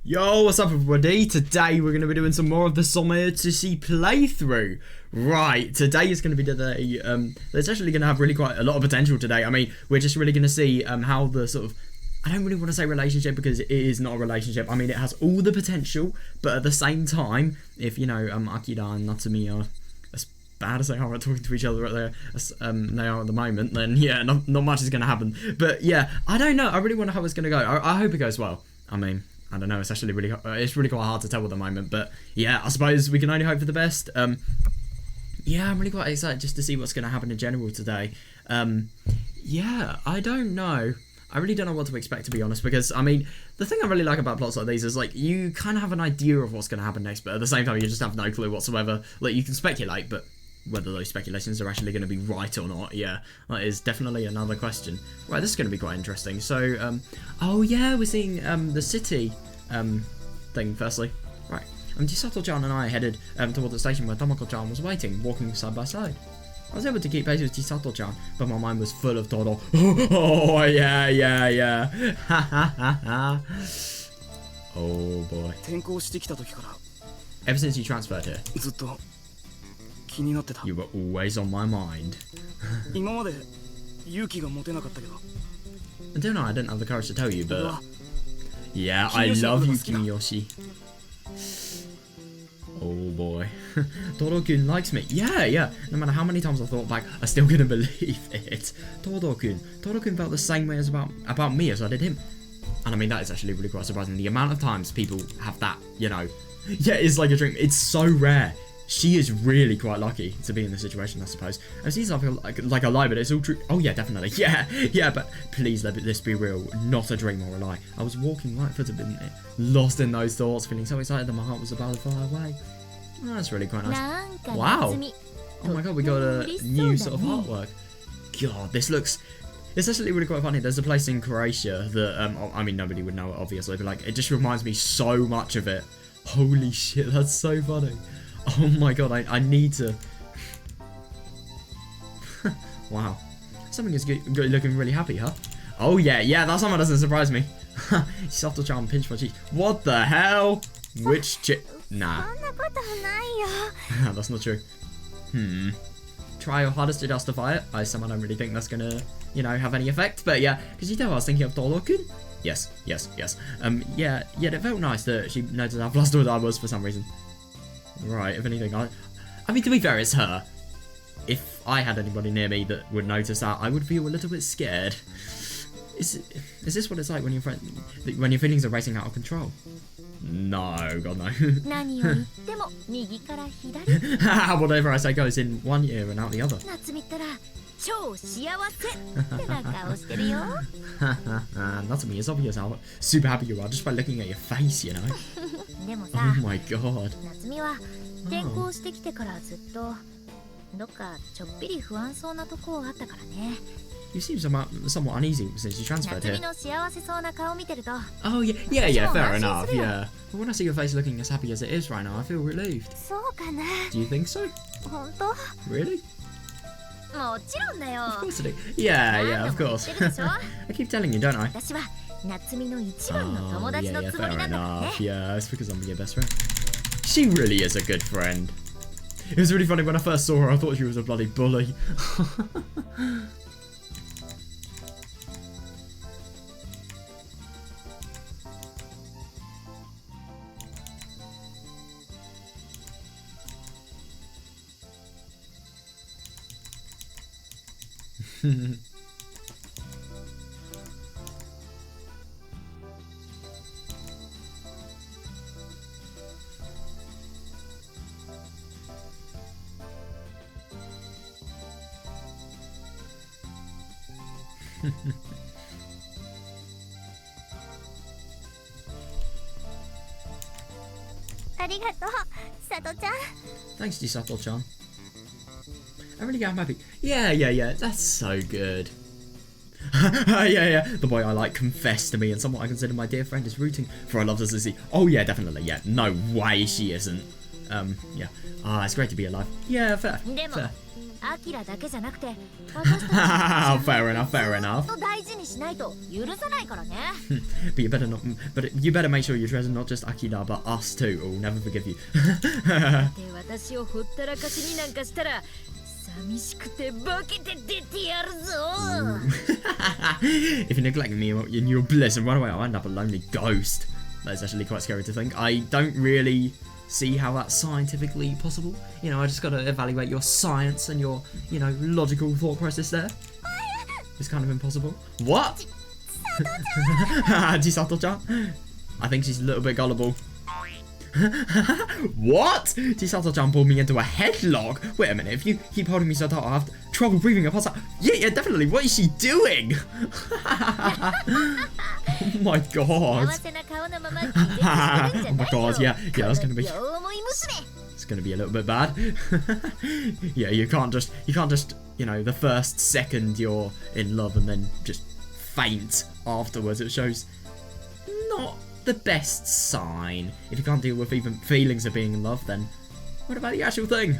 Yo, what's up everybody? Today we're going to be doing some more of the someutsushi playthrough. Right, today is going to be the day, it's actually going to have really quite a lot of potential today. I mean, we're just really going to see how the sort of, I don't really want to say relationship because it is not a relationship. I mean, it has all the potential, but at the same time, if, you know, Akira and Natsumi are as bad as they are at talking to each other as they are at the moment, then yeah, not much is going to happen. But yeah, I don't know. I really wonder how it's going to go. I hope it goes well. I mean, I don't know, it's actually really quite hard to tell at the moment, but yeah, I suppose we can only hope for the best. Yeah, I'm really quite excited just to see what's going to happen in general today. Yeah, I don't know. I really don't know what to expect, to be honest, because, I mean, the thing I really like about plots like these is, like, you kind of have an idea of what's going to happen next, but at the same time, you just have no clue whatsoever. Like, you can speculate, but whether those speculations are actually going to be right or not, yeah, that is definitely another question. Right, this is going to be quite interesting. So, oh yeah, we're seeing the city thing firstly. Right, Chisato-chan and I headed toward the station where Tomoko-chan was waiting, walking side by side. I was able to keep pace with Chisato-chan, but my mind was full of Toro. Oh yeah. Ha ha ha ha. Oh boy. Ever since you transferred here, you were always on my mind. Until now, I didn't have the courage to tell you, but yeah, I love you, Kimiyoshi. Oh boy. Toro-kun likes me. Yeah. No matter how many times I thought back, I still couldn't believe it. Toro-kun felt the same way as about me as I did him. And I mean, that is actually really quite surprising. The amount of times people have that, you know. Yeah, it's like a dream. It's so rare. She is really quite lucky to be in this situation, I suppose. It seems like a lie, but it's all true. Oh yeah, definitely. Yeah, but please let this be real, not a dream or a lie. I was walking right-footed, lost in those thoughts, feeling so excited that my heart was about to fly away. Oh, that's really quite nice. Wow. Oh my god, we got a new sort of artwork. God, this looks... It's actually really quite funny. There's a place in Croatia that, I mean, nobody would know it, obviously, but like, it just reminds me so much of it. Holy shit, that's so funny. Oh my god, I need to... Wow. Something is looking really happy, huh? Oh yeah, that someone doesn't surprise me. Sato-chan pinched my cheek. What the hell? Which chick? Nah. That's not true. Try your hardest to justify it. I somehow don't really think that's gonna, you know, have any effect. But yeah, because you know I was thinking of Toro-kun. Yes. Yeah, it felt nice that she noticed how flustered I was for some reason. Right, if anything, I mean, to be fair, it's her. If I had anybody near me that would notice that, I would feel a little bit scared. Is this what it's like when your feelings are racing out of control? No, God no. Whatever I say goes in one ear and out the other. Natsumi, it's obvious how super happy you are just by looking at your face, you know. Oh my god. You seem somewhat uneasy since you transferred here. Oh yeah, fair enough, yeah. But when I see your face looking as happy as it is right now, I feel relieved. Do you think so? Really? Of course I do. Yeah, of course. I keep telling you, don't I? Oh, yeah, fair enough. Yeah, it's because I'm your best friend. She really is a good friend. It was really funny when I first saw her, I thought she was a bloody bully. Thanks, Chisato-chan. I really am happy. Yeah, that's so good. Yeah. The boy I like confessed to me, and someone I consider my dear friend is rooting for our love to succeed. Oh yeah, definitely. Yeah, no way she isn't. Yeah. It's great to be alive. Yeah, fair. アキラだけじゃなくて Fair enough, fair enough. 大事にしないと許さないからね But you better not. But you better make sure you treasure not just Akira, but us too, or we'll never forgive you. で私をほったらかしになんかしたら寂しくてボケて出てやるぞ If you neglect me in your bliss and run away, I'll end up a lonely ghost. That's actually quite scary to think. I don't really see how that's scientifically possible. You know, I just gotta evaluate your science and your, you know, logical thought process there. It's kind of impossible. What? Chisato-chan? I think she's a little bit gullible. What? Chisato-chan pulled me into a headlock? Wait a minute, if you keep holding me so tight, I'll have trouble breathing. Yeah, definitely. What is she doing? Oh my god. Oh my god, yeah, that's gonna be... It's gonna be a little bit bad. Yeah, you can't just, you know, the first second you're in love and then just faint afterwards. It shows not the best sign. If you can't deal with even feelings of being in love, then what about the actual thing?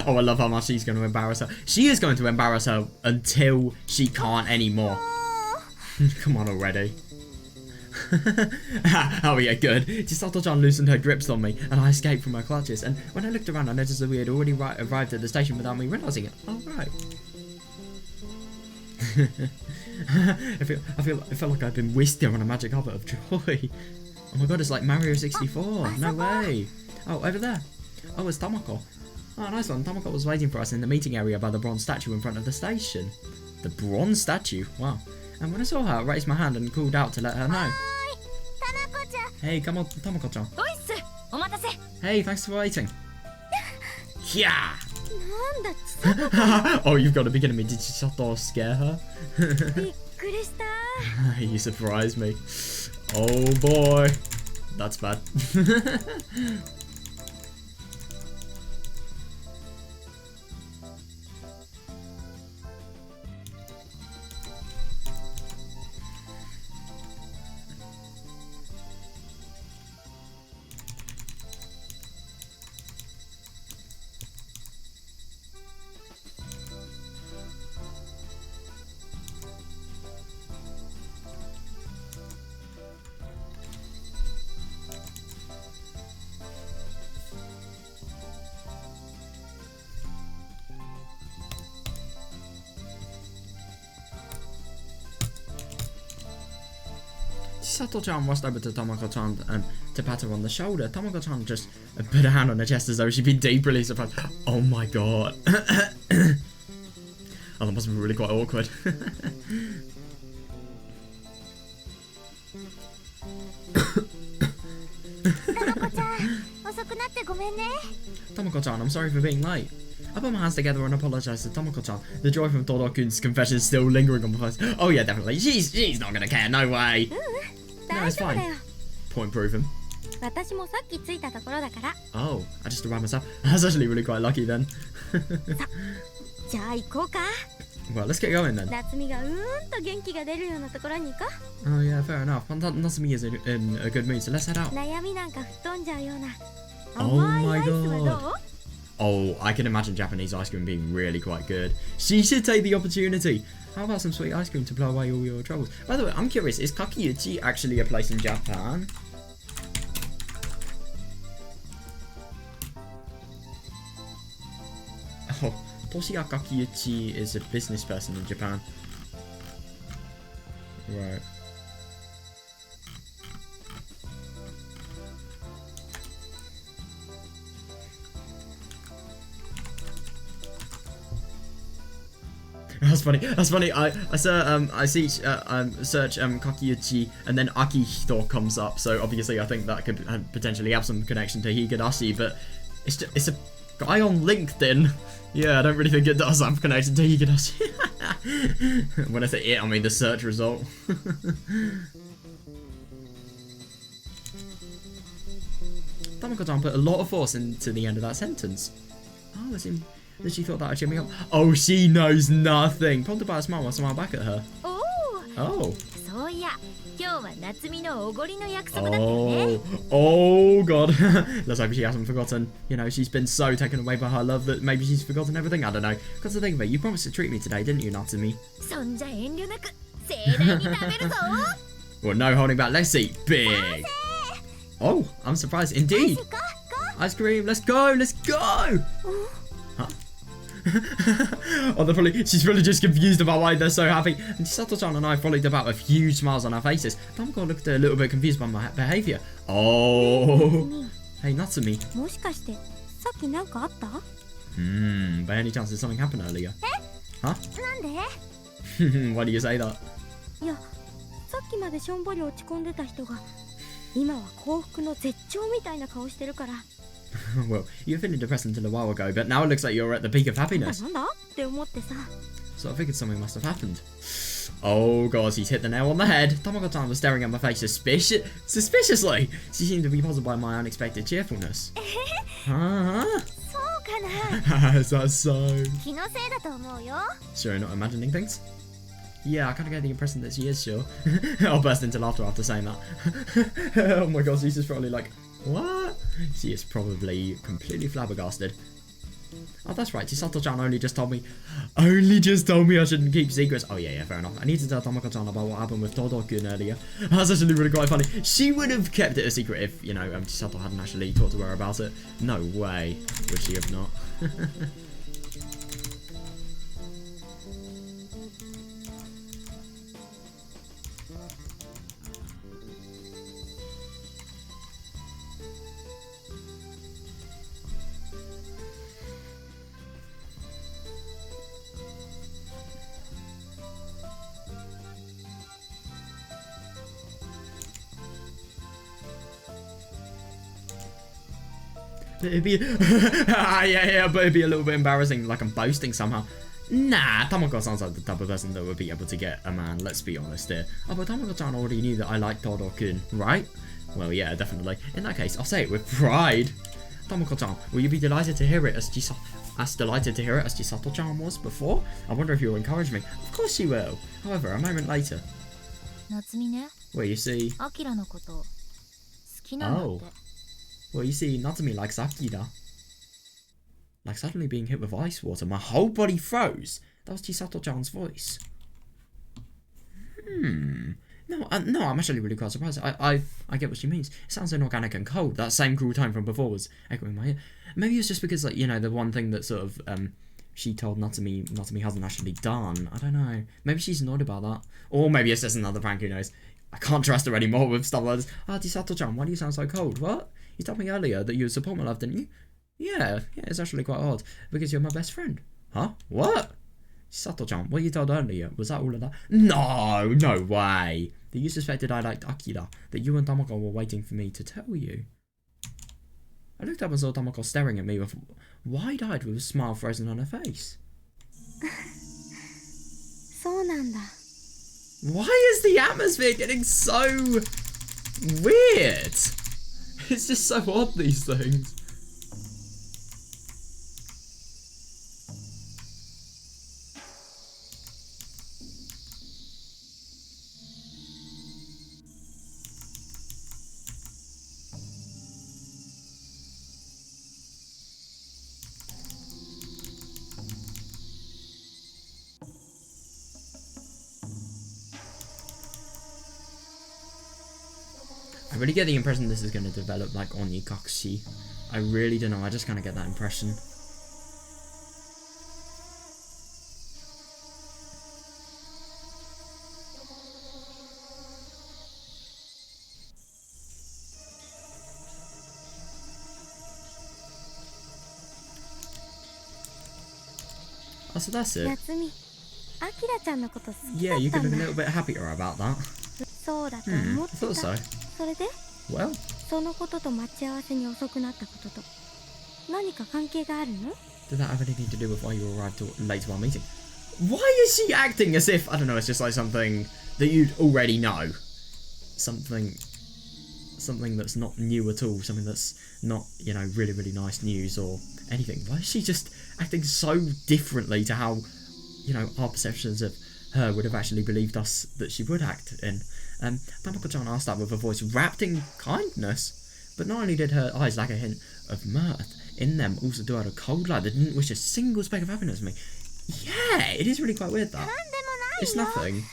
Oh, I love how much she's going to embarrass her. She is going to embarrass her until she can't anymore. Come on already. Oh yeah, good. Chisato-chan loosened her grips on me and I escaped from her clutches, and when I looked around I noticed that we had already arrived at the station without me realising it. Oh right. I feel like I've been whisked on a magic carpet of joy. Oh my god, it's like Mario 64. No way. Oh, over there. Oh, it's Tamako. Oh, nice one. Tamako was waiting for us in the meeting area by the bronze statue in front of the station. The bronze statue? Wow. And when I saw her, I raised my hand and called out to let her know. Hey, come on, Tamako-chan. Hey, thanks for waiting. Yeah. Oh, you've got to be kidding me. Did Chisato scare her? You surprised me. Oh boy. That's bad. Chisato-chan rushed over to Tamako-chan to pat her on the shoulder. Tamako-chan just put her hand on her chest as though she'd been deeply surprised. Oh my god. Oh, that must have been really quite awkward. Tamako-chan, I'm sorry for being late. I put my hands together and apologised to Tamako-chan. The joy from Torokun's confession is still lingering on my face. Oh yeah, definitely. She's not gonna care. No way. No, it's fine. Point proven. Oh, I just arrived myself. That's actually really quite lucky then. Well, let's get going then. Oh yeah, fair enough. Natsumi is in a good mood, so let's head out. Oh my god. Oh, I can imagine Japanese ice cream being really quite good. She should take the opportunity. How about some sweet ice cream to blow away all your troubles? By the way, I'm curious, is Kakiyuchi actually a place in Japan? Oh, Toshiya Kakiyuchi is a business person in Japan. Right. That's funny. That's funny. I see search Kakiyuchi and then Akihito comes up. So obviously I think that could potentially have some connection to Higurashi, but it's a guy on LinkedIn. Yeah, I don't really think it does have connection to Higurashi. When I say it, I mean the search result. Tamako-chan put a lot of force into the end of that sentence. Oh, it seemed that she thought that would cheer me up. Oh, she knows nothing. Prompted by a smile, I smiled back at her. Oh. そういや今日は夏美のおごりの約束だったよね。 Oh god. Let's hope she hasn't forgotten. You know, she's been so taken away by her love that maybe she's forgotten everything. I don't know. Because the thing of it, you promised to treat me today, didn't you, Natsumi? そんじゃ遠慮なく盛大に食べるぞ。 Well, no holding back. Let's eat big. Oh, I'm surprised. Indeed. Ice cream. Let's go. Let's go. Huh? Oh, she's probably just confused about why they're so happy. And Sato-chan and I followed about with huge smiles on our faces. Tamako looked a little bit confused by my behavior. Oh. Hey, Natsumi. もしかしてさっきなんかあった？ By any chance did something happen earlier? Huh? なんで？ Why do you say that? いや、さっきまでしょんぼり落ち込んでた人が今は幸福の絶頂みたいな顔してるから。 Well, you were feeling depressed until a while ago, but now it looks like you're at the peak of happiness. なんだって思ってさ。 So I figured something must have happened. Oh god, he's hit the nail on the head. Tamako-chan was staring at my face suspiciously. She seemed to be puzzled by my unexpected cheerfulness. Huh? そうかな。 Is that so? 気のせいだと思うよ。 Sure, not imagining things? Yeah, I kind of get the impression that she is sure. I'll burst into laughter after saying that. Oh my god, she's just probably like, what? She is probably completely flabbergasted. Oh, that's right. Chisato-chan only just told me I shouldn't keep secrets. Oh, yeah, fair enough. I need to tell Tamako-chan about what happened with Todo-kun earlier. That's actually really quite funny. She would have kept it a secret if, you know, Chisato hadn't actually talked to her about it. No way would she have not. It'd be yeah, but it'd be a little bit embarrassing, like I'm boasting somehow. Nah, Tamako sounds like the type of person that would be able to get a man, let's be honest here. Oh, but Tamako-chan already knew that I liked Todo-kun, right? Well, yeah, definitely. In that case, I'll say it with pride. Tamako-chan, will you be delighted to hear it as Chisato-chan was before? I wonder if you'll encourage me. Of course she will. However, a moment later. 夏美ね、 Well, you see... アキラのこと好きなんだって。 Oh. Well, you see, Natsumi likes Akira. Like suddenly being hit with ice water, my whole body froze. That was Chisato-chan's voice. No, I'm actually really quite surprised. I get what she means. It sounds inorganic and cold. That same cruel tone from before was echoing my ear. Maybe it's just because, like, you know, the one thing that sort of she told Natsumi hasn't actually done. I don't know. Maybe she's annoyed about that. Or maybe it's just another prank, who knows. I can't trust her anymore with stuff like this. Ah, Chisato-chan, why do you sound so cold? What? You told me earlier that you would support my love, didn't you? Yeah, it's actually quite odd. Because you're my best friend. Huh? What? Chisato-chan, what you told earlier, was that all of that? No way. That you suspected I liked Akira. That you and Tamako were waiting for me to tell you. I looked up and saw Tamako staring at me with wide-eyed with a smile frozen on her face. そうなんだ。 Why is the atmosphere getting so weird? It's just so odd, these things. I really get the impression this is going to develop like Onikakushi. I really don't know, I just kind of get that impression. Oh, so that's it. 夏美、アキラちゃんのこと好き Yeah, だっ you た could ん look a だ。 little bit happier about that. そうだと思 I って thought た。 so. それで、 Well, そのことと待ち合わせに遅くなったことと何か関係があるの？ did that have anything to do with why you arrived late to our meeting? Why is she acting as if, I don't know, it's just like something that you'd already know? Something that's not new at all, something that's not, you know, really, really nice news or anything. Why is she just acting so differently to how, you know, our perceptions of her would have actually believed us that she would act in. Tamako-chan asked that with a voice wrapped in kindness, but not only did her eyes lack a hint of mirth in them, also do out a cold light that didn't wish a single speck of happiness to me. Yeah, it is really quite weird that. It's nothing.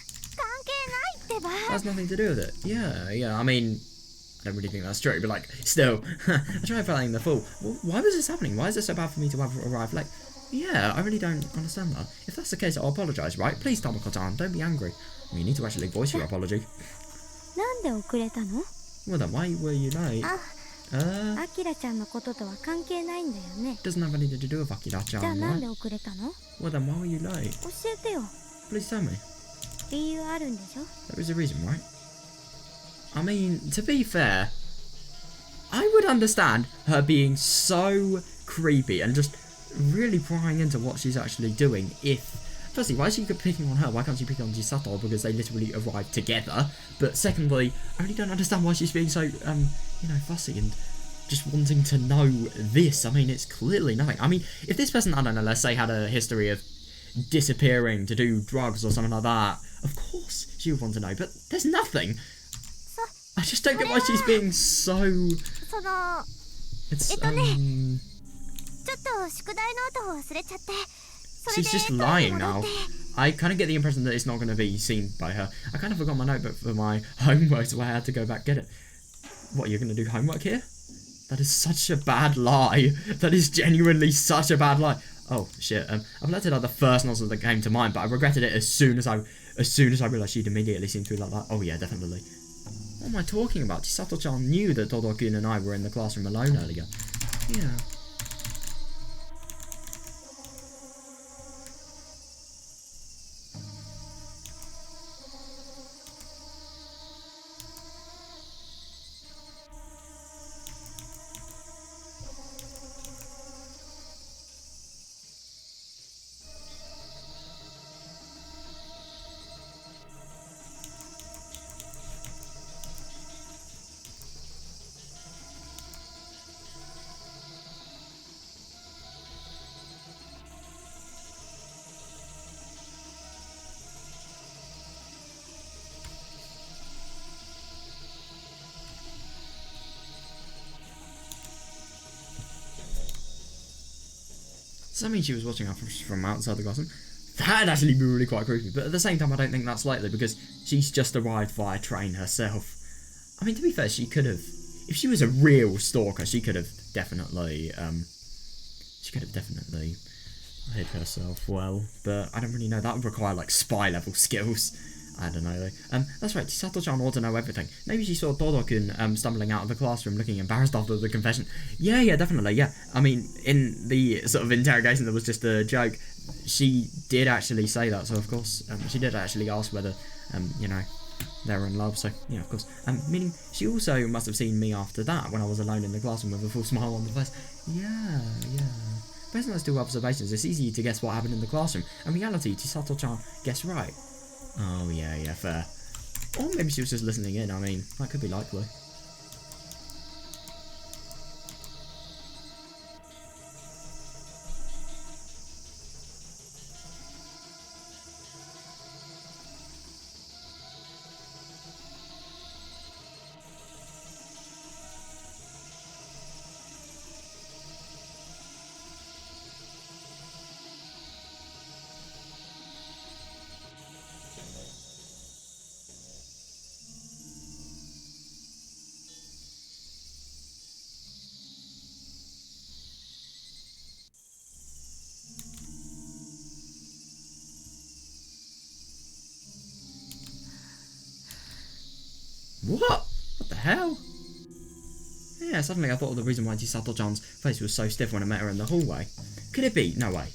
Has nothing to do with it. Yeah, I mean, I don't really think that's true, but like, still, I try playing the fool. Well, why was this happening? Why is it so bad for me to have arrived late? Yeah, I really don't understand that. If that's the case, I'll apologise, right? Please, Tamako-chan, don't be angry. You need to actually voice your apology. なんで遅れたの? Well then, why were you late? アキラちゃんのこととは関係ないんだよね。 Doesn't have anything to do with Akira-chan, じゃあなん right? で遅れたの? Well then, why were you late? 教えてよ。 Please tell me. 理由あるんでしょ? There is a reason, right? I mean, to be fair, I would understand her being so creepy and just really prying into what she's actually doing if... Firstly, why is she picking on her? Why can't she pick on Chisato? Because they literally arrived together. But secondly, I really don't understand why she's being so, fussy and just wanting to know this. I mean, it's clearly nothing. I mean, if this person, I don't know, let's say had a history of disappearing to do drugs or something like that, of course she would want to know. But there's nothing. I just don't get why she's being so... その、It's, ちょっと宿題ノートを忘れちゃって。 She's just lying now. I kind of get the impression that it's not going to be seen by her. I kind of forgot my notebook for my homework, so I had to go back get it. What, you're going to do homework here? That is such a bad lie. That is genuinely such a bad lie. Oh shit. I've let it out the first nozzle that came to mind, but I regretted it as soon as I realised she'd immediately seen through like that. Oh yeah, definitely. What am I talking about? Chisato-chan knew that Todo-kun and I were in the classroom alone earlier. Yeah. Does that mean she was watching us from outside the classroom? That'd actually be really quite creepy, but at the same time I don't think that's likely because she's just arrived via train herself. I mean, to be fair, she could have... If she was a real stalker, she could have definitely hid herself well, but I don't really know. That would require, like, spy-level skills. I don't know, though. That's right, Chisato-chan ought to know everything. Maybe she saw Todo-kun stumbling out of the classroom looking embarrassed after the confession. Yeah, definitely, yeah. I mean, in the sort of interrogation that was just a joke, she did actually say that, so of course, she did actually ask whether, they were in love, so, yeah, of course. Meaning, she also must have seen me after that, when I was alone in the classroom with a full smile on the face. Yeah. Based on those two observations, it's easy to guess what happened in the classroom. In reality, Chisato-chan guessed right. Oh, yeah, fair. Or maybe she was just listening in, I mean, that could be likely. What? What the hell? Yeah, suddenly I thought of the reason why Chisato-chan's face was so stiff when I met her in the hallway. Could it be? No way.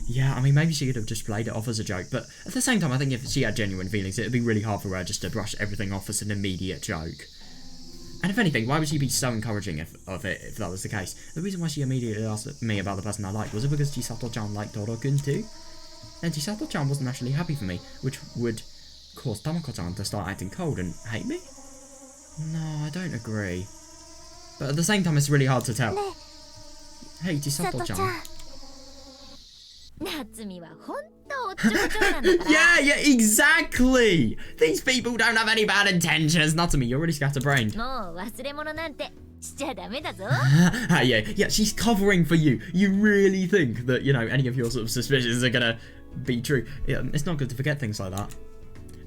Yeah, I mean, maybe she could have just played it off as a joke, but at the same time, I think if she had genuine feelings, it would be really hard for her just to brush everything off as an immediate joke. And if anything, why would she be so encouraging of it if that was the case? The reason why she immediately asked me about the person I liked, was it because Chisato-chan liked Todo-kun too? And Chisato-chan wasn't actually happy for me, which would cause Tamako-chan to start acting cold and hate me? No, I don't agree. But at the same time, it's really hard to tell. Hey, Chisato-chan. 夏美はほんとおっちょこちょいなんだから。Yeah, exactly! These people don't have any bad intentions. Natsumi, you're really scatterbrained. もう忘れ物なんてしちゃダメだぞ。yeah, she's covering for you. You really think that, you know, any of your sort of suspicions are gonna be true. It's not good to forget things like that.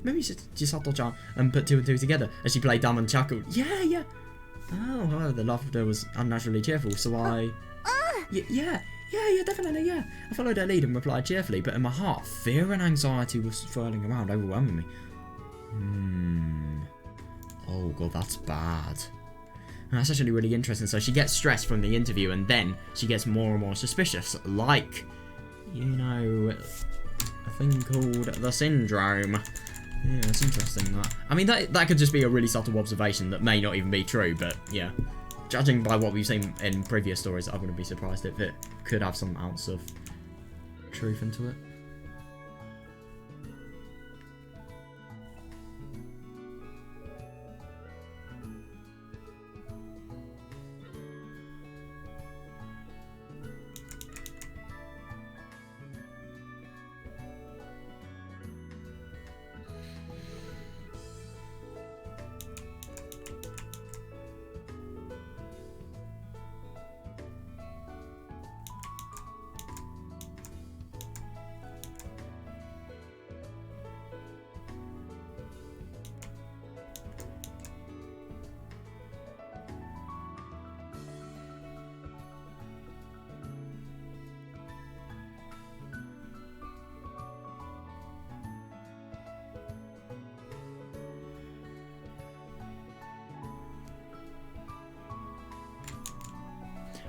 Maybe Chisato-chan put two and two together as she played dumb and chuckled. Yeah. Oh, the laughter was unnaturally cheerful, so I... Yeah, definitely, yeah. I followed her lead and replied cheerfully, but in my heart, fear and anxiety was swirling around, overwhelming me. Oh, God, that's bad. And that's actually really interesting. So she gets stressed from the interview, and then she gets more and more suspicious, like, you know, a thing called the syndrome. Yeah, it's interesting, that. I mean, that could just be a really subtle observation that may not even be true, but, yeah. Judging by what we've seen in previous stories, I wouldn't be surprised if it could have some ounce of truth into it.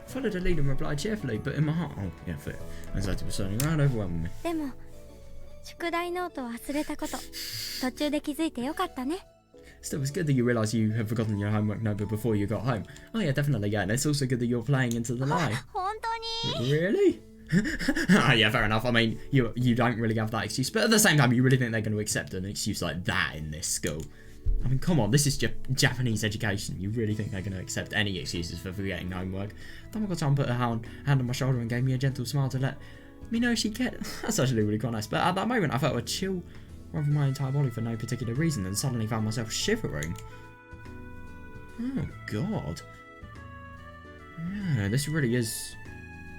Followed her lead and replied cheerfully, but in my heart, anxiety was swirling around, overwhelming me. でも宿題ノート忘れたこと途中で気づいてよかったね。 Still, it's good that you realise you have forgotten your homework notebook before you got home. Oh yeah, definitely, yeah. And it's also good that you're playing into the lie. 本当に Really? Yeah, fair enough. I mean, you don't really have that excuse, but at the same time, you really think they're going to accept an excuse like that in this school? I mean, come on, this is Japanese education. You really think they're going to accept any excuses for forgetting homework? Tamako-chan put her hand on my shoulder and gave me a gentle smile to let me know she'd get... That's actually really quite nice. But at that moment, I felt a chill run through my entire body for no particular reason and suddenly found myself shivering. Oh, God. Yeah, this really is...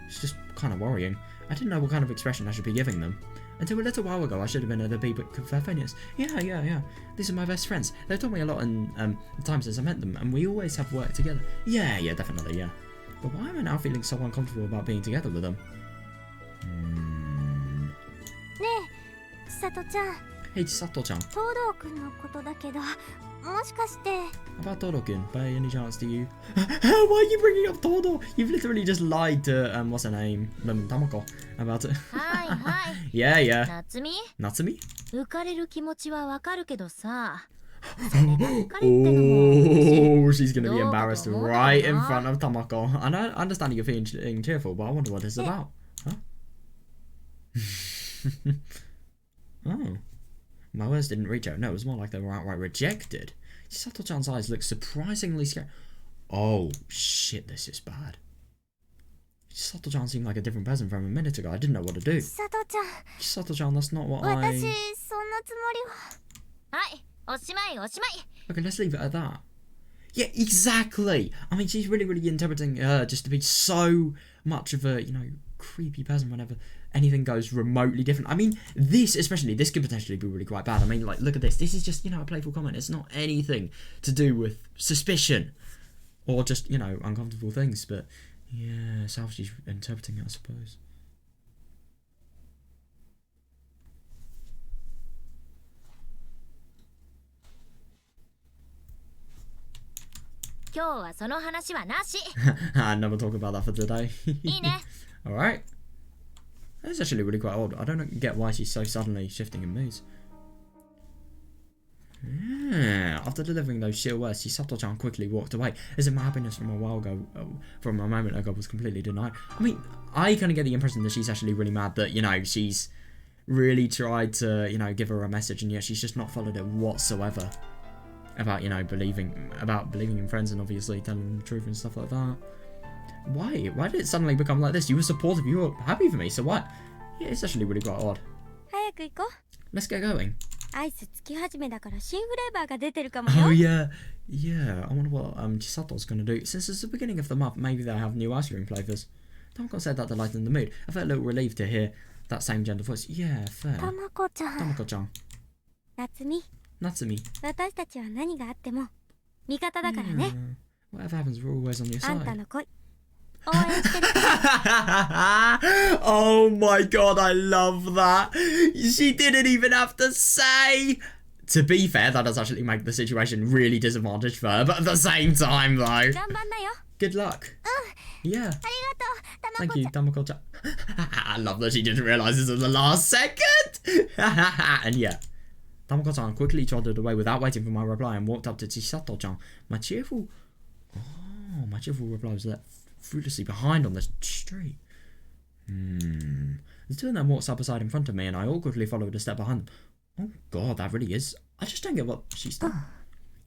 It's just kind of worrying. I didn't know what kind of expression I should be giving them. Until a little while ago, I should have been at the but failures. Yeah. These are my best friends. They've taught me a lot in the time since I met them, and we always have worked together. Yeah, definitely, yeah. But why am I now feeling so uncomfortable about being together with them? ねえ千里ちゃん Hey, Chisato-chan. 東堂くんのことだけどもしかして About Todo-kun, by any chance do you... Why are you bringing up Todo? You've literally just lied to, what's her name? Tamako, about it. はいはい。 Yeah. 夏美 Natsumi? 浮かれる気持ちはわかるけどさ。そればっかりってのも Oh, she's gonna be embarrassed right in front of ど Tamako. And I understand you're feeling cheerful, but I wonder what this is about. Huh? Oh. My words didn't reach out. No, it was more like they were outright rejected. Chisato-chan's eyes looked surprisingly scared. Oh, shit, this is bad. Chisato-chan seemed like a different person from a minute ago. I didn't know what to do. 千里ちゃん Chisato-chan, that's not what 私 I... そんなつもりははいおしまいおしまい。 Okay, let's leave it at that. Yeah, exactly. I mean, she's really, really interpreting her just to be so much of a, you know, creepy person whenever anything goes remotely different. I mean, this could potentially be really quite bad. I mean, like, look at this. This is just, you know, a playful comment. It's not anything to do with suspicion or just, you know, uncomfortable things. But, yeah, that's how she's interpreting it, I suppose. And never talk about that for today. いいね。 Alright. That's actually really quite odd. I don't get why she's so suddenly shifting in moods. Yeah. After delivering those chill words, Chisato-chan quickly walked away, as if my happiness from a moment ago was completely denied. I mean, I kind of get the impression that she's actually really mad that, you know, she's really tried to, you know, give her a message, and yet she's just not followed it whatsoever. About, you know, believing in friends and obviously telling them the truth and stuff like that. Why did it suddenly become like this? You were supportive, you were happy for me, so what? Yeah, it's actually really quite odd. 早く行こう。 Let's get going. アイスつき始めだから新フレーバーが出てるかもよ。 Oh yeah, yeah. I wonder what Chisato's gonna do. Since it's the beginning of the month, maybe they'll have new ice cream flavors. Tamako said that to lighten the mood. I felt a little relieved to hear that same gentle voice. Yeah, fair. たまこちゃん。 Tamako-chan. 夏美、 Natsumi. 私たちは何があっても味方だからね。 Whatever happens, we're always on your あんた side. の恋。応援してる。Oh my god, I love that. She didn't even have to say. To be fair, that does actually make the situation really disadvantaged for her, but at the same time, though. 頑張んなよ。 Good luck. Yeah. ありがとう、たま Thank こち you, ゃん。 Tamako-chan. I love that she didn't realise this at the last second. And yeah. Tamako-chan quickly trotted away without waiting for my reply and walked up to Chisato-chan. My cheerful reply was left fruitlessly behind on the street. The two of them walked side by side in front of me and I awkwardly followed a step behind them. Oh god, that really is... I just don't get what she's done.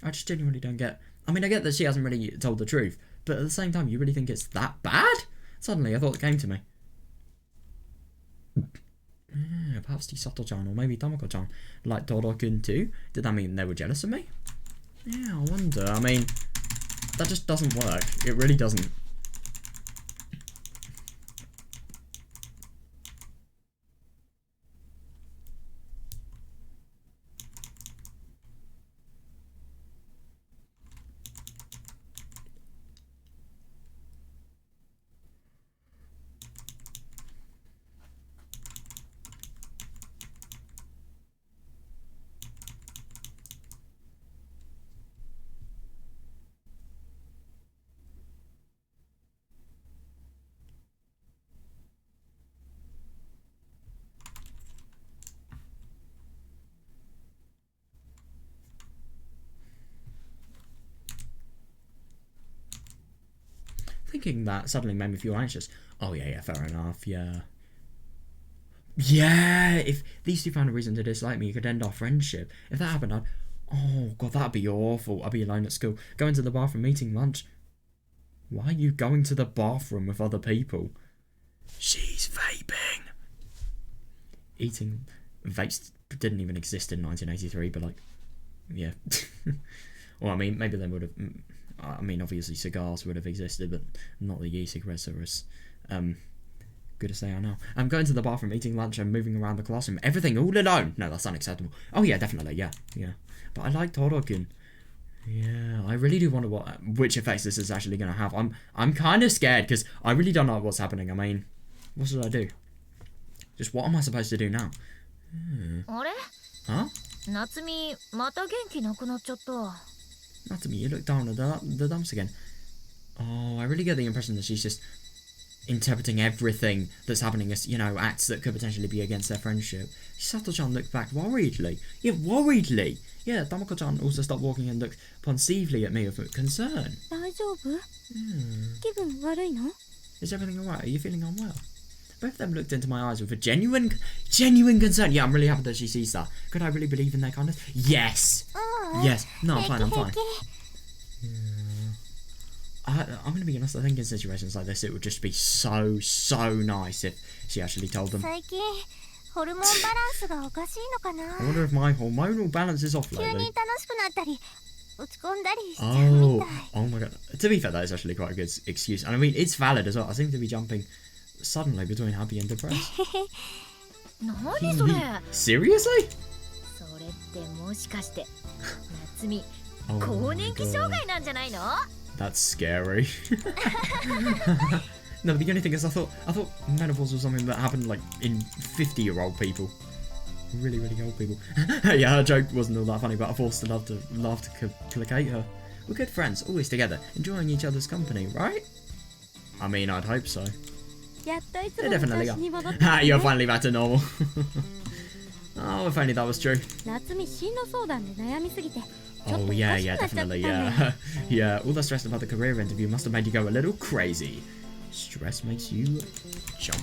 I just genuinely don't get... I mean, I get that she hasn't really told the truth, but at the same time, you really think it's that bad? Suddenly, a thought came to me. Yeah, perhaps Chisato-chan or maybe Tamako-chan liked Toro-kun too? Did that mean they were jealous of me? Yeah, I wonder. I mean, that just doesn't work. It really doesn't. Thinking that suddenly made me feel anxious. Oh yeah, fair enough, yeah. Yeah, if these two found a reason to dislike me, it could end our friendship. If that happened, oh god, that'd be awful. I'd be alone at school, going to the bathroom, eating lunch. Why are you going to the bathroom with other people? She's vaping. Eating... Vapes didn't even exist in 1983, but like... Yeah. Well, I mean, maybe they would have... I mean, obviously cigars would have existed, but not the e-cigarettes are as good as they are now. I'm going to the bathroom, eating lunch, and moving around the classroom. Everything all alone. No, that's unacceptable. Oh yeah, definitely, yeah. But I like Toro-kun. Yeah, I really do wonder which effects this is actually going to have. I'm kind of scared because I really don't know what's happening. I mean, what should I do? Just what am I supposed to do now? Huh? 夏美また元気なくなっちゃった。 Natsumi, you look down at the dumps again. Oh, I really get the impression that she's just interpreting everything that's happening as, you know, acts that could potentially be against their friendship. Chisato-chan looked back worriedly. Yeah, worriedly. Yeah, Tamako-chan also stopped walking and looked pensively at me with concern. 大丈夫？気分悪いの？ Is everything alright? Are you feeling unwell? Both of them looked into my eyes with a genuine concern. Yeah, I'm really happy that she sees that. Could I really believe in their kindness? Yes! Yes. No, I'm fine. Yeah. I'm going to be honest, I think in situations like this, it would just be so nice if she actually told them. 最近ホルモンバランスがおかしいのかな。 I wonder if my hormonal balance is off 急に lately. 楽しくなったり落ち込んだりしちゃうみたい。 Oh my god. To be fair, that is actually quite a good excuse. And I mean, it's valid as well. I seem to be jumping suddenly between happy and depressed. 何それ？ Seriously? それってもしかして夏美 Oh 更 my 年期 god. 障害なんじゃないの？ That's scary. No, the only thing is I thought menopause was something that happened like in 50-year-old people. Really old people. Yeah, her joke wasn't all that funny, but I forced to laugh to placate her. We're good friends, always together, enjoying each other's company, right? I mean, I'd hope so. やっといつ They もの definitely 調 are. 子に戻った、 Ah, you're finally back to normal. Oh, if only that was true. 夏美進路相談で悩みすぎてちょっと Oh おか yeah, しく yeah, なっちゃったんだ definitely, よ。 yeah. Yeah, all the stress about the career interview must have made you go a little crazy. Stress makes you jump.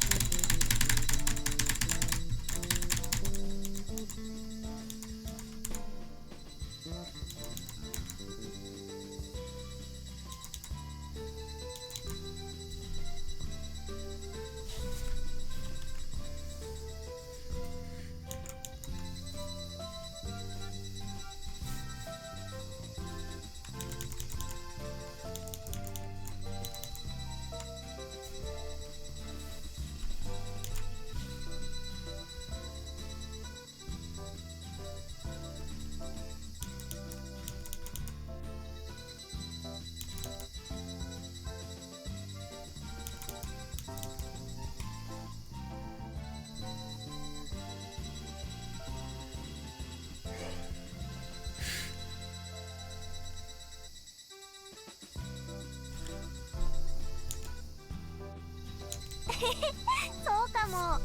そうかも。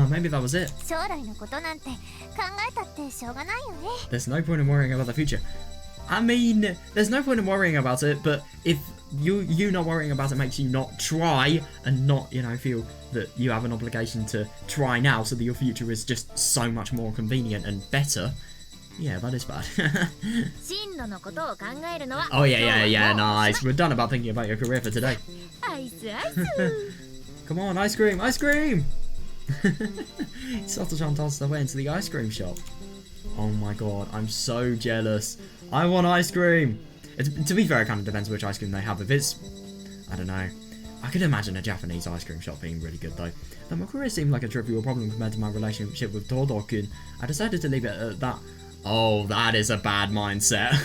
Maybe that was it. 将来のことなんて考えたってしょうがないよね。 There's no point in worrying about the future. I mean, there's no point in worrying about it, but if you not worrying about it makes you not try and not, you know, feel that you have an obligation to try now so that your future is just so much more convenient and better, yeah, that is bad. 進路のことを考えるのは Oh yeah, nice. We're done about thinking about your career for today. アイスアイス Come on, ice cream, ice cream! Sato-chan tosses her way into the ice cream shop. Oh my god, I'm so jealous. I want ice cream! To be fair, it kind of depends which ice cream they have. If it's, I don't know. I could imagine a Japanese ice cream shop being really good though. But my career seemed like a trivial problem compared to my relationship with Todo-kun. I decided to leave it at that. Oh, that is a bad mindset.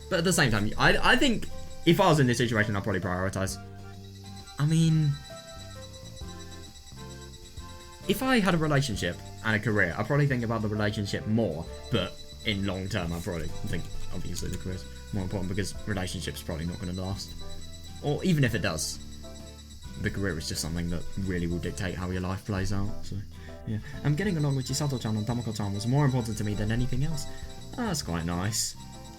But at the same time, I think if I was in this situation, I'd probably prioritise. I mean, if I had a relationship and a career, I'd probably think about the relationship more, but in long term, I'd probably think, obviously, the career's more important because relationship's probably not going to last. Or even if it does, the career is just something that really will dictate how your life plays out, so, yeah. Getting along with Chisato-chan and Tamako-chan was more important to me than anything else. That's quite nice.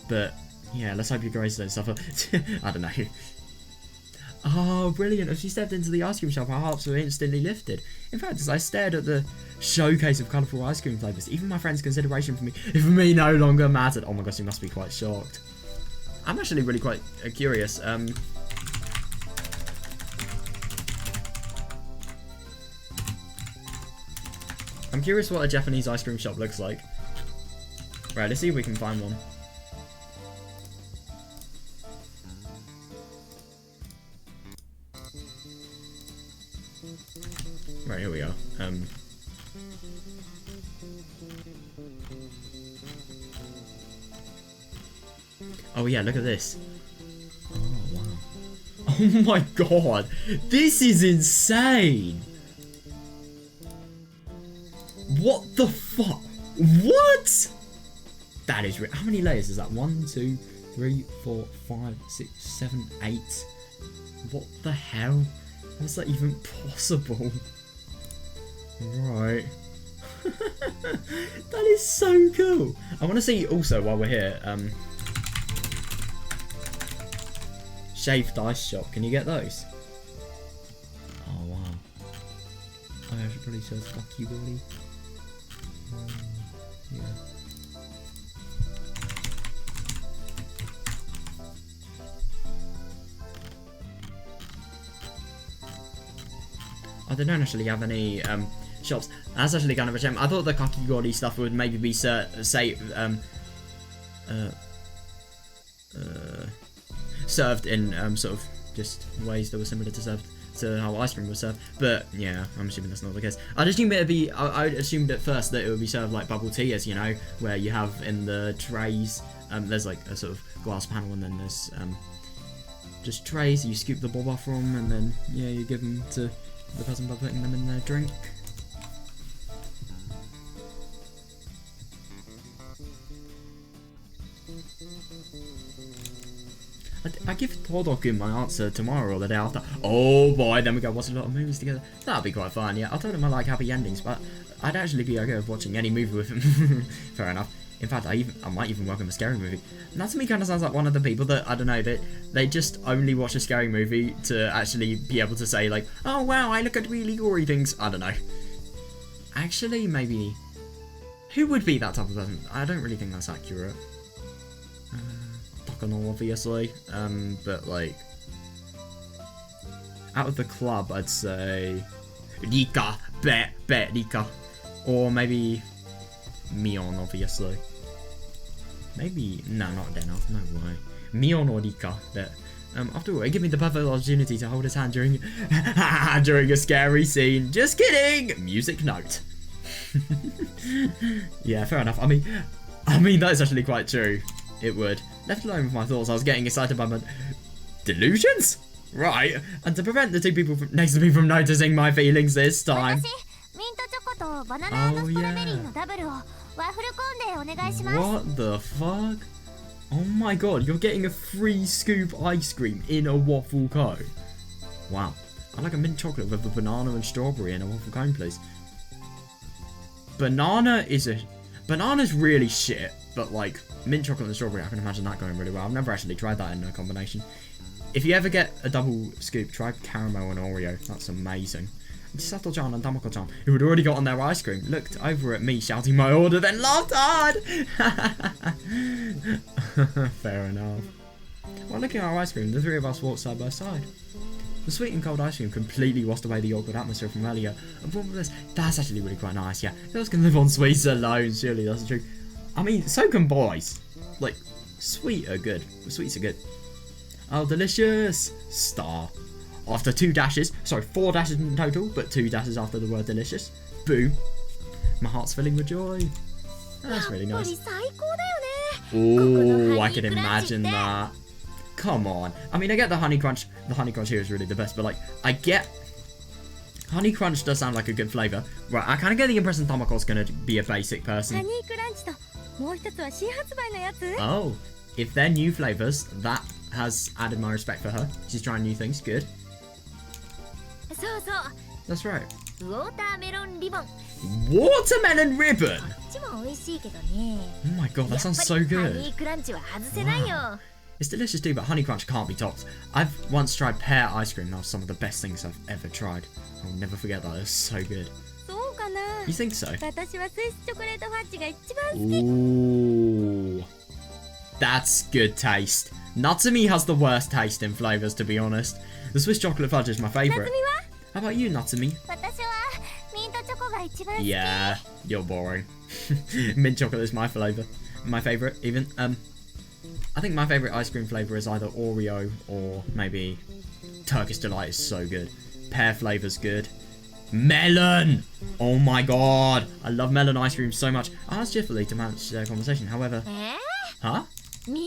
But, yeah, let's hope your grades don't suffer. I don't know. Oh, brilliant. As she stepped into the ice cream shop, her hopes were instantly lifted. In fact, as I stared at the showcase of colourful ice cream flavours, even my friend's consideration for me no longer mattered. Oh my gosh, you must be quite shocked. I'm actually really quite curious. I'm curious what a Japanese ice cream shop looks like. Right, let's see if we can find one. Right, here we go. Oh yeah, look at this. Oh wow. Oh my god! This is insane! What the fuck? What? That is how many layers is that? 1, 2, 3, 4, 5, 6, 7, 8. What the hell? How's that even possible? Right. That is so cool. I want to see also while we're here, shaved ice shop. Can you get those? Oh wow. Oh, I should probably search Kakigori. Yeah. Oh, they don't actually have any shops. That's actually kind of a shame. I thought the Kakigori stuff would maybe be served in sort of just ways that were similar to how ice cream was served. But yeah, I'm assuming that's not the case. I'd assume it'd be. I assumed at first that it would be served like bubble tea, as you know, where you have in the trays. There's like a sort of glass panel, and then there's just trays. You scoop the boba from, and then yeah, you give them to the person by putting them in their drink. I give Todo-kun my answer tomorrow or the day after. Oh boy, then we go watch a lot of movies together. That'd be quite fun, yeah. I told him I like happy endings, but I'd actually be okay with watching any movie with him. Fair enough. In fact, I might even welcome a scary movie. And that to me kind of sounds like one of the people that, I don't know, that they just only watch a scary movie to actually be able to say like, oh wow, I look at really gory things. I don't know. Actually, maybe... Who would be that type of person? I don't really think that's accurate. Takano, obviously. But like... Out of the club, I'd say... Rika! Bet Rika. Or maybe... Mion, obviously. Maybe... No, not Deno. No way. Mion or Rika. Bet. After all, it gave me the perfect opportunity to hold his hand during... during a scary scene. Just kidding! Music note. Yeah, fair enough. I mean, that is actually quite true. It would. Left alone with my thoughts, I was getting excited by my... Delusions? Right. And to prevent the two people next to me from noticing my feelings this time... Oh, yeah. What the fuck? Oh my god, you're getting a free scoop ice cream in a waffle cone. Wow. I like a mint chocolate with a banana and strawberry and a waffle cone, please. Banana's really shit, but like mint chocolate and strawberry, I can imagine that going really well. I've never actually tried that in a combination. If you ever get a double scoop, try caramel and Oreo. That's amazing. Sato-chan and Tamako-chan, who had already gotten their ice cream, looked over at me shouting my order, then laughed hard. Fair enough. While looking at our ice cream, the three of us walked side by side. The sweet and cold ice cream completely washed away the awkward atmosphere from earlier. And from this, that's actually really quite nice, yeah. Girls can live on sweets alone, surely that's true. I mean, so can boys. Like, sweets are good. Oh, delicious. Star. After 2 dashes, sorry, 4 dashes in total, but 2 dashes after the word delicious. Boo. My heart's filling with joy. That's really nice. Oh, I can imagine that. Come on. I mean, I get the honey crunch. The honey crunch here is really the best, but like, I get... Honey crunch does sound like a good flavour. Right, I kind of get the impression Tamako's going to be a basic person. Oh, if they're new flavours, that has added my respect for her. She's trying new things. Good. That's right. Watermelon ribbon! Oh my god, that sounds so good. Wow. It's delicious too, but honey crunch can't be topped. I've once tried pear ice cream. That was some of the best things I've ever tried. I'll never forget that. It was so good. You think so? Ooh. That's good taste. Natsumi has the worst taste in flavours, to be honest. The Swiss chocolate fudge is my favourite. How about you, Natsumi? Yeah, you're boring. Mint chocolate is my flavour. My favourite, even. I think my favourite ice cream flavour is either Oreo or maybe Turkish Delight is so good. Pear flavour's good. Melon! Oh my god! I love melon ice cream so much. I asked Jiffily to manage their conversation, however... Huh? Yeah,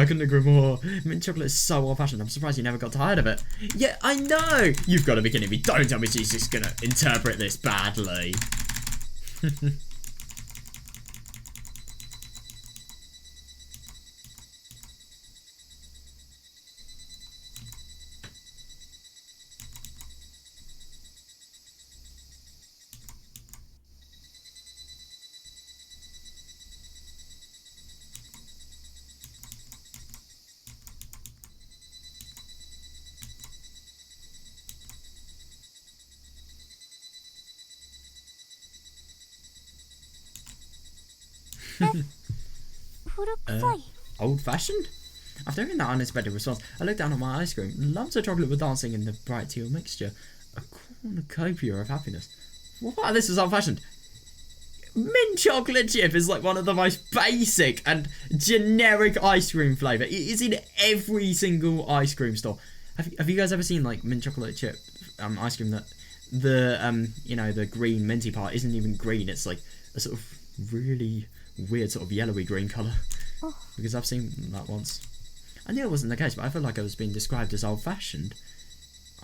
I couldn't agree more. Mint chocolate is so old-fashioned. I'm surprised you never got tired of it. Yeah, I know! You've got to be kidding me. Don't tell me she's just gonna interpret this badly. Old-fashioned? After hearing that unexpected response, I looked down at my ice cream. Lumps of chocolate were dancing in the bright teal mixture. A cornucopia of happiness. What? This is old-fashioned. Mint chocolate chip is like one of the most basic and generic ice cream flavour. It is in every single ice cream store. Have you guys ever seen like mint chocolate chip ice cream that the you know, the green minty part isn't even green? It's like a sort of really weird sort of yellowy green colour. Because I've seen that once. I knew it wasn't the case, but I feel like I was being described as old-fashioned.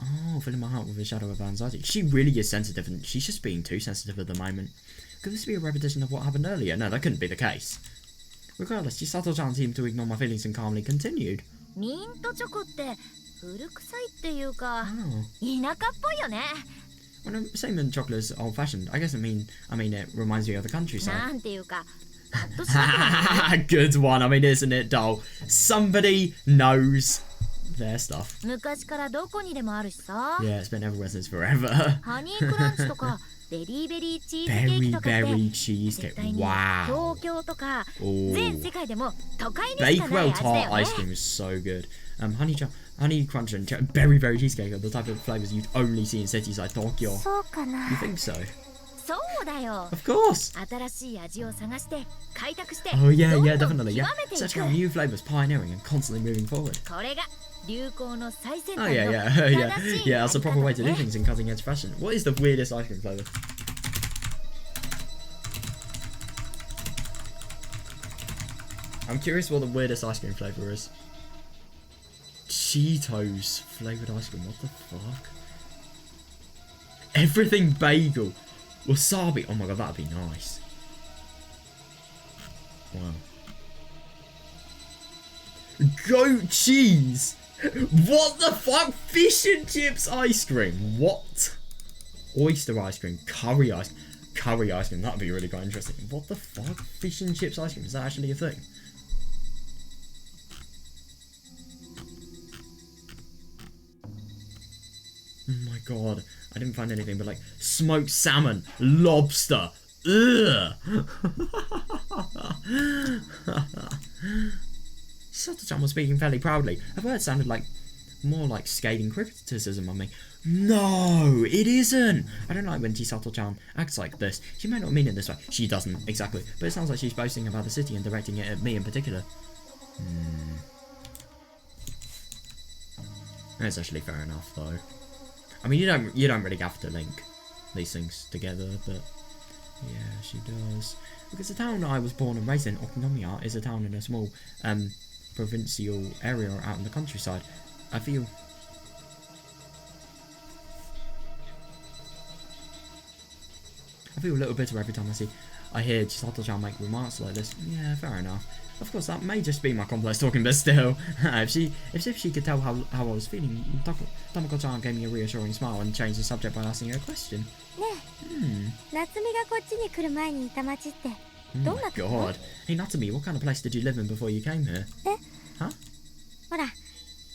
Oh, filling my heart with a shadow of anxiety. She really is sensitive, and she's just being too sensitive at the moment. Could this be a repetition of what happened earlier? No, that couldn't be the case. Regardless, Chisato-chan seemed to ignore my feelings and calmly continued. Oh. When I'm saying mint chocolate is old-fashioned, I guess I mean it reminds me of the countryside. Good one. I mean, isn't it, doll? Somebody knows their stuff. Yeah, it's been everywhere since forever. Berry cheesecake. Wow. Ooh. Bakewell tart ice cream is so good. Honey crunch and berry cheesecake are the type of flavours you'd only see in cities like Tokyo. You think so? Of course. Oh yeah, definitely. Yeah, searching out new flavours, pioneering and constantly moving forward. Oh yeah. That's the proper way to do things in cutting-edge fashion. What is the weirdest ice cream flavour? I'm curious what the weirdest ice cream flavour is. Cheetos flavoured ice cream. What the fuck? Everything bagel. Wasabi. Oh my god, that'd be nice. Wow. goat cheese. What the fuck? Fish and chips ice cream. What? Oyster ice cream. Curry ice cream. That'd be really quite interesting. What the fuck? Fish and chips ice cream. Is that actually a thing? Oh my god. I didn't find anything but like smoked salmon, lobster. Ugh. Sato-chan was speaking fairly proudly. Her words sounded like more like scathing criticism on me. No, it isn't. I don't like when Chisato-chan acts like this. She may not mean it this way. She doesn't, exactly. But it sounds like she's boasting about the city and directing it at me in particular. That's actually fair enough, though. I mean, you don't really have to link these things together, but yeah, she does. Because the town I was born and raised in, Okinomiya, is a town in a small provincial area out in the countryside. I feel a little bitter every time I hear Chisato-chan make remarks like this. Yeah, fair enough. Of course, that may just be my complex talking, but still, if she could tell how I was feeling, Tomoko-chan gave me a reassuring smile and changed the subject by asking her a question. Natsumiがこっちに来る前にいた町ってどんなとこ? Oh my god. Hey Natsumi, what kind of place did you live in before you came here? Huh? ほら、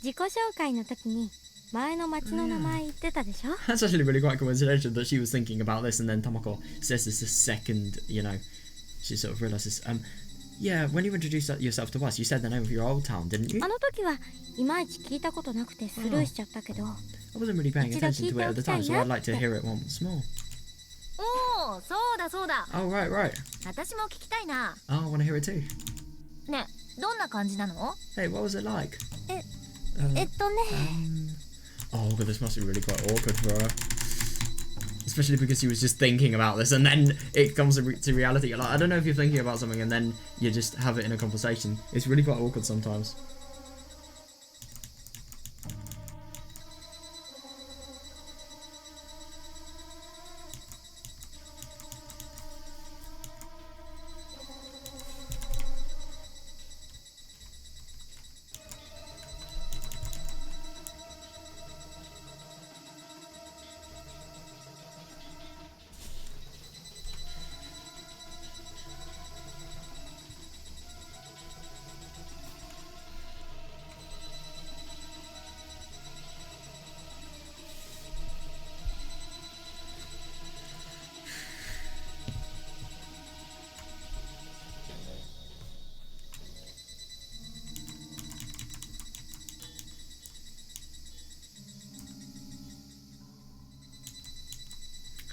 自己紹介の時に前の町の名前言ってたでしょ? That's actually really quite coincidental that she was thinking about this and then Tomoko says this the second, you know, she sort of realizes, yeah, when you introduced yourself to us, you said the name of your old town, didn't you? あの時はいまいち聞いたことなくてスルーしちゃったけど。I wasn't really paying attention to it at the time, so I'd like to hear it once more. おお、そうだそうだ。 Oh, right. 私も聞きたいな。 Oh, I want to hear it too. ね、どんな感じなの? Hey, what was it like? ね。Oh god, this must be really quite awkward for her. Especially because she was just thinking about this and then it comes to reality. Like, I don't know if you're thinking about something and then you just have it in a conversation. It's really quite awkward sometimes.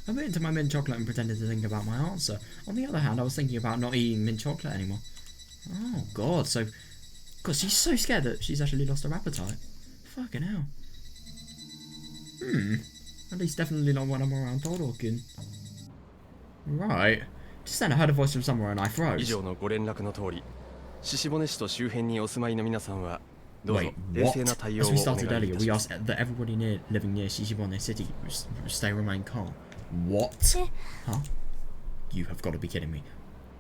I bit into my mint chocolate and pretended to think about my answer. On the other hand, I was thinking about not eating mint chocolate anymore. Oh god, so... God, she's so scared that she's actually lost her appetite. Fucking hell. At least definitely not when I'm around Todorokin. Right. Just then I heard a voice from somewhere and I froze. 以上のご連絡の通り、獅子市と周辺にお住まいの皆さんはどうぞ Wait, 冷 what? 静な対応 As を we お願 started いい earlier, た we します asked that everybody living near Shishibone City stay remain calm. What? Huh? You have got to be kidding me.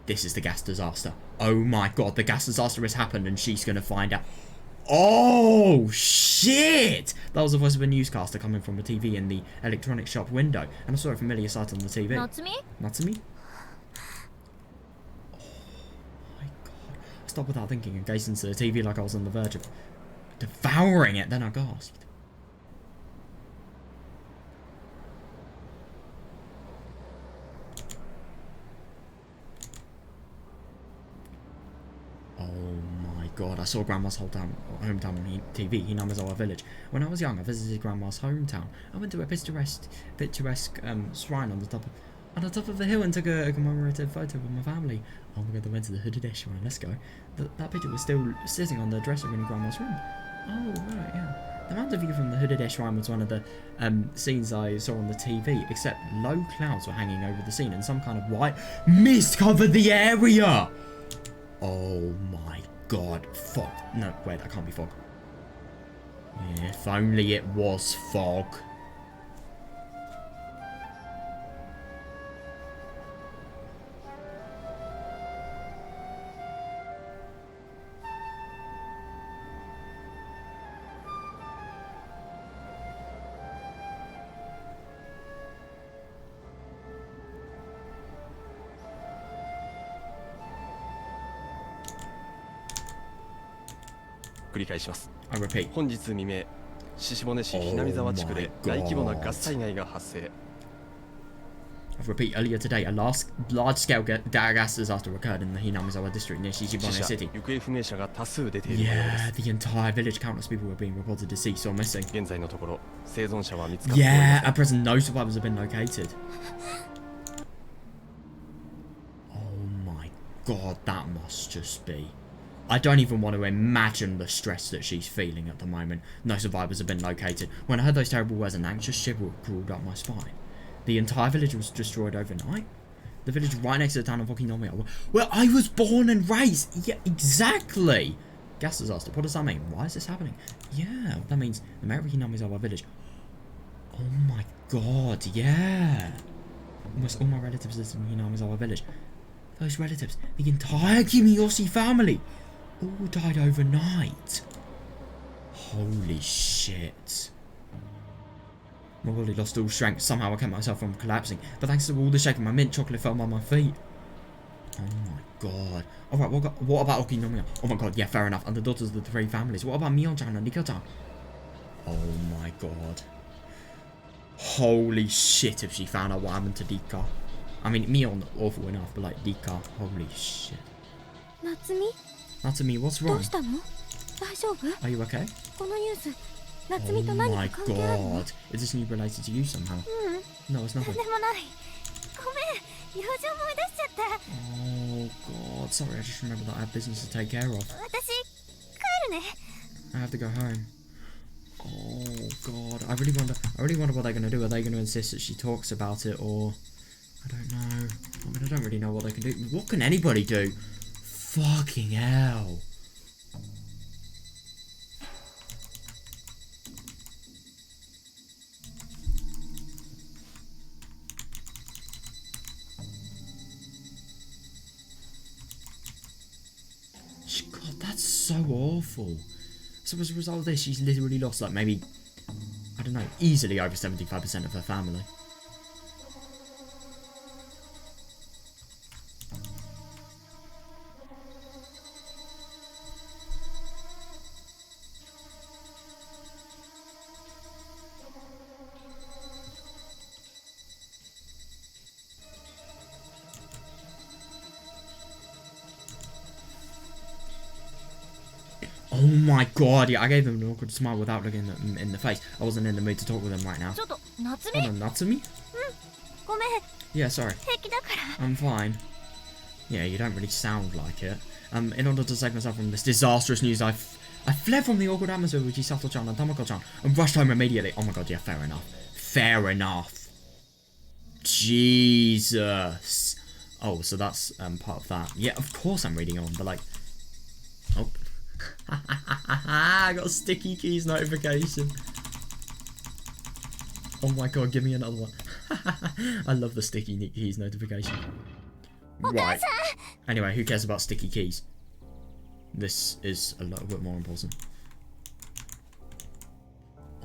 This is the gas disaster. Oh my god, the gas disaster has happened and she's gonna find out. Oh shit! That was the voice of a newscaster coming from a TV in the electronics shop window, and I saw a familiar sight on the TV. Natsumi? Natsumi? Oh my god. I stopped without thinking and gazed into the TV like I was on the verge of devouring it, then I gasped. God, I saw Grandma's hometown on TV, Hinamizawa village. When I was young, I visited Grandma's hometown. I went to a picturesque shrine on the top of the hill and took a commemorative photo with my family. Oh my god, they went to the Hooded shrine. Let's go. That picture was still sitting on the dresser in Grandma's room. Oh right, yeah. The mountain view from the Hooded shrine was one of the scenes I saw on the TV, except low clouds were hanging over the scene and some kind of white mist covered the area. Oh my god, fog. No, wait, that can't be fog. If only it was fog. 繰り返します。 I repeat. 本日未明、鹿骨市日並沢地区で大規模なガス災害が発生。 I repeat, earlier today, a large-scale gas disaster occurred in the Hinamizawa district near 死 Shishibane 者、 City. 行方不明者が多数出ている模様で Yeah, す。 the entire village, countless people were being reported deceased or missing. 現在のところ、生存者は見つかっておりま Yeah, せん。 at present, no survivors have been located. Oh my god, that must just be... I don't even want to imagine the stress that she's feeling at the moment. No survivors have been located. When I heard those terrible words, an anxious shiver crawled up my spine. The entire village was destroyed overnight. The village right next to the town of Okinomiya, where I was born and raised. Yeah, exactly. Gas disaster. What does that mean? Why is this happening? Yeah, that means the mayor of Hinamizawa village. Oh my god, yeah. Almost all my relatives live in Hinamizawa village. Those relatives, the entire Kimiyoshi family, all died overnight. Holy shit. My body lost all strength. Somehow I kept myself from collapsing, but thanks to all the shaking, my mint chocolate fell on my feet. Oh my god. Alright, what about Okinomiya? Oh my god, yeah, fair enough. And the daughters of the three families. What about Mion-chan and Nikko-chan? Oh my god. Holy shit if she found out what happened to Dika. I mean, Mion, awful enough, but like Dika, holy shit. Natsumi? Natsumi, what's どう wrong? したの？大丈夫？ Are you okay? このニュース、夏美 Oh と何 my か関係あるの？ god. Is this news related to you somehow? ううん、 No, it's なん nothing. でもない。ごめん、用事思い出しちゃった。 Oh god, sorry, I just remembered that I have business to take care of. 私、帰るね。 I have to go home. Oh god, I really wonder what they're gonna do. Are they gonna insist that she talks about it, or I don't know. I mean, I don't really know what they can do. What can anybody do? Fucking hell. God, that's so awful. So as a result of this, she's literally lost, like, maybe, I don't know, easily over 75% of her family. Oh my god, yeah, I gave him an awkward smile without looking them in the face. I wasn't in the mood to talk with him right now. ちょっと、夏美 Hold on, Natsumi? ごめん、 Yeah, sorry. 平気だから。 I'm fine. Yeah, you don't really sound like it. In order to save myself from this disastrous news, I fled from the awkward atmosphere with Chisato-chan and Tamako-chan and rushed home immediately. Oh my god, yeah, fair enough. Fair enough. Jesus. Oh, so that's part of that. Yeah, of course I'm reading on, but like... Oh. I got a sticky keys notification. Oh my god, give me another one. I love the sticky keys notification. Right. Anyway, who cares about sticky keys? This is a little bit more important.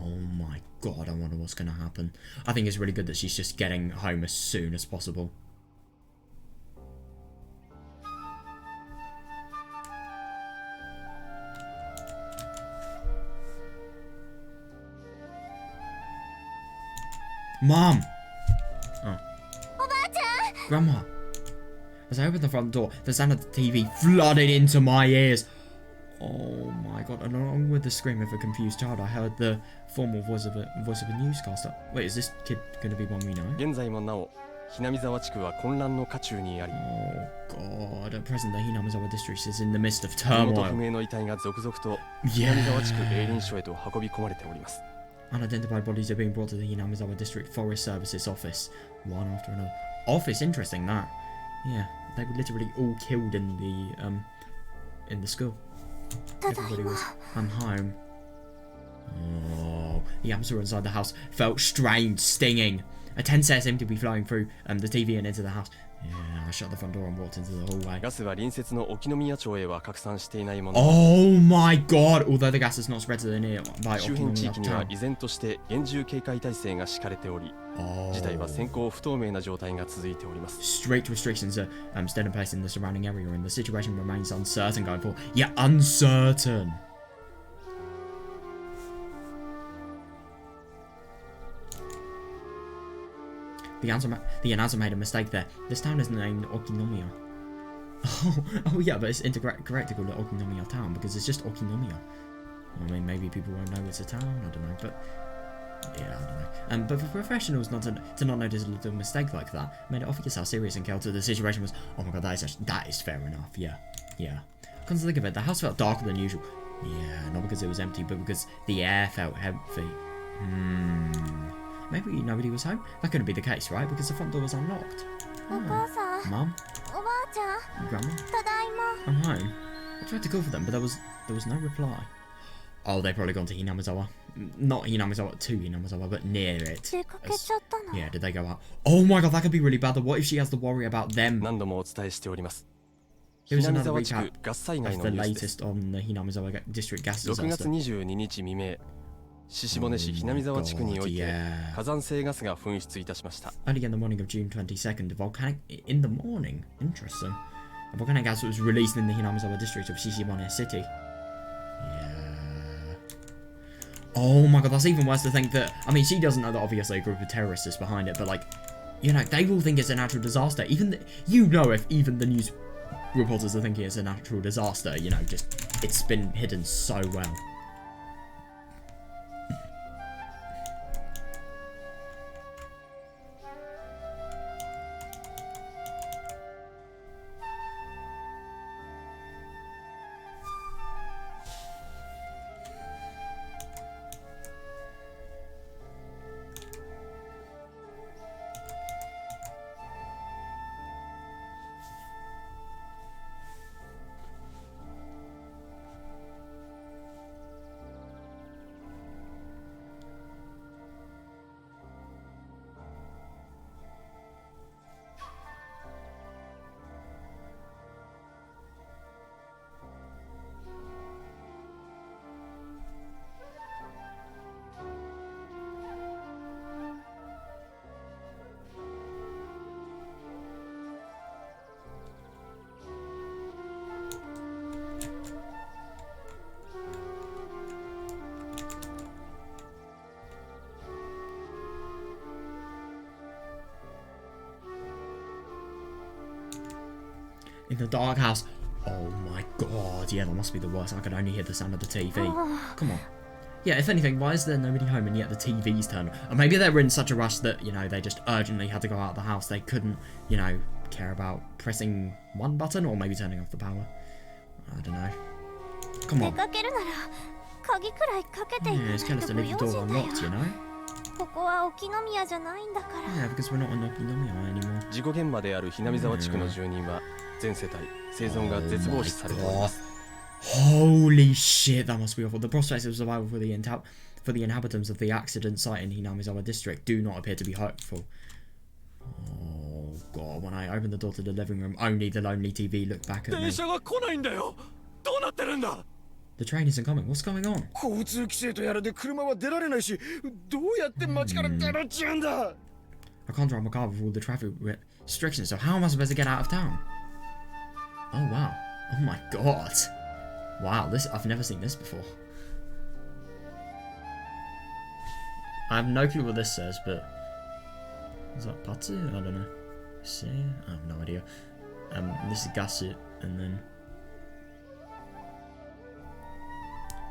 Oh my god, I wonder what's going to happen. I think it's really good that she's just getting home as soon as possible. Mom! Oh. Grandma! As I opened the front door, the sound of the TV flooded into my ears. Oh my god, and along with the scream of a confused child, I heard the formal voice of a newscaster. Wait, is this kid gonna be one we know? 現在もなお、日並沢地区は混乱の渦中にあり、 Oh god, at present the Hinamizawa district is in the midst of 身元不 turmoil. 明の遺体が続々と Yeah. 日並沢地区営林署へと運び込まれております。 Unidentified bodies are being brought to the Hinamizawa District Forest Services office, one after another. Office, interesting that. Yeah, they were literally all killed in the school. Everybody was. I'm home. Oh, the atmosphere inside the house felt strange, stinging. A tense air seemed to be flowing through the TV and into the house. Yeah, I shut the front door and walked into the hallway. ガスは隣接の沖宮町へは拡散していないものの、 Oh my god! Although the gas is not spread to the nearby 周辺地 Okinomiya 域には town. 依然として厳重警戒態勢が敷かれており、 Oh. 事態は先行不透明な状態が続いております。 Strict restrictions are still in place in the surrounding area, and the situation remains uncertain going forward. Yeah, uncertain. The announcer made a mistake there. This town is named Okinomiya. Oh yeah, but it's correct to call it Okinomiya Town because it's just Okinomiya. I mean, maybe people won't know it's a town, I don't know, but yeah, I don't know. But for professionals not to not notice a little mistake like that made it obvious how serious and chaotic the situation was. Oh my god, that is fair enough, yeah. Come to think of it, the house felt darker than usual. Yeah, not because it was empty, but because the air felt heavy. Maybe nobody was home? That couldn't be the case, right? Because the front door was unlocked. Mum? Grandma? I'm home. I tried to call for them, but there was no reply. Oh, they've probably gone to Hinamizawa. Not Hinamizawa to Hinamizawa, but near it. Yeah, did they go out? Oh my god, that could be really bad. What if she has to worry about them? 何度もお伝えしております。 Here's 南 another 沢地区 recap ガス災害 of の the ニュースです。 latest on the Hinamizawa district gas 6月 disaster. 22日未明、鹿骨市南沢地区において yeah. 火山性ガスが噴出いたしました。 Early in the morning of June 22nd, in the morning? Interesting. A volcanic gas was released in the Hinamizawa district of Shishibane City. Yeah. Oh my god, that's even worse to think that... I mean, she doesn't know that obviously a group of terrorists is behind it, but like, you know, they will think it's a natural disaster. You know if even the news reporters are thinking it's a natural disaster, you know, just, it's been hidden so well. In the dark house. Oh my god, yeah, that must be the worst. I can only hear the sound of the TV. Come on. Yeah, if anything, why is there nobody home and yet the TV's turned on? Or maybe they were in such a rush that, you know, they just urgently had to go out of the house. They couldn't, you know, care about pressing one button or maybe turning off the power. I don't know. Come on. Yeah, it's careless to leave the door unlocked, you know? Yeah, because we're not in Okinomiya anymore. 事故現場である南沢地区の住人は全世帯生存が絶望視されております。 Holy shit, that must be awful. The prospects of survival for the inhabitants of the accident site in Hinamizawa district do not appear to be hopeful. Oh god, when I opened the door to the living room, only the lonely TV looked back at me. 電車が来ないんだよ。どうなってるんだ。 The train isn't coming. What's going on? 交通規制とやらで車は出られないし、どうやって街から出るっちゅうんだ。 I can't drive my car with all the traffic restrictions, so how am I supposed to get out of town? Oh wow. Oh my god. Wow, I've never seen this before. I have no clue what this says, but is that Patsu? I don't know. See? I have no idea. This is Gasu, and then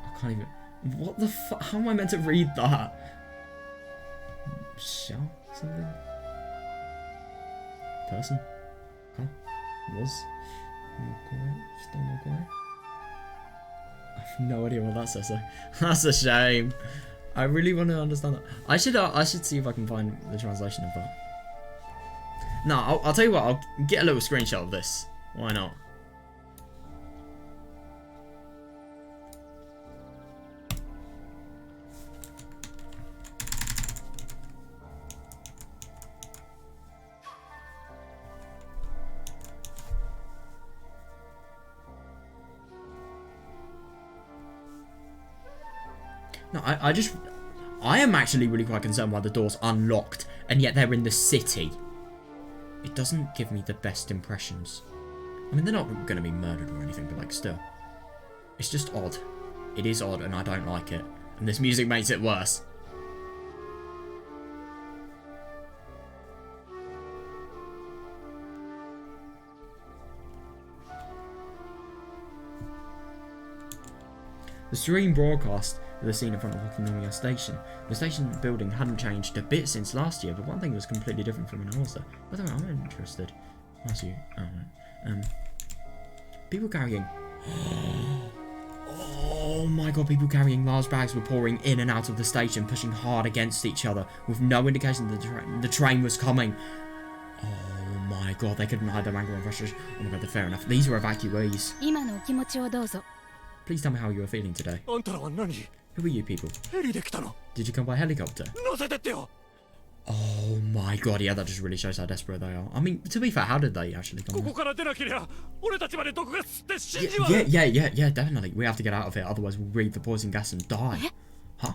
I can't even. What the fuck? How am I meant to read that? Shall something? Person? Huh? Was? I have no idea what that says though. That's a shame. I really want to understand that. I should see if I can find the translation of that. No, I'll tell you what, I'll get a little screenshot of this. Why not? No, I am actually really quite concerned why the door's unlocked, and yet they're in the city. It doesn't give me the best impressions. I mean, they're not going to be murdered or anything, but like, still. It's just odd. It is odd, and I don't like it. And this music makes it worse. The stream broadcast the scene in front of Okinomiya Station. The station building hadn't changed a bit since last year, but one thing was completely different from when I was there. By the way, I'm interested. Last year, people carrying. Oh my god, people carrying large bags were pouring in and out of the station, pushing hard against each other, with no indication that the train was coming. Oh my god, they couldn't hide their anger and frustration. Oh my god, fair enough. These were evacuees. Please tell me how you are feeling today. Who are you people? Did you come by helicopter? Oh my god, yeah, that just really shows how desperate they are. I mean, to be fair, how did they actually come there? Yeah, definitely. We have to get out of here, otherwise we'll breathe the poison gas and die. Huh?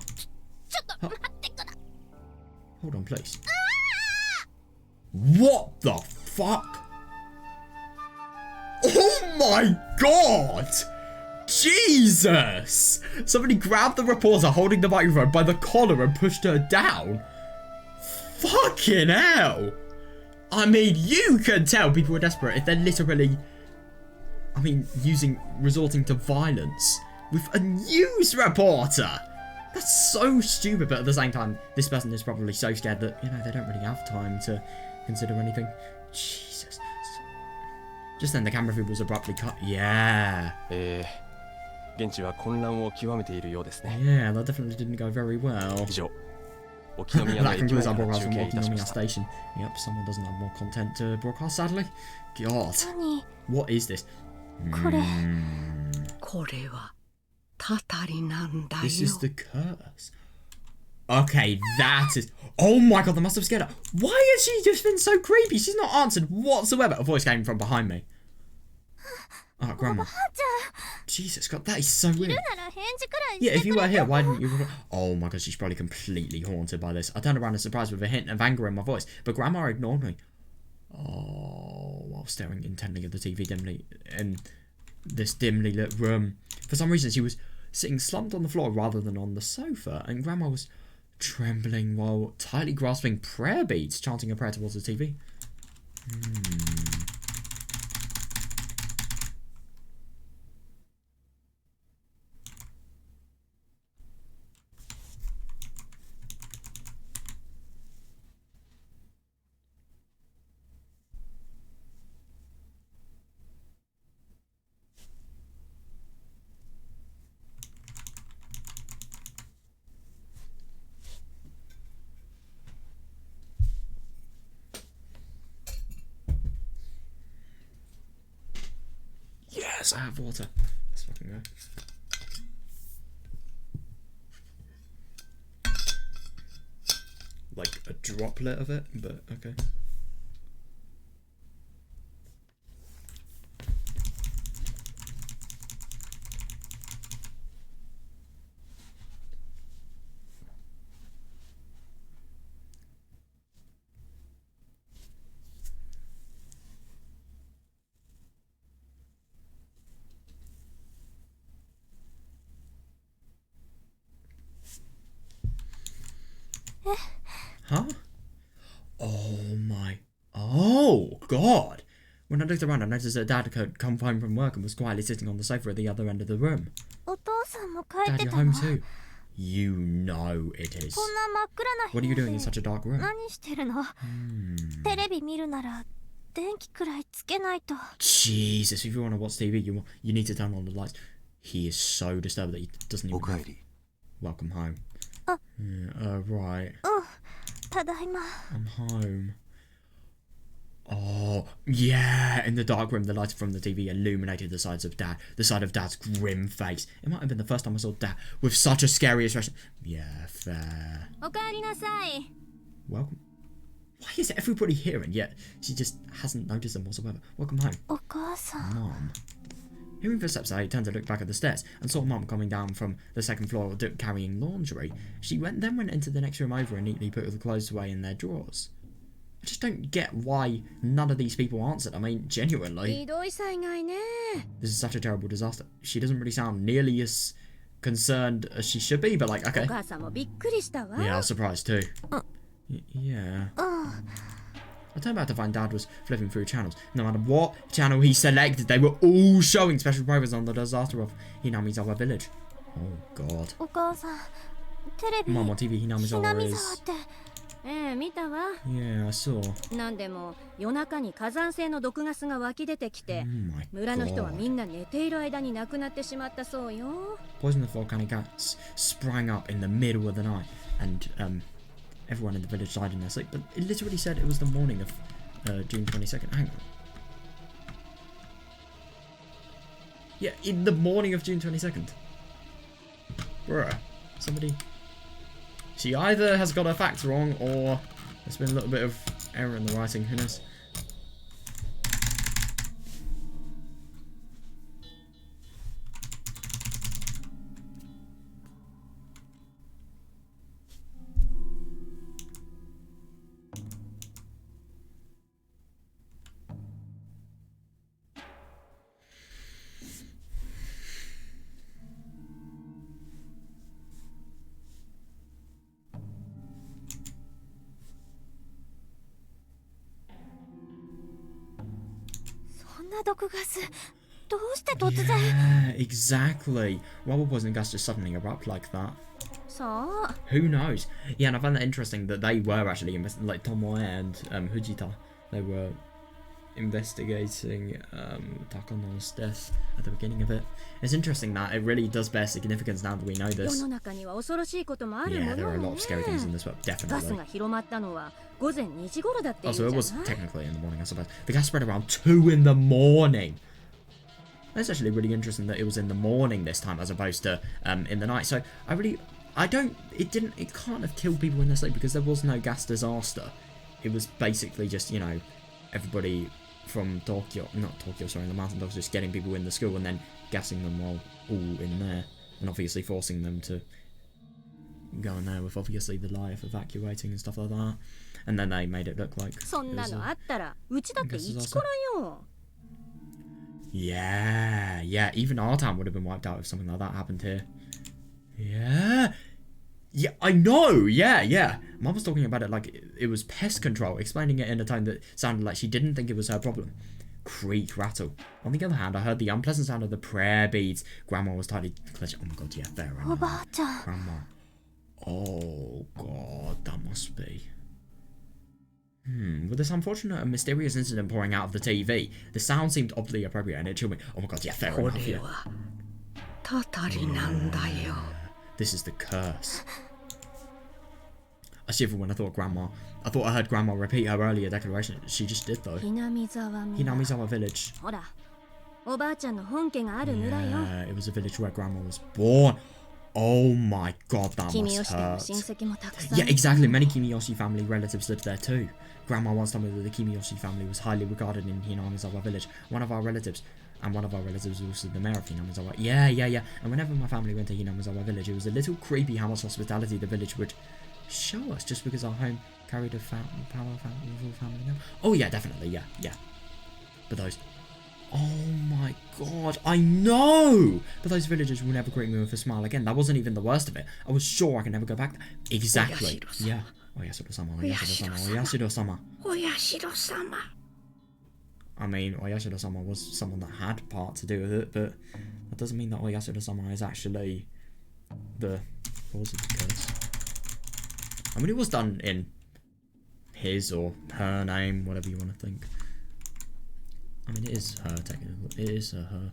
Hold on, please. What the fuck? Oh my god! Jesus! Somebody grabbed the reporter holding the microphone by the collar and pushed her down. Fucking hell! I mean, you can tell people are desperate if they're literally, I mean, resorting to violence with a news reporter. That's so stupid, but at the same time, this person is probably so scared that, you know, they don't really have time to consider anything. Jesus. Just then, the camera feed was abruptly cut. Yeah. Yeah, that definitely didn't go very well. That concludes our broadcast from Okinomiya Station. Yep, someone doesn't have more content to broadcast, sadly. God. What is this? This is the curse. Okay, that is... Oh my god, that must have scared her. Why has she just been so creepy? She's not answered whatsoever. A voice came from behind me. Oh, Grandma. Jesus God, that is so weird. Yeah, if you were here, why didn't you... Oh my god, she's probably completely haunted by this. I turned around in surprise with a hint of anger in my voice, but Grandma ignored me. Oh, while staring intently at the TV dimly in this dimly lit room. For some reason, she was sitting slumped on the floor rather than on the sofa, and Grandma was trembling while tightly grasping prayer beads, chanting a prayer towards the TV. Yes, I have water. Let's fucking go. Like a droplet of it, but okay. Huh? Oh my... Oh, God! When I looked around, I noticed that Dad had come home from work and was quietly sitting on the sofa at the other end of the room. Dad, you're home too. You know it is. What are you doing in such a dark room? Jesus, if you want to watch TV, you need to turn on the lights. He is so disturbed that he doesn't even... Welcome home. Right. I'm home. Oh, yeah. In the dark room, the light from the TV illuminated the side of Dad's grim face. It might have been the first time I saw Dad with such a scary expression. Yeah, fair. Welcome. Why is everybody here and yet she just hasn't noticed them whatsoever? Welcome home. Mom. Hearing footsteps, I turned to look back at the stairs and saw Mum coming down from the second floor carrying laundry. She then went into the next room over and neatly put the clothes away in their drawers. I just don't get why none of these people answered. I mean, genuinely. This is such a terrible disaster. She doesn't really sound nearly as concerned as she should be, but like, okay. Yeah, I was surprised too. Yeah. I turned back to find Dad was flipping through channels. No matter what channel he selected, they were all showing special programs on the disaster of Hinamizawa village. Oh god. お母さんテレビ Mom on TV, ひなみざわひなみ is. ざわってええ見たわ。 Yeah, I saw. なんでも夜中に火山性の毒ガスが湧き出てき Oh て、 my 村の人は god. みんな寝ている間に亡くなってしまったそうよ。 Poisonous volcanic gas sprang up in the middle of the night, and everyone in the village died in their sleep. But it literally said it was the morning of June 22nd. Hang on. Yeah, in the morning of June 22nd. Bruh. Somebody... She either has got her facts wrong, or there's been a little bit of error in the writing. Who knows?そんな毒ガスどうして突然 Yeah, exactly. Why would poison gas just suddenly erupt like that? さあ Who knows? Yeah, and I find that interesting that they were actually like Tomoe and Fujita. They were investigating Takano's death at the beginning of it. It's interesting that it really does bear significance now that we know 世 this. の中には恐ろしいこともある Yeah, も there are a の lot ね of scary things in this book, ガス definitely. が広まったのは午前2時頃だってい Oh, うんじ so ゃ it ない was technically in the morning, I suppose. The gas spread around 2 in the morning. That's actually really interesting that it was in the morning this time as opposed to in the night. So it can't have killed people in their sleep because there was no gas disaster. It was basically just, you know, everybody from Tokyo, not Tokyo, sorry, the mountain dogs just getting people in the school and then gassing them all in there. And obviously forcing them to go in there with obviously the lie of evacuating and stuff like that. And then they made it look like そんな it was の a- あったらうちだってイチコロよ。 Yeah, even our town would have been wiped out if something like that happened here. Yeah, I know, yeah. Mum was talking about it like it was pest control, explaining it in a tone that sounded like she didn't think it was her problem. Creak, rattle. On the other hand, I heard the unpleasant sound of the prayer beads. Grandma was tightly clutching. Oh my god, yeah, fair お enough. ばあちゃん Grandma. Oh god, that must be. With this unfortunate and mysterious incident pouring out of the TV, the sound seemed oddly appropriate and it chilled me. Oh my god, yeah, fair enough, yeah. たたりなんだよ。 This is the curse. I shivered when I thought I heard Grandma repeat her earlier declaration. She just did though. ひなみざわ村。 Hinamizawa village. ほら、おばあちゃんの本家がある村よ。 Yeah, it was a village where Grandma was born. Oh my god, that 君 must 吉家の hurt. 親戚もたくさん。 Yeah, exactly. Many Kimiyoshi family relatives lived there too. Grandma once told me that the Kimiyoshi family was highly regarded in Hinamizawa village. One of our relatives was also the mayor of Hinamizawa. Yeah. And whenever my family went to Hinamizawa village, it was a little creepy how much hospitality the village would show us just because our home carried a power family name. Oh yeah, definitely, yeah. But those... Oh my god, I know! But those villagers will never greet me with a smile again. That wasn't even the worst of it. I was sure I could never go back there. Exactly. Yeah. Oyashiro-sama. I mean, Oyashiro-sama was someone that had part to do with it, but that doesn't mean that Oyashiro-sama is actually the cause of the curse. I mean, it was done in his or her name, whatever you want to think. I mean, it is her, technically. It is her.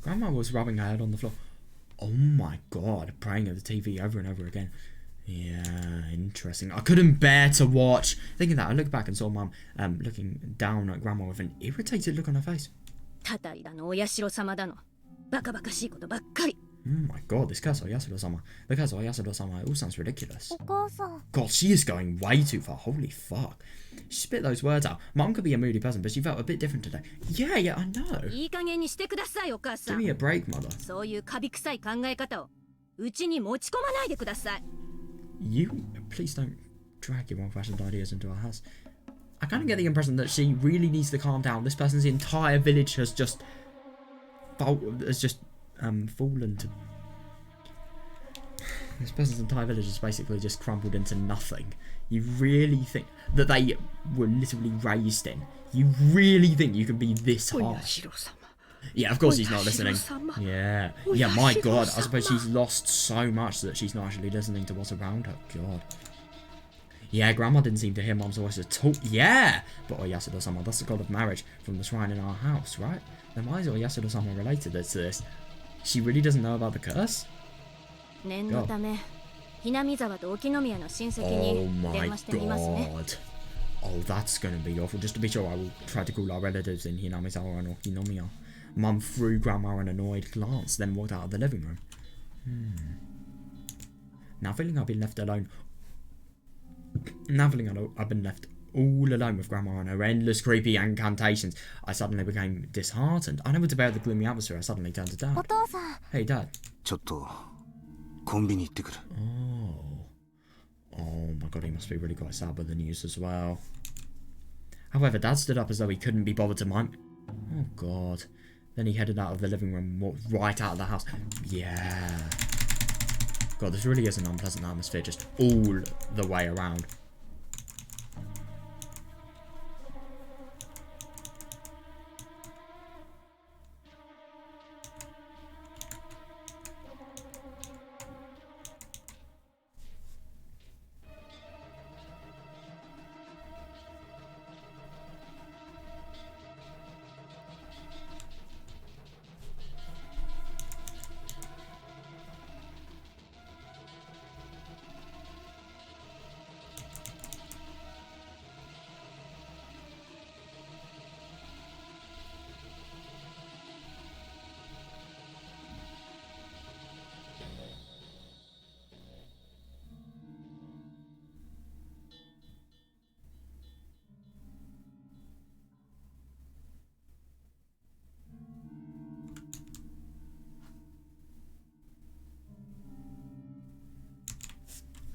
Grandma was rubbing her head on the floor. Oh my god, praying at the TV over and over again. Yeah, interesting. I couldn't bear to watch. Thinking that, I looked back and saw Mum looking down at Grandma with an irritated look on her face. たたりだのお社様だのバカバカしいことばっかり Oh my god, this curse on Yasuda-sama. The curse on Yasuda-sama, it all sounds ridiculous. お母さん God, she is going way too far. Holy fuck. She spit those words out. Mum could be a moody person, but she felt a bit different today. Yeah, I know. いい加減にしてくださいお母さ Give ん me a break, mother. そういうカビ臭い考え方をうちに持ち込まないでください You, please don't drag your old-fashioned ideas into our house. I kind of get the impression that she really needs to calm down. This person's entire village has just fallen to... This person's entire village has basically just crumbled into nothing. You really think that they were literally raised in? You really think you can be this harsh? Yeah, of course he's not listening. Yeah. Yeah, my god. I suppose she's lost so much that she's not actually listening to what's around her. God. Yeah, Grandma didn't seem to hear Mom's voice at all. Yeah! But Oyasuda-sama, that's the god of marriage from the shrine in our house, right? Then why is Oyasuda-sama related to this? She really doesn't know about the curse? 念のためひなみ沢と沖宮の親戚 Oh に電 my 話してみますね god. Oh, that's gonna be awful. Just to be sure, I will try to call our relatives in Hinamizawa and Okinomiya. Mum threw Grandma an annoyed glance, then walked out of the living room. Now feeling I've been left alone. Now feeling I've been left all alone with Grandma and her endless creepy incantations, I suddenly became disheartened. Unable to bear the gloomy atmosphere, I suddenly turned to Dad. お父さん Hey, Dad. ちょっとコンビニ行ってくる Oh my god, he must be really quite sad with the news as well. However, Dad stood up as though he couldn't be bothered to mind. Oh god. Then he headed out of the living room and walked right out of the house. Yeah. God, this really is an unpleasant atmosphere just all the way around.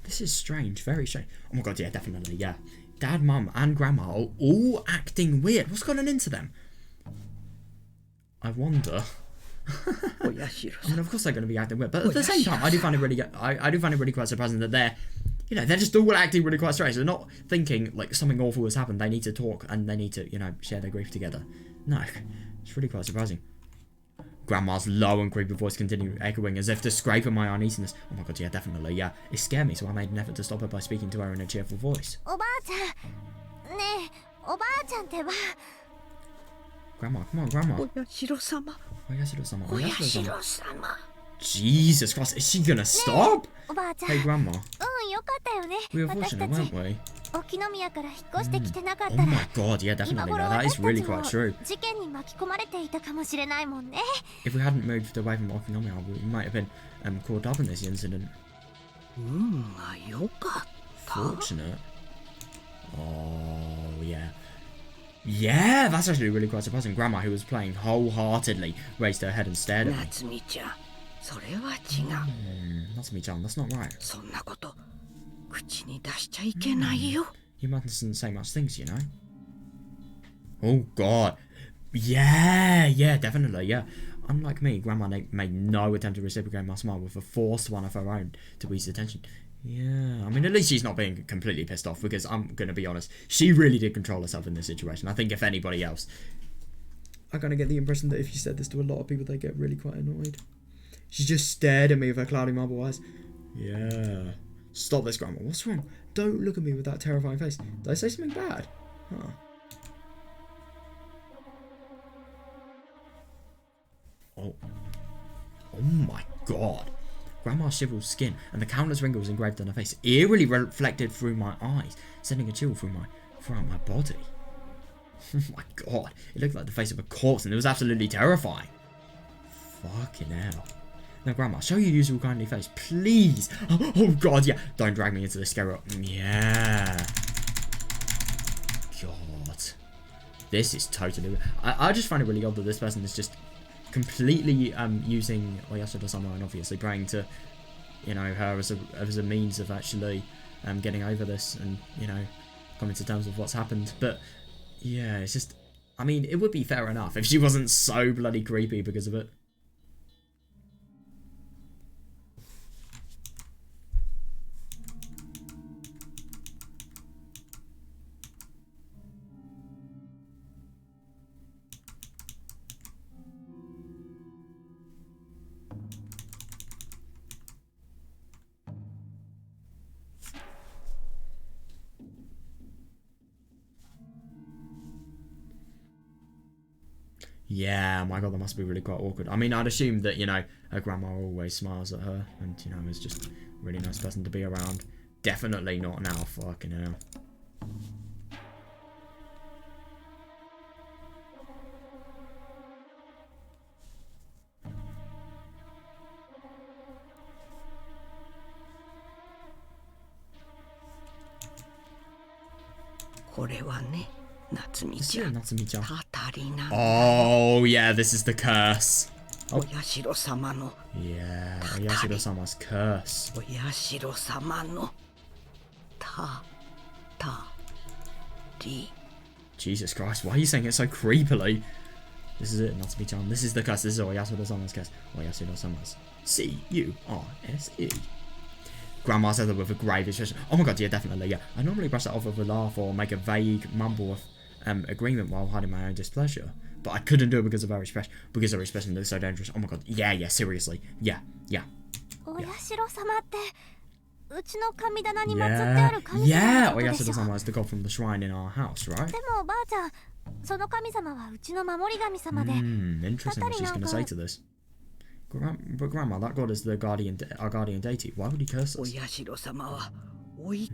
This is strange, very strange. Oh my god, yeah, definitely, yeah. Dad, Mum, and Grandma are all acting weird. What's going on into them? I wonder. I mean, of course they're going to be acting weird, but at the same time, I do find it really, I do find it really quite surprising that they're, you know, they're just all acting really quite strange. They're not thinking like something awful has happened. They need to talk and they need to, you know, share their grief together. No, it's really quite surprising. Grandma's low and creepy voice continued echoing as if to scrape at my uneasiness. Oh my god, yeah, definitely, yeah. It scared me, so I made an effort to stop her by speaking to her in a cheerful voice. おばあちゃんねえおばあちゃんってば Grandma, come on, Grandma. おやしろ様 Oyasuda-sama, おや Oyasuda-sama. しろ様 Jesus Christ, is she gonna stop? おばあちゃん Hey, Grandma. うんよかったよね We were 私 fortunate, た weren't ち we? 沖宮から引っ越してきてなかっ Oh たら my god, yeah, 今 definitely. 頃 No, that 私 is た really ち quite も true. 事件に巻き込まれていたかもしれないもんね If we hadn't moved away from Okinomiya, we might have been caught up in this incident. 運が良かった Fortunate. Oh, yeah. Yeah, that's actually really quite surprising. Grandma, who was playing wholeheartedly, raised her head and stared at me. 夏美ちゃんそれは違う Natsumi-chan, that's not right. そんなこと口に出しちゃいけないよ You mustn't say much things, you know. Oh, God. Yeah, definitely, yeah. Unlike me, Grandma made no attempt to reciprocate my smile with a forced one of her own to ease attention. Yeah, I mean, at least she's not being completely pissed off, because I'm going to be honest, she really did control herself in this situation. I think if anybody else... I kind of get the impression that if you said this to a lot of people, they get really quite annoyed. She just stared at me with her cloudy marble eyes. Yeah. Stop this, Grandma. What's wrong? Don't look at me with that terrifying face. Did I say something bad? Huh. Oh. Oh my god. Grandma's chiseled skin and the countless wrinkles engraved on her face eerily reflected through my eyes, sending a chill throughout my body. Oh my god, it looked like the face of a corpse and it was absolutely terrifying. Fucking hell. Now, Grandma, show your usual kindly face, please. Oh god, yeah. Don't drag me into this scary. Yeah. God. This is totally... I just find it really odd that this person is just completely using Oyashiro-sama and obviously praying to, you know, her as a means of actually getting over this and, you know, coming to terms with what's happened. But, yeah, it's just... I mean, it would be fair enough if she wasn't so bloody creepy because of it. Yeah, my god, that must be really quite awkward. I mean, I'd assume that, you know, her grandma always smiles at her and, you know, is just a really nice person to be around. Definitely not now, fucking hell. Natsumi-chan. Oh, yeah, this is the curse. Oh. Yeah, Oyashiro-sama's curse. Jesus Christ, why are you saying it so creepily? This is it, Natsumi-chan. This is the curse. This is Oyashiro-sama's curse. Oyashiro-sama's C-U-R-S-E. Grandma said that with a grave expression. Oh my god, yeah, definitely, yeah. I normally brush that off with a laugh or make a vague mumble of agreement while hiding my own displeasure. But I couldn't do it because of her expression. Because her expression looks so dangerous. Oh my god, yeah, yeah, seriously. Yeah, yeah. Yeah, Oyashiro-sama is the god from the shrine in our house, right? Interesting what she's going to say to this. But Grandma, that god is our guardian deity. Why would he curse us? Oyashiro-sama is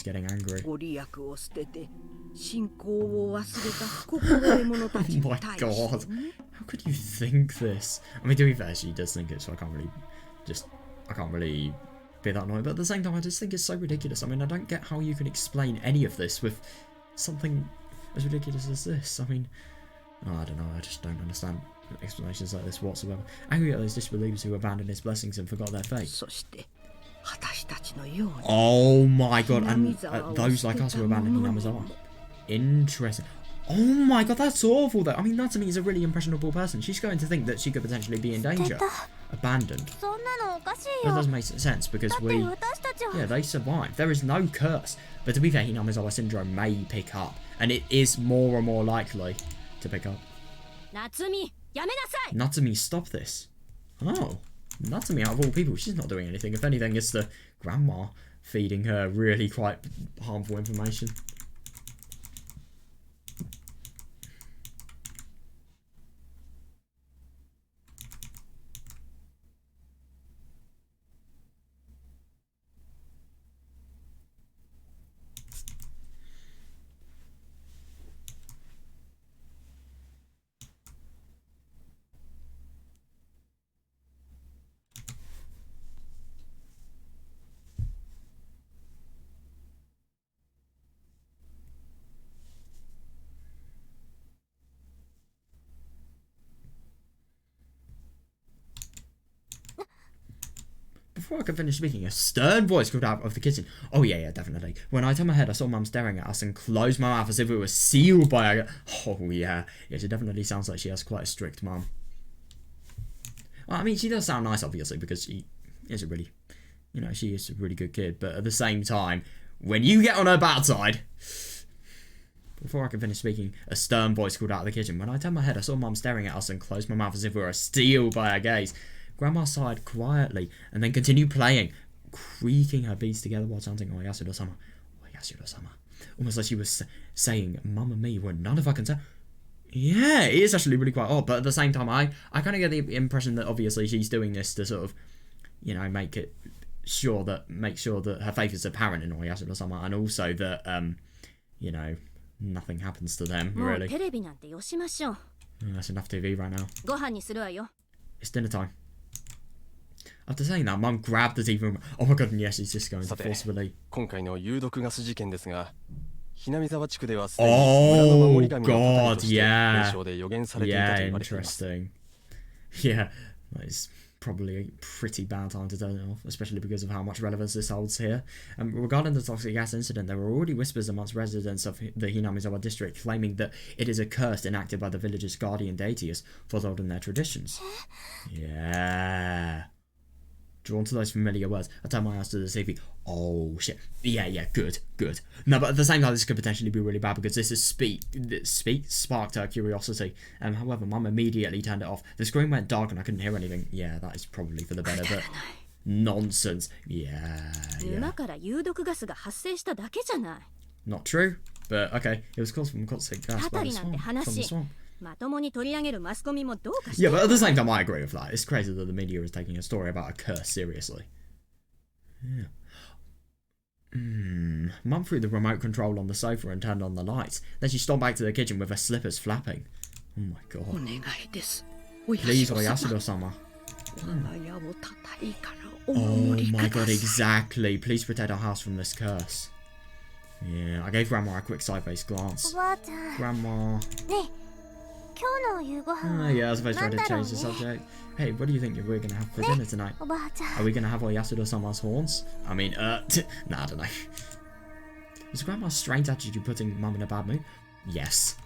getting angry. Oh my god. How could you think this? I mean, to be fair, she does think it, so I can't really be that annoyed. But at the same time, I just think it's so ridiculous. I mean, I don't get how you can explain any of this with something as ridiculous as this. I mean, I don't know. I just don't understand explanations like this whatsoever. Angry at those disbelievers who abandoned his blessings and forgot their faith. Oh my god, and those like us who abandoned Hinamizawa. Interesting. Oh my god, that's awful though. I mean, Natsumi is a really impressionable person. She's going to think that she could potentially be in danger. Abandoned. That does make sense because they survived. There is no curse. But to be fair, Hinamizawa syndrome may pick up. And it is more and more likely to pick up. Natsumi, stop this. Oh. Natsumi, out of all people, she's not doing anything. If anything, it's the grandma feeding her really quite harmful information. Before I could finish speaking, a stern voice called out of the kitchen. Oh yeah, definitely. When I turned my head, I saw Mum staring at us and closed my mouth as if it was sealed by a... Oh yeah. Yeah, she definitely sounds like she has quite a strict mum. Well, I mean, she does sound nice, obviously, because she is a really... You know, she is a really good kid. But at the same time, when you get on her bad side... Before I could finish speaking, a stern voice called out of the kitchen. When I turned my head, I saw Mum staring at us and closed my mouth as if we were sealed by her gaze. Grandma sighed quietly and then continued playing, creaking her beads together while chanting Oyashiro-sama, Oyashiro-sama. Almost like she was saying, Mum and me were none of our concern. Yeah, it is actually really quite odd, but at the same time, I kind of get the impression that obviously she's doing this to sort of, you know, make sure that her faith is apparent in Oyasura-sama, and also that, you know, nothing happens to them, もう really. テレビなんてよしましょう。 That's enough TV right now. ご飯にするわよ。 It's dinner time. After saying that, Mum grabbed the TV from... Oh my god, and yes, he's just going to さて forcibly... 今回の有毒ガス事件ですが、ひなみ沢地区ではすでに村の守り神のたたりとして名称で予言されていたと Yeah, 言われています。 interesting. Yeah, that is probably a pretty bad time to turn it off, especially because of how much relevance this holds here. Regarding the toxic gas incident, there were already whispers amongst residents of the Hinamizawa district claiming that it is a curse enacted by the village's guardian deity as foretold in their traditions. Yeah. Drawn to those familiar words, I turned my eyes to the TV. Oh shit. Yeah, good. No, but at the same time, this could potentially be really bad because this is sparked her curiosity. However, Mum immediately turned it off. The screen went dark and I couldn't hear anything. Yeah, that is probably for the better, but nonsense. Yeah. 沼から有毒ガスが発生しただけじゃない。 Not true, but okay. It was caused from toxic gas by the たたりなんて swamp. From the 話。 swamp. まともに取り上げるマスコミもどうかして Yeah, but at the same time, I agree with that. It's crazy that the media is taking a story about a curse seriously. Yeah. Mum threw the remote control on the sofa and turned on the lights. Then she stomped back to the kitchen with her slippers flapping. Oh my お god. 願いです。 Please, Oyasura-sama. 我が家をたたりからお Oh 守りく my だ god, さい。 exactly. Please protect our house from this curse. Yeah, I gave Grandma a quick sideways お glance. ばあちゃん。ね Grandma. 今日の夕ご飯は Yeah, I was supposed to try to なんだろう change the ね。 subject. Hey, what do you think we're gonna have for dinner tonight? おばあちゃん。 Are we gonna have Oyasura-sama's horns? I mean, nah, I don't know. Was Grandma's strange attitude putting Mum in a bad mood? Yes.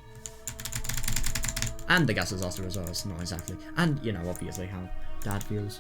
And the gas disaster as well, it's not exactly. And, you know, obviously how Dad feels.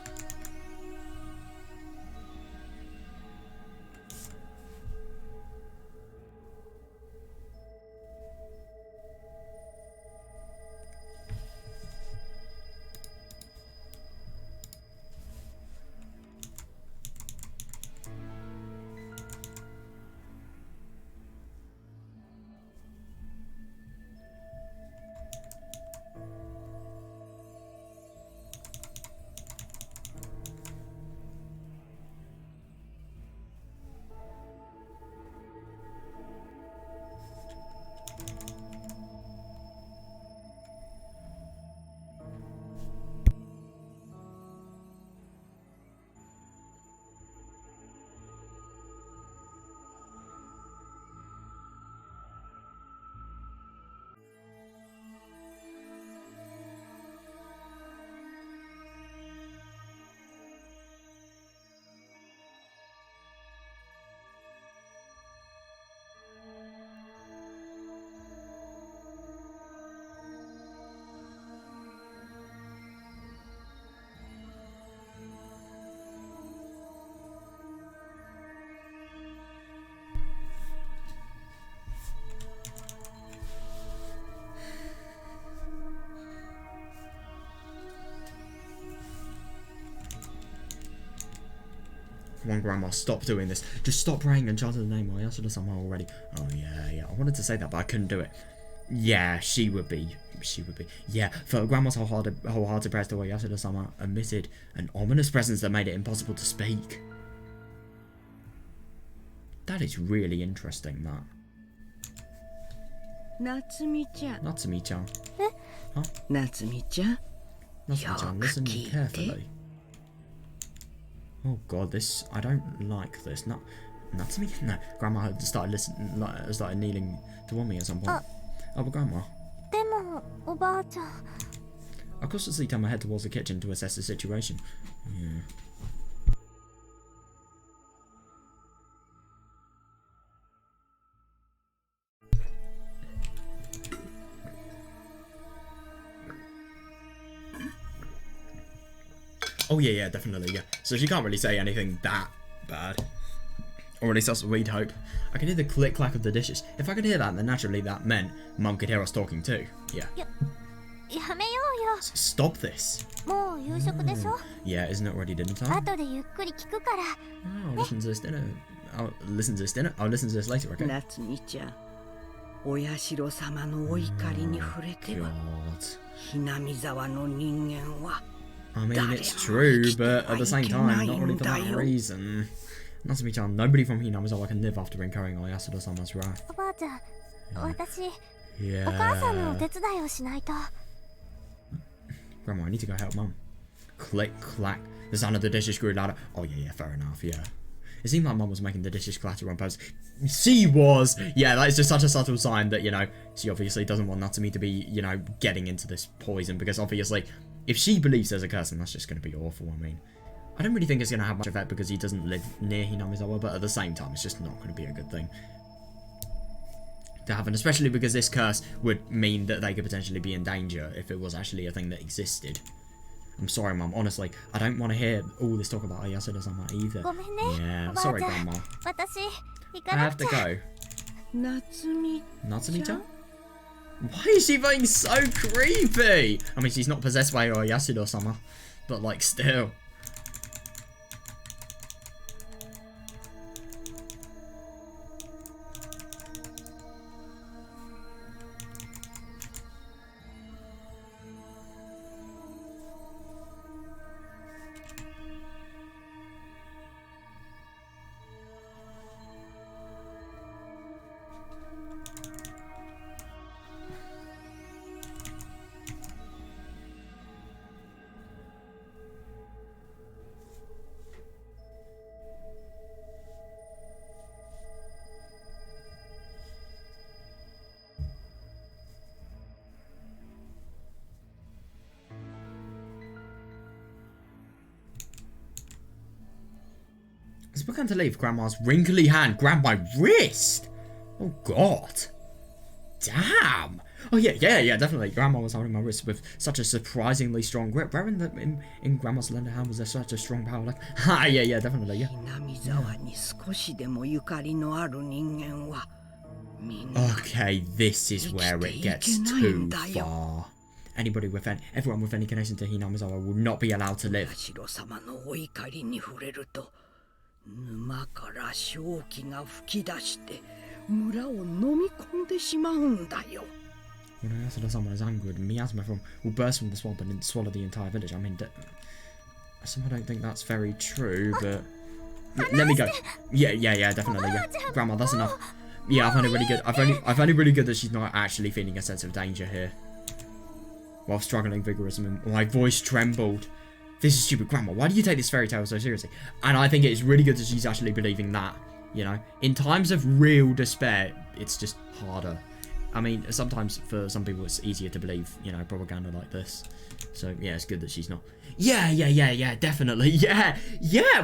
Come on, Grandma, stop doing this. Just stop praying and chanting the name Oyasura-sama already. Oh, yeah. I wanted to say that, but I couldn't do it. Yeah, she would be. Yeah, for Grandma's wholehearted prayers to Oyasura-sama emitted an ominous presence that made it impossible to speak. That is really interesting, that. 夏美ちゃん。 Natsumi-chan. 夏美ちゃん。 Natsumi-chan, listen Yokuki. carefully. Oh god, this... I don't like this. Natsumi? No, Grandma had started kneeling toward me at some point. Oh, but Grandma. でもおばあちゃん。 I cautiously turned my head towards the kitchen to assess the situation. Yeah. Oh yeah, definitely, yeah. So she can't really say anything that bad. Or at least that's what we'd hope. I can hear the click-clack of the dishes. If I could hear that, then naturally that meant Mum could hear us talking too. Yeah. やめようよ。 Stop this. もう夕食でしょ。 Yeah, isn't it already dinner time? 後でゆっくり聞くから。 Oh, I'll listen to this dinner. I'll listen to this later, okay? 夏美ちゃん。お社様のお怒りに触れては God. ひなみ沢の人間は I mean, it's true, but at the same time, not really for that reason. Natsumi-chan, nobody from Hinamizawa can live after incurring Oyasuda-sama's wrath. おばあちゃん、私、お Yeah. 母さんのお手伝いをしないと。 Grandma, I need to go help Mum. Click, clack. The sound of the dishes grew louder. Oh, yeah, fair enough, yeah. It seemed like Mum was making the dishes clatter on purpose. She was! Yeah, that is just such a subtle sign that, you know, she obviously doesn't want Natsumi to be, you know, getting into this poison, because obviously, if she believes there's a curse, then that's just going to be awful, I mean. I don't really think it's going to have much effect because he doesn't live near Hinamizawa, but at the same time, it's just not going to be a good thing to happen, especially because this curse would mean that they could potentially be in danger if it was actually a thing that existed. I'm sorry, Mum. Honestly, I don't want to hear all this talk about Oyasuda-sama either. ごめんね。 Yeah, おばあ sorry, ちゃん Grandma. 私、行 I かな have く to ちゃ。 go. 夏美 Natsumi-chan? Why is she being so creepy? I mean, she's not possessed by Oyasuda-sama, but like, still. As I began to leave, Grandma's wrinkly hand grabbed my wrist. Oh, God. Damn. Oh, yeah, definitely. Grandma was holding my wrist with such a surprisingly strong grip. Where in Grandma's slender hand was there such a strong power? Like, yeah, definitely, yeah. ひなみ沢に少しでもゆかりのある人間はみんな Okay, this is where it gets too far. Everyone with any connection to Hinamizawa will not be allowed to live. 社様のお怒りに触れると沼から正気が噴き出して村を飲み込んでしまうんだよ。 When Oyasuda-sama is angered, miasma will burst from the swamp and swallow the entire village. I mean, I somehow don't think that's very true, but... Let me go. Yeah, definitely, yeah. Grandma, that's enough. Yeah, I find it really good. I find it really good that she's not actually feeling a sense of danger here. While struggling vigorously, my voice trembled. This is stupid, Grandma. Why do you take this fairy tale so seriously? And I think it's really good that she's actually believing that, you know. In times of real despair, it's just harder. I mean, sometimes for some people it's easier to believe, you know, propaganda like this. So, yeah, it's good that she's not. Yeah, definitely. Yeah,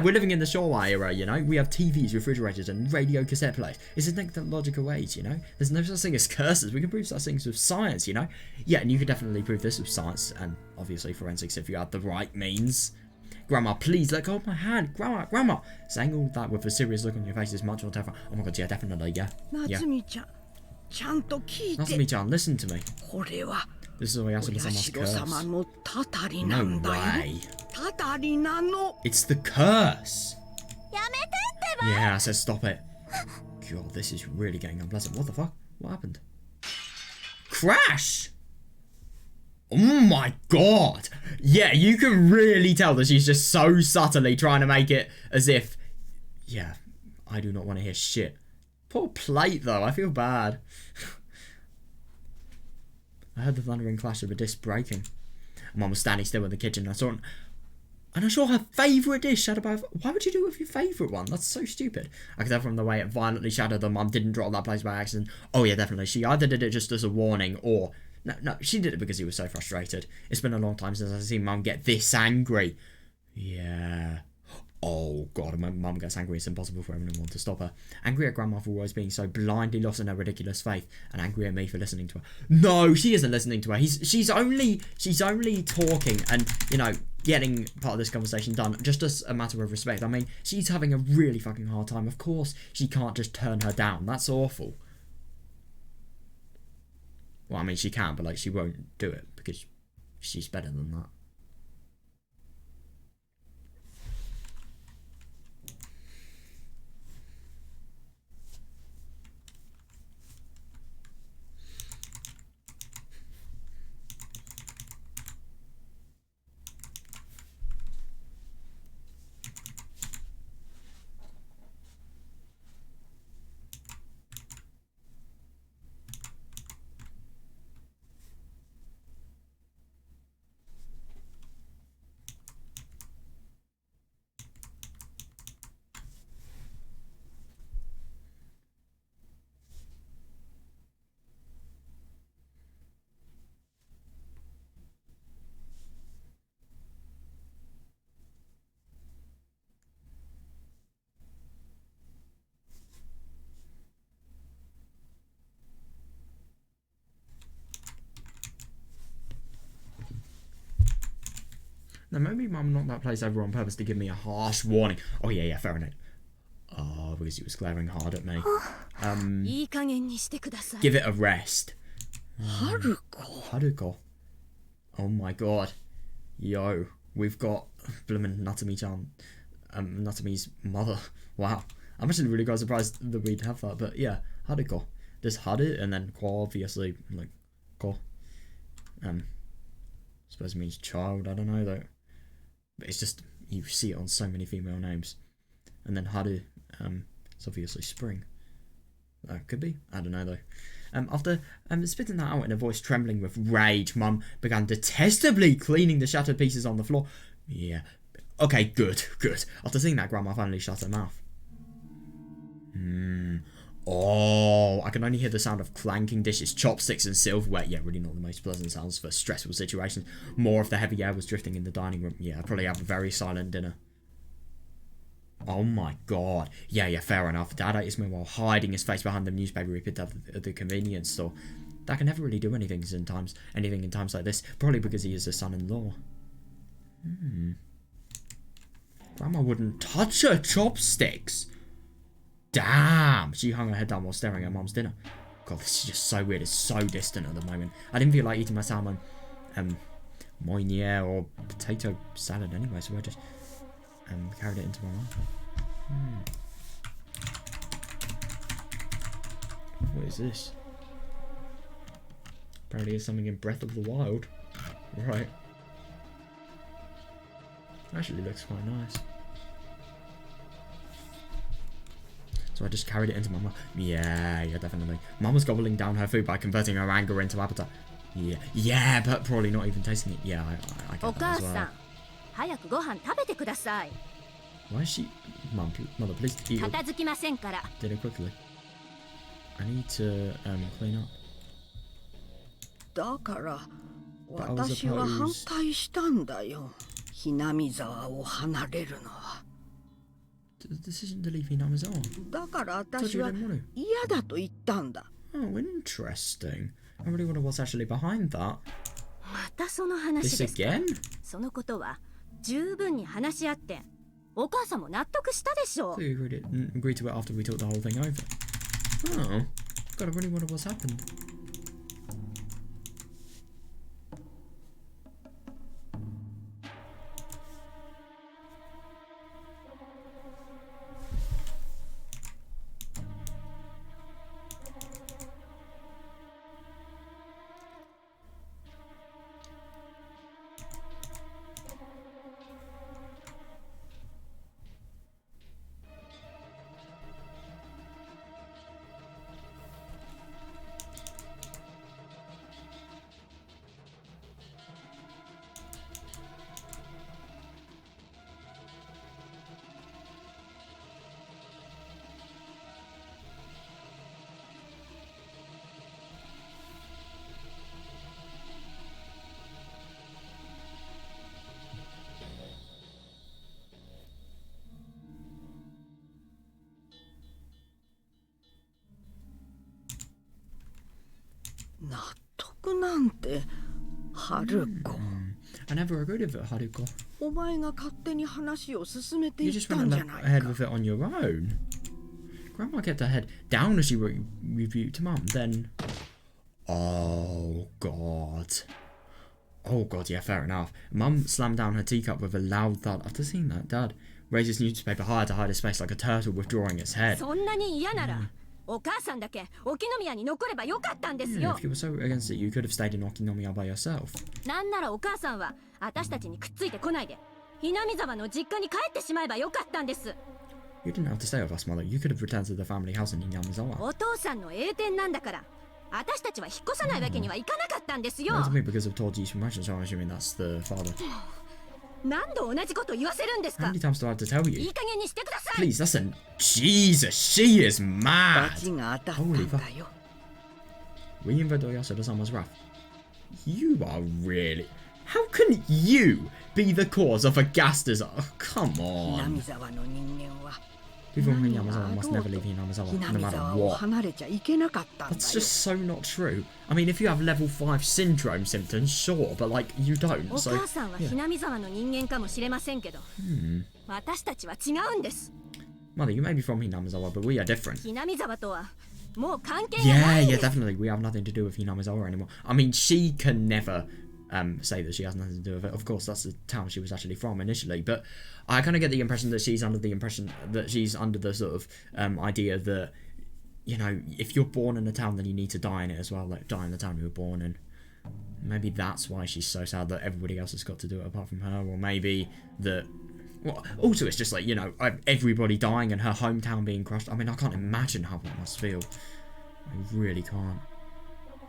we're living in the Showa era, you know. We have TVs, refrigerators, and radio cassette players. It's a technological age, you know. There's no such thing as curses. We can prove such things with science, you know. Yeah, and you can definitely prove this with science, and obviously forensics if you have the right means. Grandma, please let go of my hand. Grandma. Saying all that with a serious look on your face is much more terrifying. Oh my God, yeah, definitely, yeah. 夏美ちゃん、ちゃんと聞いて。 Natsumi-chan, listen to me. これは This is Oyasuda-sama's お社様 curse. のたたりな No んだよ。 way. たたりなの。 It's the curse. やめてってば。 Yeah, I said stop it. God, this is really getting unpleasant. What the fuck? What happened? Crash! Oh my God! Yeah, you can really tell that she's just so subtly trying to make it as if... Yeah, I do not want to hear shit. Poor plate, though. I feel bad. I heard the thundering clash of a disc breaking. Mum was standing still in the kitchen, and I saw her favourite dish shattered by... Why would you do it with your favourite one? That's so stupid. I could tell from the way it violently shattered that Mum didn't drop that place by accident. Oh yeah, definitely. She either did it just as a warning, or... No, she did it because he was so frustrated. It's been a long time since I've seen Mum get this angry. Yeah. Oh God, when Mum gets angry, it's impossible for anyone to stop her. Angry at Grandma for always being so blindly lost in her ridiculous faith, and angry at me for listening to her. No, she isn't listening to her. She's only talking and, you know, getting part of this conversation done just as a matter of respect. I mean, she's having a really fucking hard time. Of course, she can't just turn her down. That's awful. Well, I mean, she can, but like, she won't do it because she's better than that. Now, maybe Mum knocked that place over on purpose to give me a harsh warning. Oh, yeah, fair enough. Oh, because he was glaring hard at me. いい加減にしてください。 Give it a rest. Haruko. Oh my god. Yo, we've got bloomin' Natsume-chan. Natsume's mother. Wow. I'm actually really quite surprised that we'd have that, but yeah, Haruko. There's Haru and then Ko, obviously, like, Ko. Suppose it means child, I don't know though. But it's just, you see it on so many female names. And then Haru, it's obviously spring. Could be, I don't know though. After spitting that out in a voice trembling with rage, Mum began detestably cleaning the shattered pieces on the floor. Yeah. Okay, good. After seeing that, Grandma finally shut her mouth. Oh, I can only hear the sound of clanking dishes, chopsticks and silverware. Yeah, really not the most pleasant sounds for stressful situations. More of the heavy air was drifting in the dining room. Yeah, I'd probably have a very silent dinner. Oh my god. Yeah, fair enough. Dad ate his meal while hiding his face behind the newspaper he picked up at the convenience store. Dad can never really do anything in times like this, probably because he is a son-in-law. Grandma wouldn't touch her chopsticks. Damn! She hung her head down while staring at Mum's dinner. God, this is just so weird. It's so distant at the moment. I didn't feel like eating my salmon, moiniere or potato salad anyway, so I just carried it into my mouth. What is this? Apparently it's something in Breath of the Wild. Right. Actually looks quite nice. So I just carried it into my mouth. Yeah, definitely. Mum was gobbling down her food by converting her anger into appetite. Yeah, but probably not even tasting it. Yeah, I get that as well. 早くご飯食べてください。 Why is she... Mother, please eat it. 片付きませんから。 Did it quickly. I need to clean up. だから私は反対したんだよ。ひなみ沢を離れるのは。 The decision to leave Hinamizawa. だから私は嫌だと言ったんだ。 Oh, interesting. I really wonder what's actually behind that. またその話 This ですか。 again? そのことは十分に話し合って、お母さんも納得したでしょう。 So you agreed to it after we talked the whole thing over. Oh, God, I really wonder what's happened. I never agreed with it, Haruko. お前が勝手に話を進めて You いっ just た went んじゃない ahead か。 with it on your own. Grandma kept her head down as she rebuked Mum. Then, oh god, yeah, fair enough. Mum slammed down her teacup with a loud thud. After seeing that, Dad raised his newspaper higher to hide his face like a turtle withdrawing its head. そんなに嫌なら、お母さんだけ沖宮に残ればよかったんです Yeah, よ。 if you were so against it, you could have stayed in Okinomiya by yourself. なんならお母さんは私たちにくっついてこないで、ひなみ沢の実家に帰ってしまえばよかったんです。 You didn't have to stay with us, Mother. You could have returned to the family house in Hinamizawa. お父さんの栄転なんだから、私たちは引っ越さないわけにはいかなかったんですよ。 That's me because of Toji's promotion, so I'm assuming that's the father. 何度同じこと言わせるんです How か。 many times do I have to tell い you? い加減にしてください。 Please, that's a... Jesus, she is バ mad! チが当たったんだよ。 Reinvent Oyasada-sama's wrath. You are really... How can you be the cause of Agasta's... Oh, come ひな on. み沢の人間は People from Hinamizawa must never leave Hinamizawa, no matter 南沢を what. 離れちゃいけなかったんだよ That's just so not true. I mean, if you have level 5 syndrome symptoms, sure, but like, you don't, お so... 母さんはひなみ沢の人間かもしれませんけど、私たちは違うんです。 Mother, you may be from Hinamizawa, but we are different. ひなみ沢とはもう関係がないん Yeah, で yeah, す。 definitely. We have nothing to do with Hinamizawa anymore. I mean, she can never say that she has nothing to do with it. Of course, that's the town she was actually from initially. But I kind of get the impression that she's under the sort of idea that, you know, if you're born in a town, then you need to die in it as well. Like, die in the town you were born in. Maybe that's why she's so sad that everybody else has got to do it apart from her. Or maybe that... Well, also, it's just like, you know, everybody dying and her hometown being crushed. I mean, I can't imagine how that must feel. I really can't.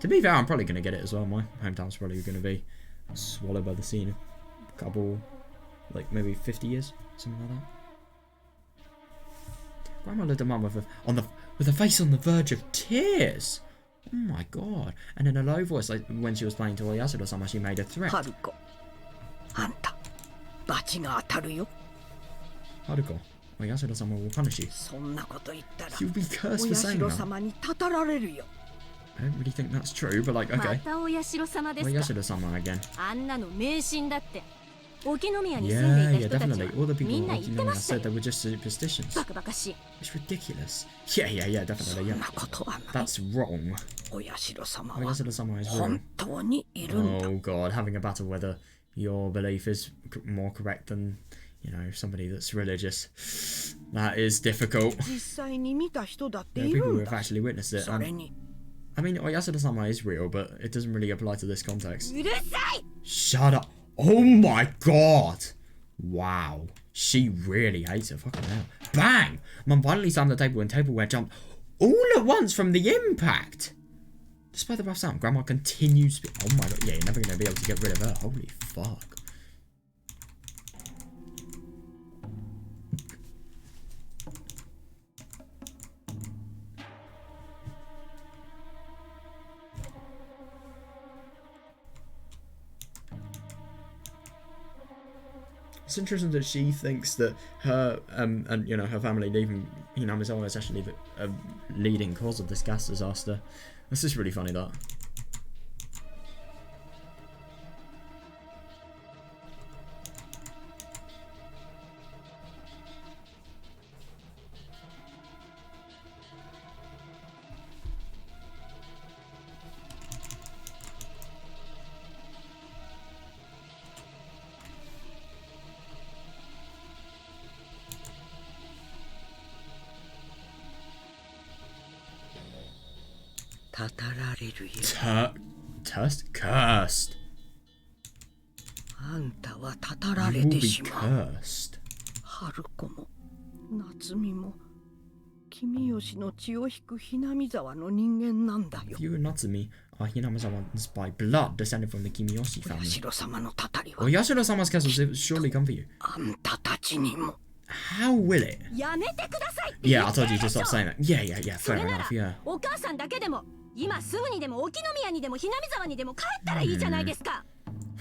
To be fair, I'm probably going to get it as well. My hometown's probably going to be swallowed by the sea in a couple, like, maybe 50 years. Something like that. Grandma looked at Mum with a face on the verge of tears. Oh my god. And in a low voice, like when she was playing to Oyasura-sama, she made a threat. 春子あんた罰が当たるよ Haruko, Oyasura-sama will punish you. そんなこと言ったら You'll be cursed お for saying 社 that. 様にたたられるよ I don't really think that's true, but like, ま okay. たお社様ですか。 Oyasura-sama again. あんなの迷信だって。沖宮に住ん Yeah, でい yeah, た人たち definitely. All the は people みん in な言ってま Okinawa した said よ。 they were just superstitions. バカバカしい。 It's ridiculous. Yeah, yeah, yeah, そ definitely, ん yeah. なことはない That's wrong. お社様は Oyasura-sama is wrong. 本当にいるんだ Oh god, having a battle whether your belief is more correct than, you know, somebody that's religious. That is difficult. 実際に見た人だって There are いる people who ん have だ actually witnessed it. それに I mean, Oyasura-sama is real, but it doesn't really apply to this context. うるさい。 Shut up. Oh my god. Wow. She really hates it. Fucking hell. Bang! Mum violently slammed the table and tableware jumped all at once from the impact. Despite the rough sound, Grandma continues to... Oh my god. Yeah, you're never going to be able to get rid of her. Holy fuck. It's interesting that she thinks that her and you know her family leaving Hinamizawa is actually the leading cause of this gas disaster. That's just really funny, that. Cursed. あんたはたたら You れ will て be しまう cursed. 春子も夏美も君吉の血を引くひなみ沢の人間なんだよ You and Natsumi are Hinamizawa's by blood descended from the Kimiyoshi お family. 社様のたたりは Oyasura-sama's curse will surely come for you. あんたたちにも How will it? やめてくださいって Yeah, 言 I って told you る to でしょ stop saying that. Yeah, yeah, yeah. そ Fair れなら enough, yeah. お母さんだけでも今すぐにでも沖宮にでもひなみ沢にでも帰ったらいいじゃないですか。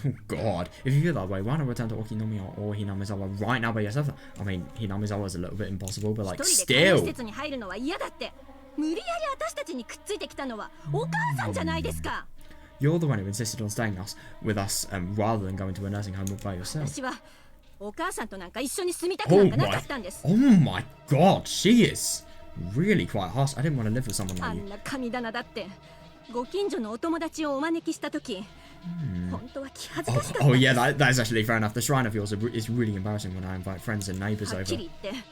Oh god, if you feel that way, why not return to Okinomiya or Hinamizawa right now by yourself? I mean, Hinamizawa is a little bit impossible, but 一 like 人で管理施 still. 設に入るのは嫌だって。無理やり私たちにくっついてきたのはお母さんじゃないですか。 You're the one who insisted on staying with us rather than going to a nursing home by yourself. 私はお母さんとなんか一緒に住みたくなんかなかったんです。 Oh my god, she is really quite harsh. I didn't want to live with someone あ like ん you. な神棚だってご近所のお友達をお招きした時、本当は気恥ずかしかったん Oh です。 yeah, that is actually fair enough. The shrine of yours is really embarrassing when I invite friends and neighbours はっ over. きり言って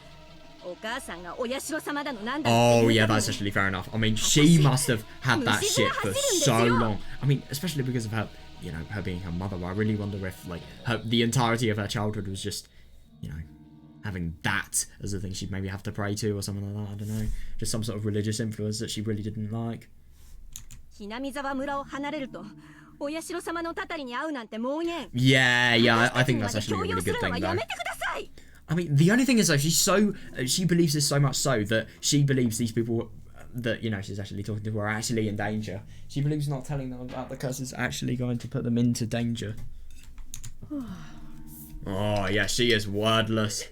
お母さんがお社様だのなんだの Oh って言 yeah, うたび that's に actually fair enough. I mean, she must have had that shit for so long. I mean, especially because of her, you know, her being her mother. I really wonder if like the entirety of her childhood was just, you know, having that as a thing she'd maybe have to pray to or something like that. I don't know, just some sort of religious influence that she really didn't like. ひなみ沢村を離れるとお社様のたたりに会うなんて妄言。 Yeah, yeah, I think 私 that's たち actually ま a で強要 really す good るのは thing や though. めてください。 I mean, the only thing is though, she believes this so much so that she believes these people that, you know, she's actually talking to are actually in danger. She believes not telling them about the curse is actually going to put them into danger. Oh yeah, she is wordless.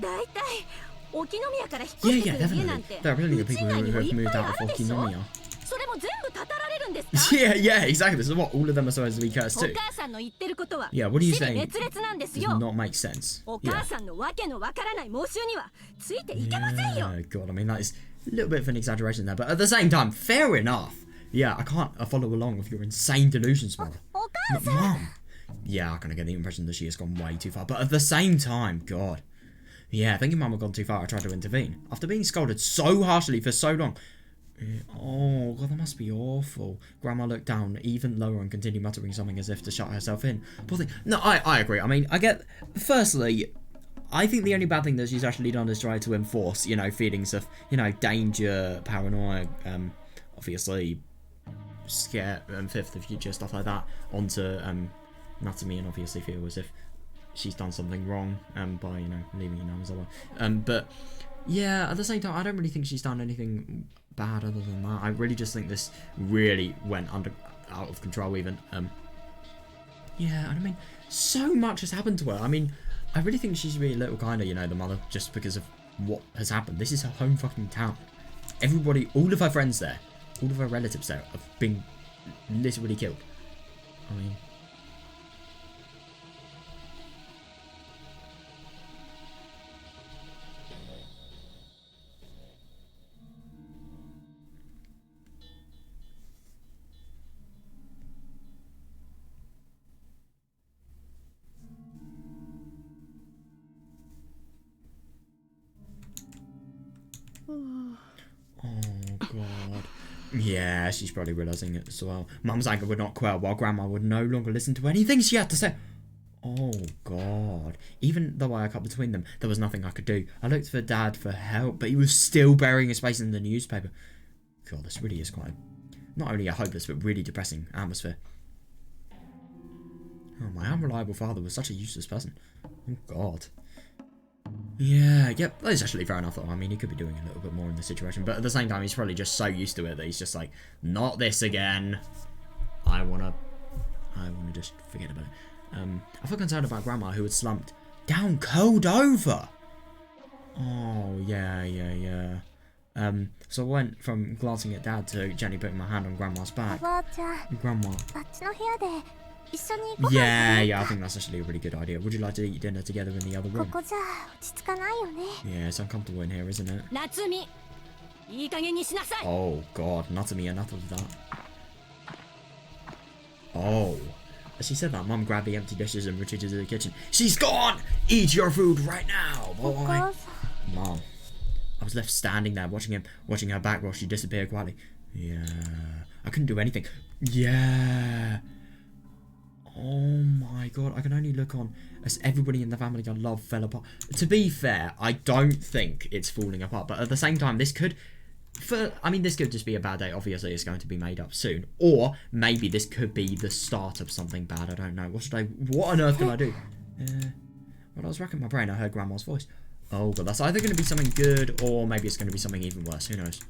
だいたい沖宮から引っ Yeah, 越して yeah, くる家な definitely. んて There are plenty う of ち people 以外 who にも have いっ moved ぱい out あ of るでしょ。 Okinawa. それも全部たたられるんですか？ Yeah, yeah, exactly. This is what all of them are supposed to be cursed お too. 母さんの言ってることは Yeah, what are you 支離 saying? 滅裂なんです Does よ。 not make sense. お Yeah. 母さんのわけのわからない妄執にはついていけませんよ。 Yeah, God, I mean, that is a little bit of an exaggeration there, but at the same time, fair enough. Yeah, I can't follow along with your insane delusions, mother. お母さん Mom. Yeah, I kind of get the impression that she has gone way too far, but at the same time, God. Yeah, thinking Mum had gone too far, I tried to intervene. After being scolded so harshly for so long. Oh, God, that must be awful. Grandma looked down even lower and continued muttering something as if to shut herself in. Poor thing. No, I agree. I mean, I get... Firstly, I think the only bad thing that she's actually done is try to enforce, you know, feelings of, you know, danger, paranoia, obviously, scare, fifth of future, stuff like that, onto Natsume, and obviously feel as if she's done something wrong by, you know, leaving Inazawa. But yeah, at the same time, I don't really think she's done anything bad other than that. I really just think this really went out of control even. Yeah, I mean, so much has happened to her. I mean, I really think she's really a little kinder, you know, the mother, just because of what has happened. This is her home fucking town. Everybody, all of her friends there, all of her relatives there have been literally killed. I mean... Oh, God. Yeah, she's probably realising it as well. Mum's anger would not quell, while Grandma would no longer listen to anything she had to say. Oh, God. Even though I cut between them, there was nothing I could do. I looked for Dad for help, but he was still burying his face in the newspaper. God, this really is quite not only a hopeless, but really depressing atmosphere. Oh, my unreliable father was such a useless person. Oh, God. Yeah, yep, that's actually fair enough though. I mean, he could be doing a little bit more in this situation, but at the same time, he's probably just so used to it that he's just like, not this again. I wanna just forget about it. I feel concerned about Grandma, who had slumped down, curled over. Oh, yeah. So I went from glancing at Dad to gently putting my hand on Grandma's back. おばあちゃん、 Grandma. あっちの部屋で一緒にご飯 Yeah, I think that's actually a really good idea. Would you like to eat dinner together in the other こ room? こじゃ落ち着かないよね。 Yeah, it's uncomfortable in here, isn't it? 夏美、いい加減にしなさい。 Oh, God, Natsume, enough of that. Oh. As she said that, Mum grabbed the empty dishes and retreated to the kitchen. She's gone! Eat your food right now, お boy! 母さん、 Mom. I was left standing there, watching her back while she disappeared quietly. Yeah. I couldn't do anything. Yeah. Oh my God, I can only look on as everybody in the family I love fell apart. To be fair, I don't think it's falling apart, but at the same time, this could just be a bad day. Obviously, it's going to be made up soon. Or maybe this could be the start of something bad. I don't know. What on earth can I do? When I was racking my brain, I heard Grandma's voice. Oh God, that's either going to be something good or maybe it's going to be something even worse. Who knows?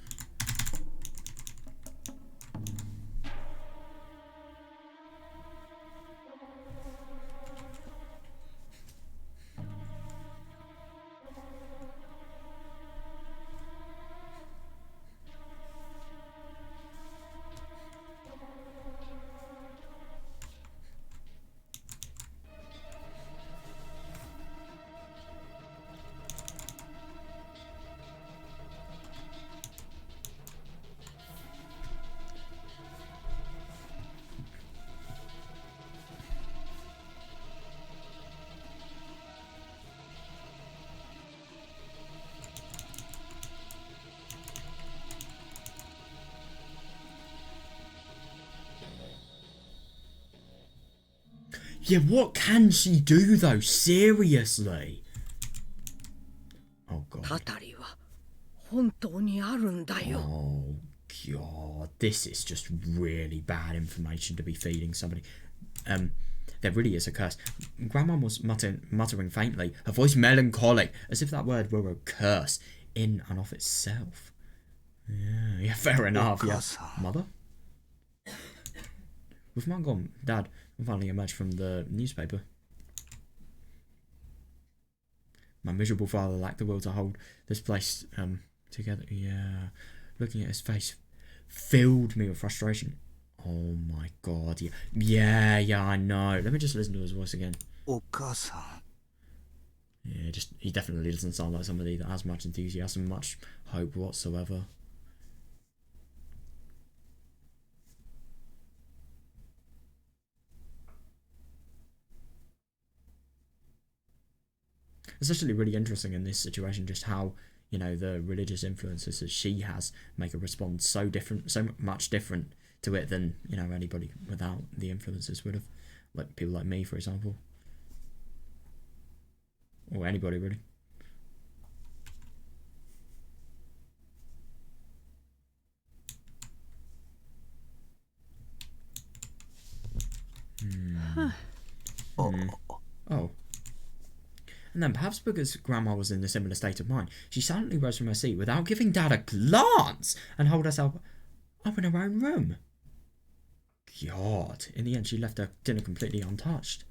Yeah, what can she do though? Seriously? Oh God. たたりは本当にあるんだよ。 Oh God. This is just really bad information to be feeding somebody. There really is a curse. Grandma was muttering faintly, her voice melancholic, as if that word were a curse in and of itself. Yeah, fair enough. Yeah. Mother? With Mum gone, Dad finally emerged from the newspaper. My miserable father lacked the will to hold this place together. Yeah. Looking at his face filled me with frustration. Oh my god. Yeah, I know. Let me just listen to his voice again. お母さん Yeah, he definitely doesn't sound like somebody that has much enthusiasm, much hope whatsoever. It's actually really interesting in this situation just how, you know, the religious influences that she has make her respond so much different to it than, you know, anybody without the influences would have. Like people like me, for example. Or anybody, really. Oh. And then, perhaps because Grandma was in a similar state of mind, she silently rose from her seat without giving Dad a glance and held herself up in her own room. God. In the end, she left her dinner completely untouched.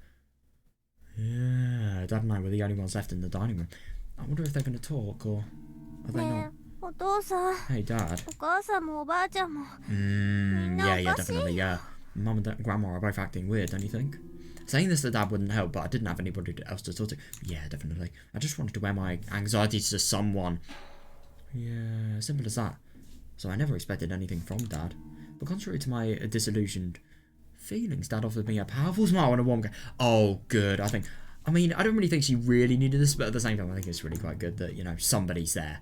Yeah, Dad and I were the only ones left in the dining room. I wonder if they're going to talk, or are they not? お父さん Hey, Dad. お母さんもおばあちゃんも Yeah, definitely, yeah. Mum and Grandma are both acting weird, don't you think? Saying this to Dad wouldn't help, but I didn't have anybody else to talk to. Yeah, definitely. I just wanted to wear my anxieties to someone. Yeah, simple as that. So I never expected anything from Dad. But contrary to my disillusioned feelings, Dad offered me a powerful smile and a warm Oh, good. I mean, I don't really think she really needed this, but at the same time, I think it's really quite good that, you know, somebody's there.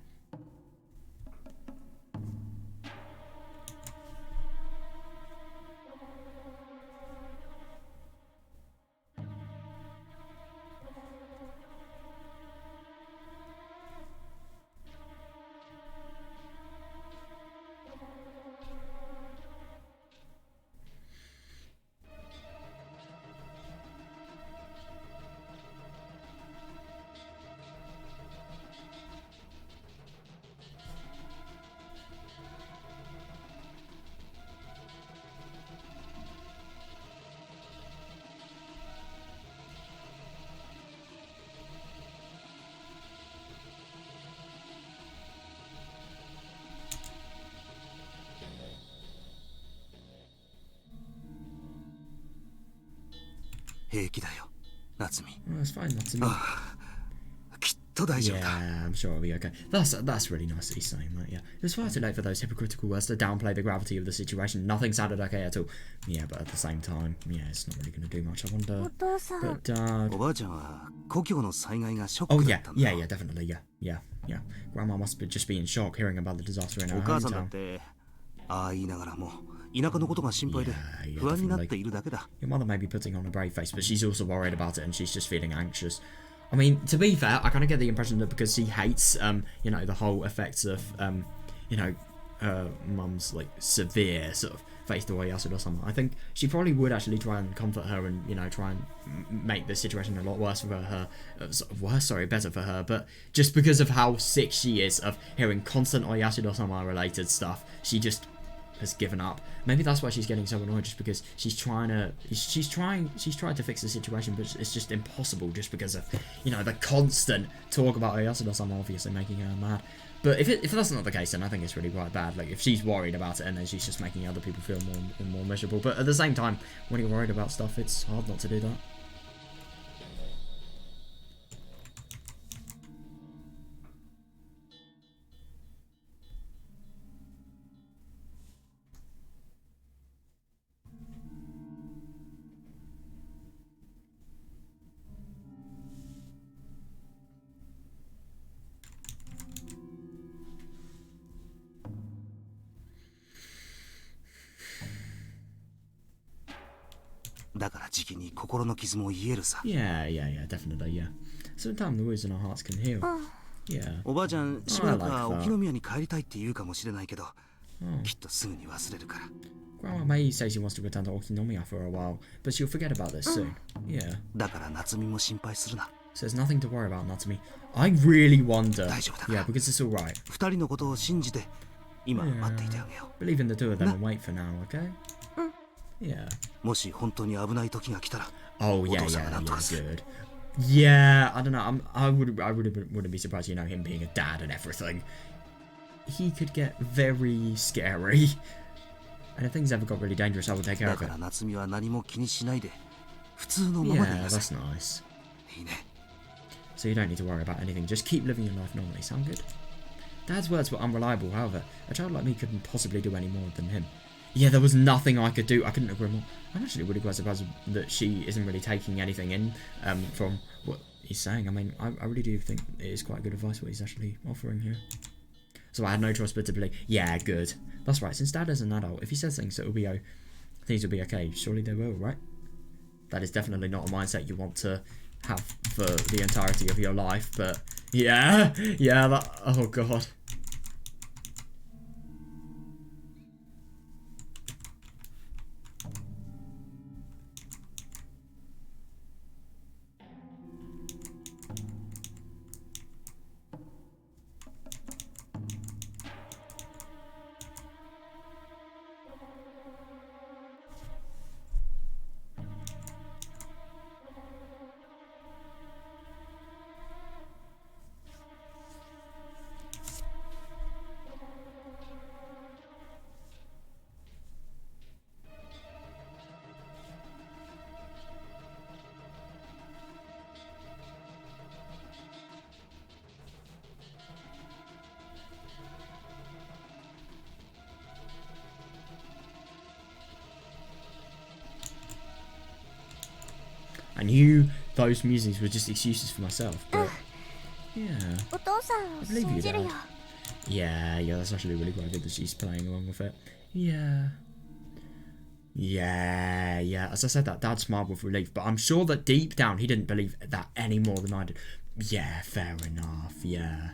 Well, it's fine, that's enough. きっと大丈夫だ Yeah, I'm sure it'll be okay. That's really nice that he's saying that, yeah. It was far too late for those hypocritical words to downplay the gravity of the situation. Nothing sounded okay at all. Yeah, but at the same time, yeah, it's not really going to do much. I wonder... お父さん But, Dad... おばあちゃんは故郷の災害がショッ Oh, クだ yeah, ったんだ yeah, definitely, yeah. Grandma must just be in shock hearing about the disaster in her お母さんだっ hometown. てああ言いながらも田舎のことが心配で Yeah, 不安になっているだけだ Your mother may be putting on a brave face, but she's also worried about it and she's just feeling anxious. I mean, to be fair, I kind of get the impression that because she hates, you know, the whole effects of, you know, mum's, like, severe sort of faith towards Yasuda or something, I think she probably would actually try and comfort her and, you know, try and make the situation a lot worse for her, better for her, but just because of how sick she is of hearing constant Oyasudo-sama related stuff, she just has given up. Maybe that's why she's getting so annoyed, just because she's tried to fix the situation, but it's just impossible just because of, you know, the constant talk about Oyasuda-sama obviously making her mad. But if that's not the case, then I think it's really quite bad. Like, if she's worried about it and then she's just making other people feel more miserable. But at the same time, when you're worried about stuff, it's hard not to do that. Yeah, definitely, yeah. Sometimes the wounds in our hearts can heal. Yeah. おばあちゃんしばらくは沖宮に帰りたいって言うかもしれないけどきっとすぐに忘れるから Grandma May says she wants to return to Okinomiya for a while, but she'll forget about this soon. Yeah. だから夏美も心配するな So there's nothing to worry about, Natsumi. I really wonder. 大丈夫だから Yeah, because it's alright. 二人のことを信じて今は待っていてあげよ Believe in the two of them and wait for now, okay? Yeah. うもし本当に危ない時が来たら Oh, yeah, お父さんが yeah, 何とか yeah, する good. Yeah, I don't know. Wouldn't be surprised, you know, him being a dad and everything. He could get very scary. And if things ever got really dangerous, I would take care of it. Yeah, that's nice. So you don't need to worry about anything. Just keep living your life normally. Sound good? Dad's words were unreliable, however. A child like me couldn't possibly do any more than him. Yeah, there was nothing I could do. I couldn't agree more. I'm actually really quite surprised that she isn't really taking anything in from what he's saying. I mean, I really do think it is quite good advice what he's actually offering here. So I had no choice but to believe. Yeah, good. That's right. Since Dad is an adult, if he says things, things will be okay. Surely they will, right? That is definitely not a mindset you want to have for the entirety of your life. But yeah, oh god. I knew those musings were just excuses for myself, but yeah. I believe you, Dad. Yeah, that's actually really quite good that she's playing along with it. Yeah. As I said that, Dad smiled with relief, but I'm sure that deep down he didn't believe that any more than I did. Yeah, fair enough, yeah.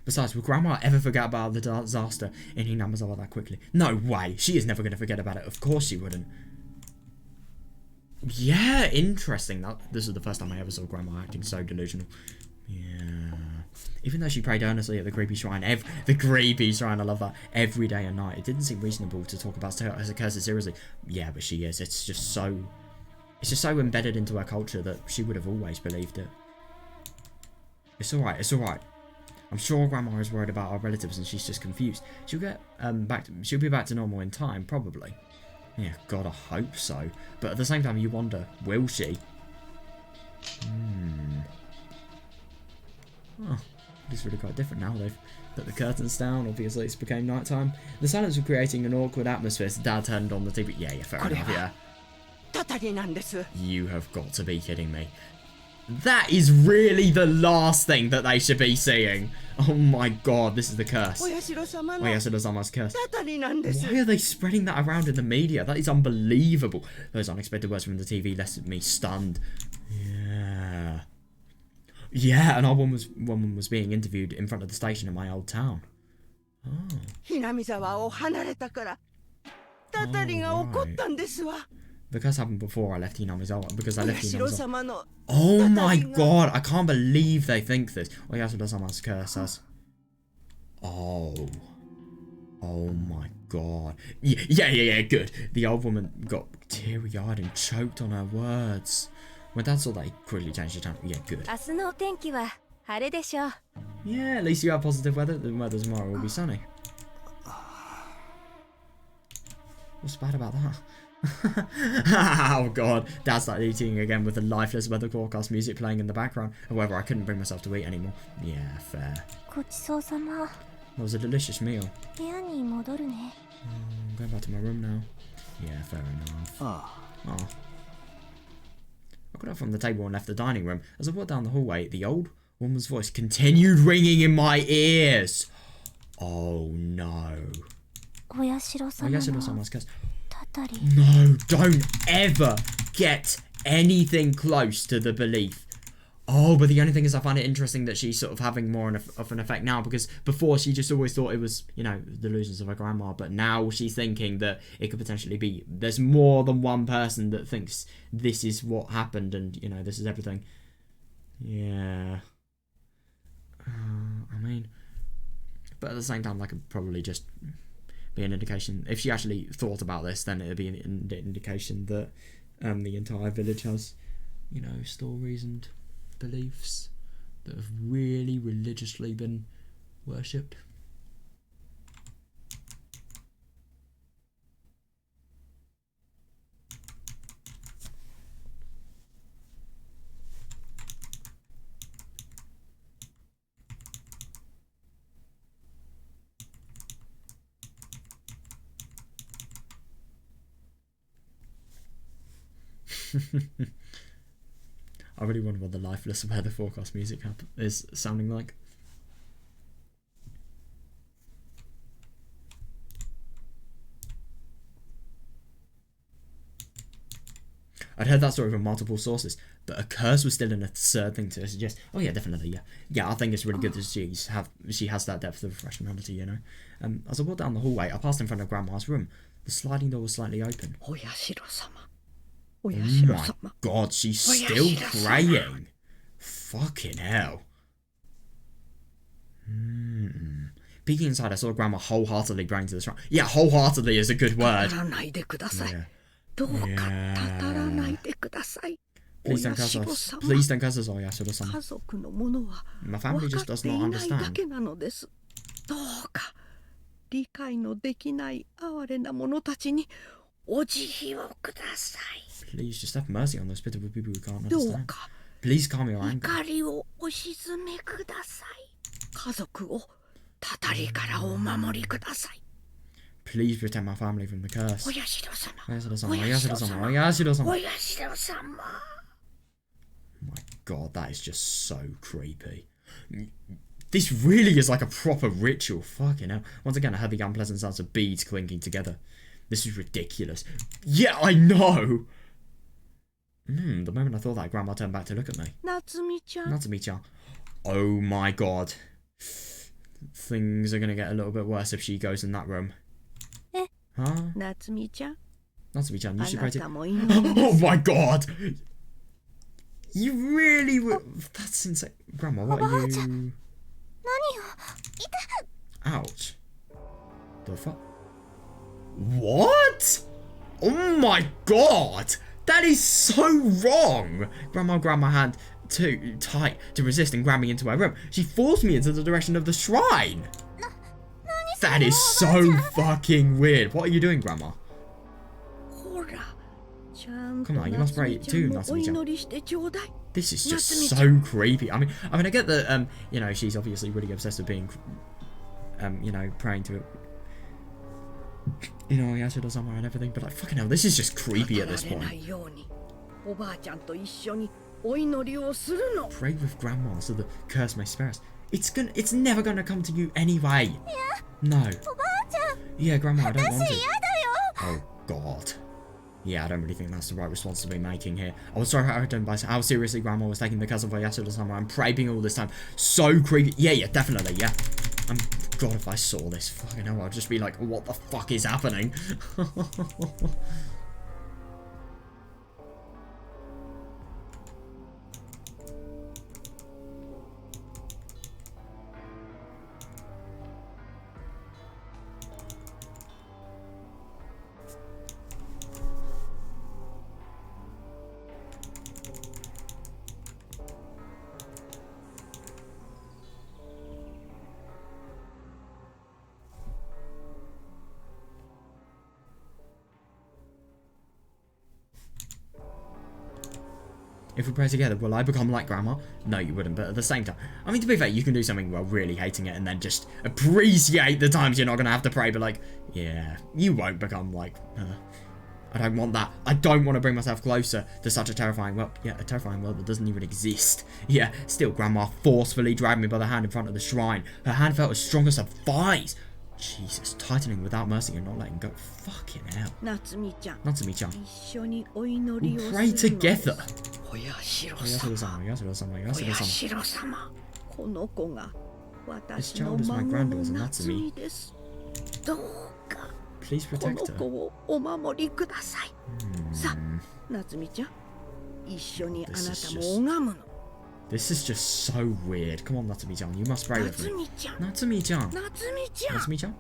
Besides, will Grandma ever forget about the disaster in Hinamizawa that quickly? No way. She is never going to forget about it. Of course she wouldn't. Yeah, interesting. This is the first time I ever saw Grandma acting so delusional. Yeah. Even though she prayed earnestly at the creepy shrine, I love that, every day and night, it didn't seem reasonable to talk about her as a curse seriously. Yeah, but she is. It's just so embedded into her culture that she would have always believed it. It's alright. I'm sure Grandma is worried about our relatives and she's just confused. She'll get she'll be back to normal in time, probably. Yeah, God, I hope so. But at the same time, you wonder, will she? Oh, it's really quite different now. They've put the curtains down. Obviously, it's became nighttime. The silence was creating an awkward atmosphere. So Dad turned on the TV. Yeah, fair enough. Yeah. You have got to be kidding me. That is really the last thing that they should be seeing. Oh my god, this is the curse. Oyashiro-sama's curse. Why are they spreading that around in the media? That is unbelievable. Those unexpected words from the TV left me stunned. Yeah, an old woman was being interviewed in front of the station in my old town. Oh. The curse happened before I left Hinamizawa, because I left Hinamizawa. Oh my god, I can't believe they think this. Oyashiro-sama's curse says. Oh my god. Yeah, good. The old woman got teary-eyed and choked on her words. When Dad saw that, he quickly changed the channel. Yeah, good. Yeah, at least you have positive weather. The weather tomorrow will be sunny. What's bad about that? Oh god, Dad started eating again with the lifeless weather forecast music playing in the background. However, I couldn't bring myself to eat anymore. Yeah, fair. That was a delicious meal. I'm going back to my room now. Yeah, fair enough. Oh. I got up from the table and left the dining room. As I walked down the hallway, the old woman's voice continued ringing in my ears. Oh no. Oyashiro-sama's curse. No, don't ever get anything close to the belief. Oh, but the only thing is I find it interesting that she's sort of having more of an effect now, because before she just always thought it was, you know, the delusions of her grandma, but now she's thinking that it could potentially be, there's more than one person that thinks this is what happened and, you know, this is everything. Yeah. I mean, but at the same time, that could probably just be an indication. If she actually thought about this, then it would be an indication that the entire village has, you know, stories and beliefs that have really religiously been worshipped. I really wonder what the lifeless weather forecast music is sounding like. I'd heard that story from multiple sources, but a curse was still an absurd thing to suggest. Oh yeah, definitely, yeah. Yeah, I think it's really good that she has that depth of rationality, you know. As I walked down the hallway, I passed in front of Grandma's room. The sliding door was slightly open. Oh my god, she's still praying. Fucking hell. Peeking inside, I saw Grandma wholeheartedly praying to the shrine. Yeah, wholeheartedly is a good word. Yeah. Please don't curse us. Please don't curse us, Oyashiro-sama. My family just does not understand. Please just have mercy on those pitiful people who can't understand. Please calm your anger. Please protect my family from the curse. Oyashiro-sama, Oyashiro-sama, Oyashiro-sama. My god, that is just so creepy. This really is like a proper ritual. Fucking hell. Once again, I heard the unpleasant sounds of beads clinking together. This is ridiculous. Yeah, I know! The moment I thought that, Grandma turned back to look at me. Natsumi-chan. Oh my god. Things are gonna get a little bit worse if she goes in that room. Huh? Natsumi-chan, you should pray to... Oh my god! You really were... That's insane. Grandma, what are you... Ouch. The fuck? What? Oh my god! That is so wrong! Grandma grabbed my hand too tight to resist and grabbed me into her room. She forced me into the direction of the shrine! That is so fucking weird. What are you doing, Grandma? Come on, you must pray too, Natsumi-chan. This is just so creepy. I mean, I get that, you know, she's obviously really obsessed with being, you know, praying to it. You know, Oyashiro-sama and everything, but like, fucking hell, this is just creepy at this point. Pray with Grandma so the curse may spare us. It's never gonna come to you anyway. No. Yeah, Grandma, I don't want to. Oh, God. Yeah, I don't really think that's the right response to be making here. I was so hurt by how seriously Grandma was taking the curse of Oyashiro-sama and praying all this time. So creepy. Yeah, definitely, yeah. God, if I saw this, fucking hell, I'd just be like, what the fuck is happening? If we pray together, will I become like Grandma? No, you wouldn't, but at the same time, I mean, to be fair, you can do something while really hating it and then just appreciate the times you're not going to have to pray, but like, yeah, you won't become like her. I don't want that. I don't want to bring myself closer to such a terrifying world. Yeah, a terrifying world that doesn't even exist. Yeah, still, Grandma forcefully dragged me by the hand in front of the shrine. Her hand felt as strong as her thighs. Jesus, tightening without mercy and not letting go. Fucking hell. Natsumi-chan. We'll pray together. 親代おやすろ様、おやすろ様、おやすろ様。親代様、この子が私 This の child is my 孫の granddaughter, 夏 Natsumi. 美です。どうか Please この protect 子 her. をお守りください。さあ、夏美ちゃん、一緒にあなたも拝むの。This is just so weird. Come on, Natsumi-chan, you must pray with 夏 me. 美ちゃん、 Natsumi-chan. 夏美ちゃん。 Natsumi-chan?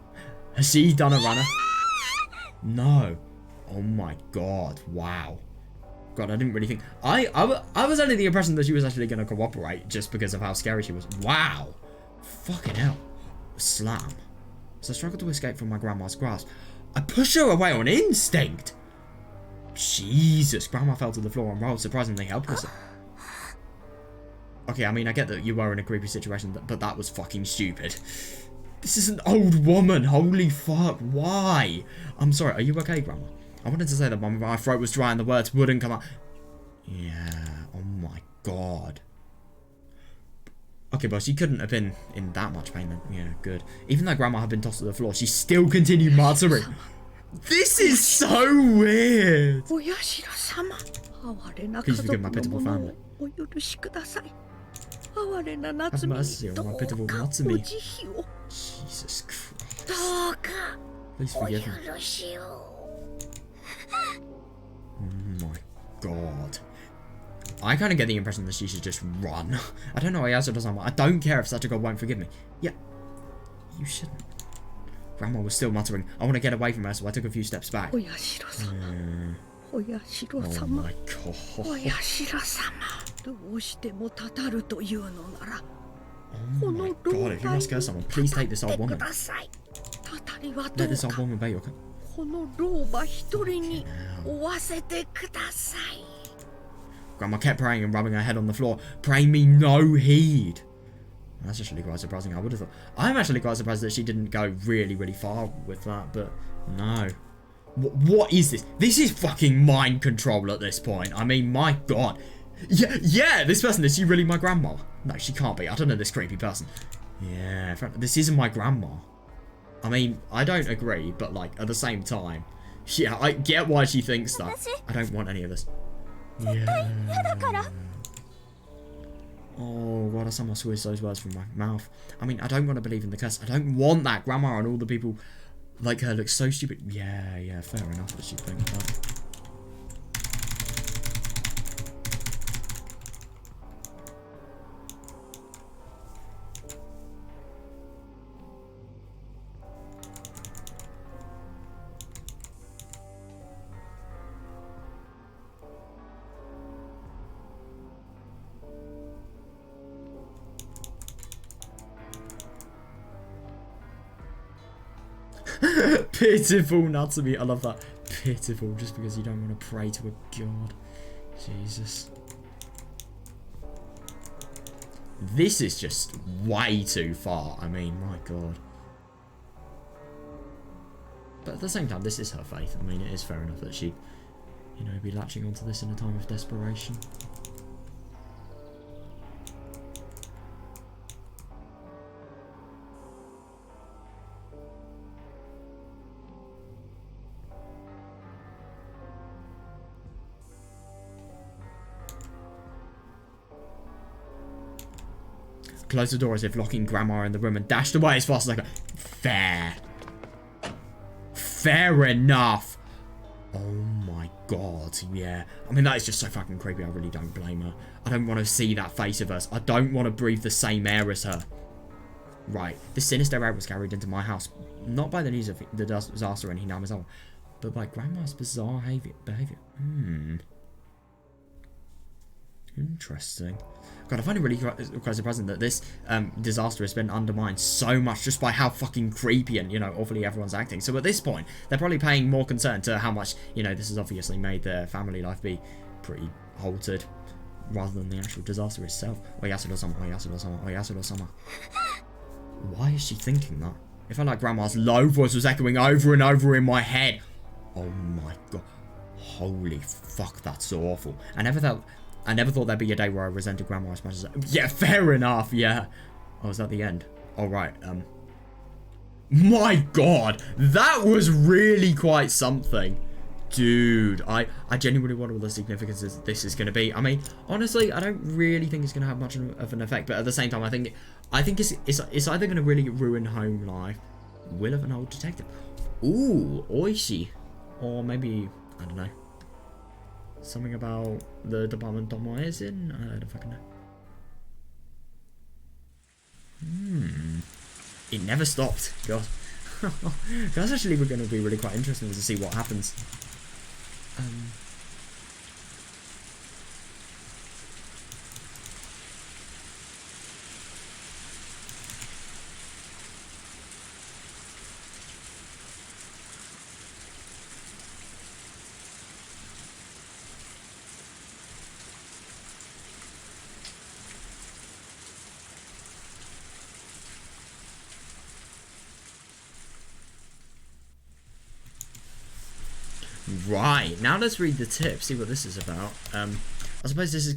Has she done a runner? No. Oh my god. Wow. God, I didn't really think... I was under the impression that she was actually going to cooperate just because of how scary she was. Wow. Fucking hell. Slam. So I struggled to escape from my grandma's grasp. I pushed her away on instinct. Jesus. Grandma fell to the floor and rolled surprisingly helplessly. Okay, I mean, I get that you were in a creepy situation, but that was fucking stupid. This is an old woman. Holy fuck. Why? I'm sorry. Are you okay, Grandma? I wanted to say that my throat was dry and the words wouldn't come out. Yeah. Oh my god. Okay, but she couldn't have been in that much pain then. Yeah, good. Even though Grandma had been tossed to the floor, she still continued muttering. This is so weird. お社様、哀れな家 Please 族 forgive my の pitiful もの family. をお許しください。哀れな夏 Have 美 mercy に on ど my う pitiful かお Natsumi. 慈悲を。 Jesus Christ. どうか Please お forgive me. 許しを。 Oh my god. I kind of get the impression that she should just run. I don't know why Yasuo doesn't. I don't care if such a god won't forgive me. Yeah, you shouldn't. Grandma was still muttering. I want to get away from her, so I took a few steps back. お社様、お社 Oh 様、 my お god. 社様、どうしてもたたるというのなら、 Oh my god, if you must kill someone, please take this old く woman. ださい。たたりはど Let う this old か woman obey your... この老婆一人に追わせてください。 Grandma kept praying and rubbing her head on the floor, praying me no heed. That's actually quite surprising. I would have thought... I'm actually quite surprised that she didn't go really, really far with that, but no. What is this? This is fucking mind control at this point. I mean, my god. Yeah, this person, is she really my grandma? No, she can't be. I don't know this creepy person. Yeah, this isn't my grandma. I mean, I don't agree, but like, at the same time, yeah, I get why she thinks that. I don't want any of this. Yeah. Oh, God, someone switched those words from my mouth. I mean, I don't want to believe in the curse. I don't want that. Grandma and all the people like her look so stupid. Yeah, fair enough that she thinks that. Pitiful Natsumi. I love that. Pitiful, just because you don't want to pray to a god. Jesus. This is just way too far. I mean, my god. But at the same time, this is her faith. I mean, it is fair enough that she'd, you know, be latching onto this in a time of desperation. Closed the door as if locking Grandma in the room and dashed away as fast as I could. Fair. Fair enough. Oh my god, yeah. I mean, that is just so fucking creepy. I really don't blame her. I don't want to see that face of hers. I don't want to breathe the same air as her. Right. The sinister air was carried into my house. Not by the news of the disaster in Hinamizawa, but by Grandma's bizarre behavior. Interesting. God, I find it really quite surprising that this disaster has been undermined so much just by how fucking creepy and, you know, awfully everyone's acting. So at this point, they're probably paying more concern to how much, you know, this has obviously made their family life be pretty altered rather than the actual disaster itself. Oyasuro-sama, Oyasuro-sama, Oyasuro-sama. Why is she thinking that? It felt like Grandma's low voice was echoing over and over in my head. Oh my god. Holy fuck, that's so awful. I never thought there'd be a day where I resented Grandma as much as yeah, fair enough, yeah. Oh, is that the end? Oh, right, my god, that was really quite something. Dude, I genuinely wonder what the significance this is going to be. I mean, honestly, I don't really think it's going to have much of an effect, but at the same time, I think it's either going to really ruin home life, will of an old detective. Ooh, oishi. Or maybe, I don't know, something about the department Tomoe is in? I don't fucking know. It never stopped. God. That's actually going to be really quite interesting to see what happens. Right, now let's read the tip, see what this is about. I suppose this is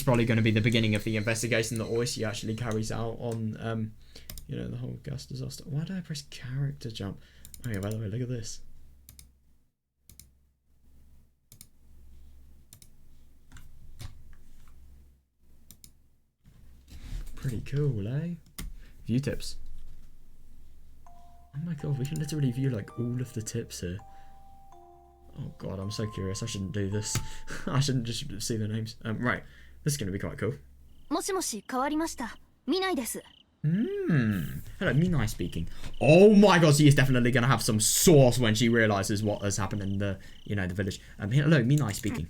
probably going to be the beginning of the investigation that Oishi actually carries out on, you know, the whole gas disaster. Why do I press character jump? Oh yeah, by the way, look at this. Pretty cool, eh? View tips. Oh my god, we can literally view like all of the tips here. Oh god, I'm so curious. I shouldn't do this. I shouldn't just see the names. Right. This is going to be quite cool. もしもし、変わりました。見ないです。 Hello, Minai speaking. Oh my god, she is definitely going to have some sauce when she realizes what has happened in the, you know, the village. Hello, Minai speaking.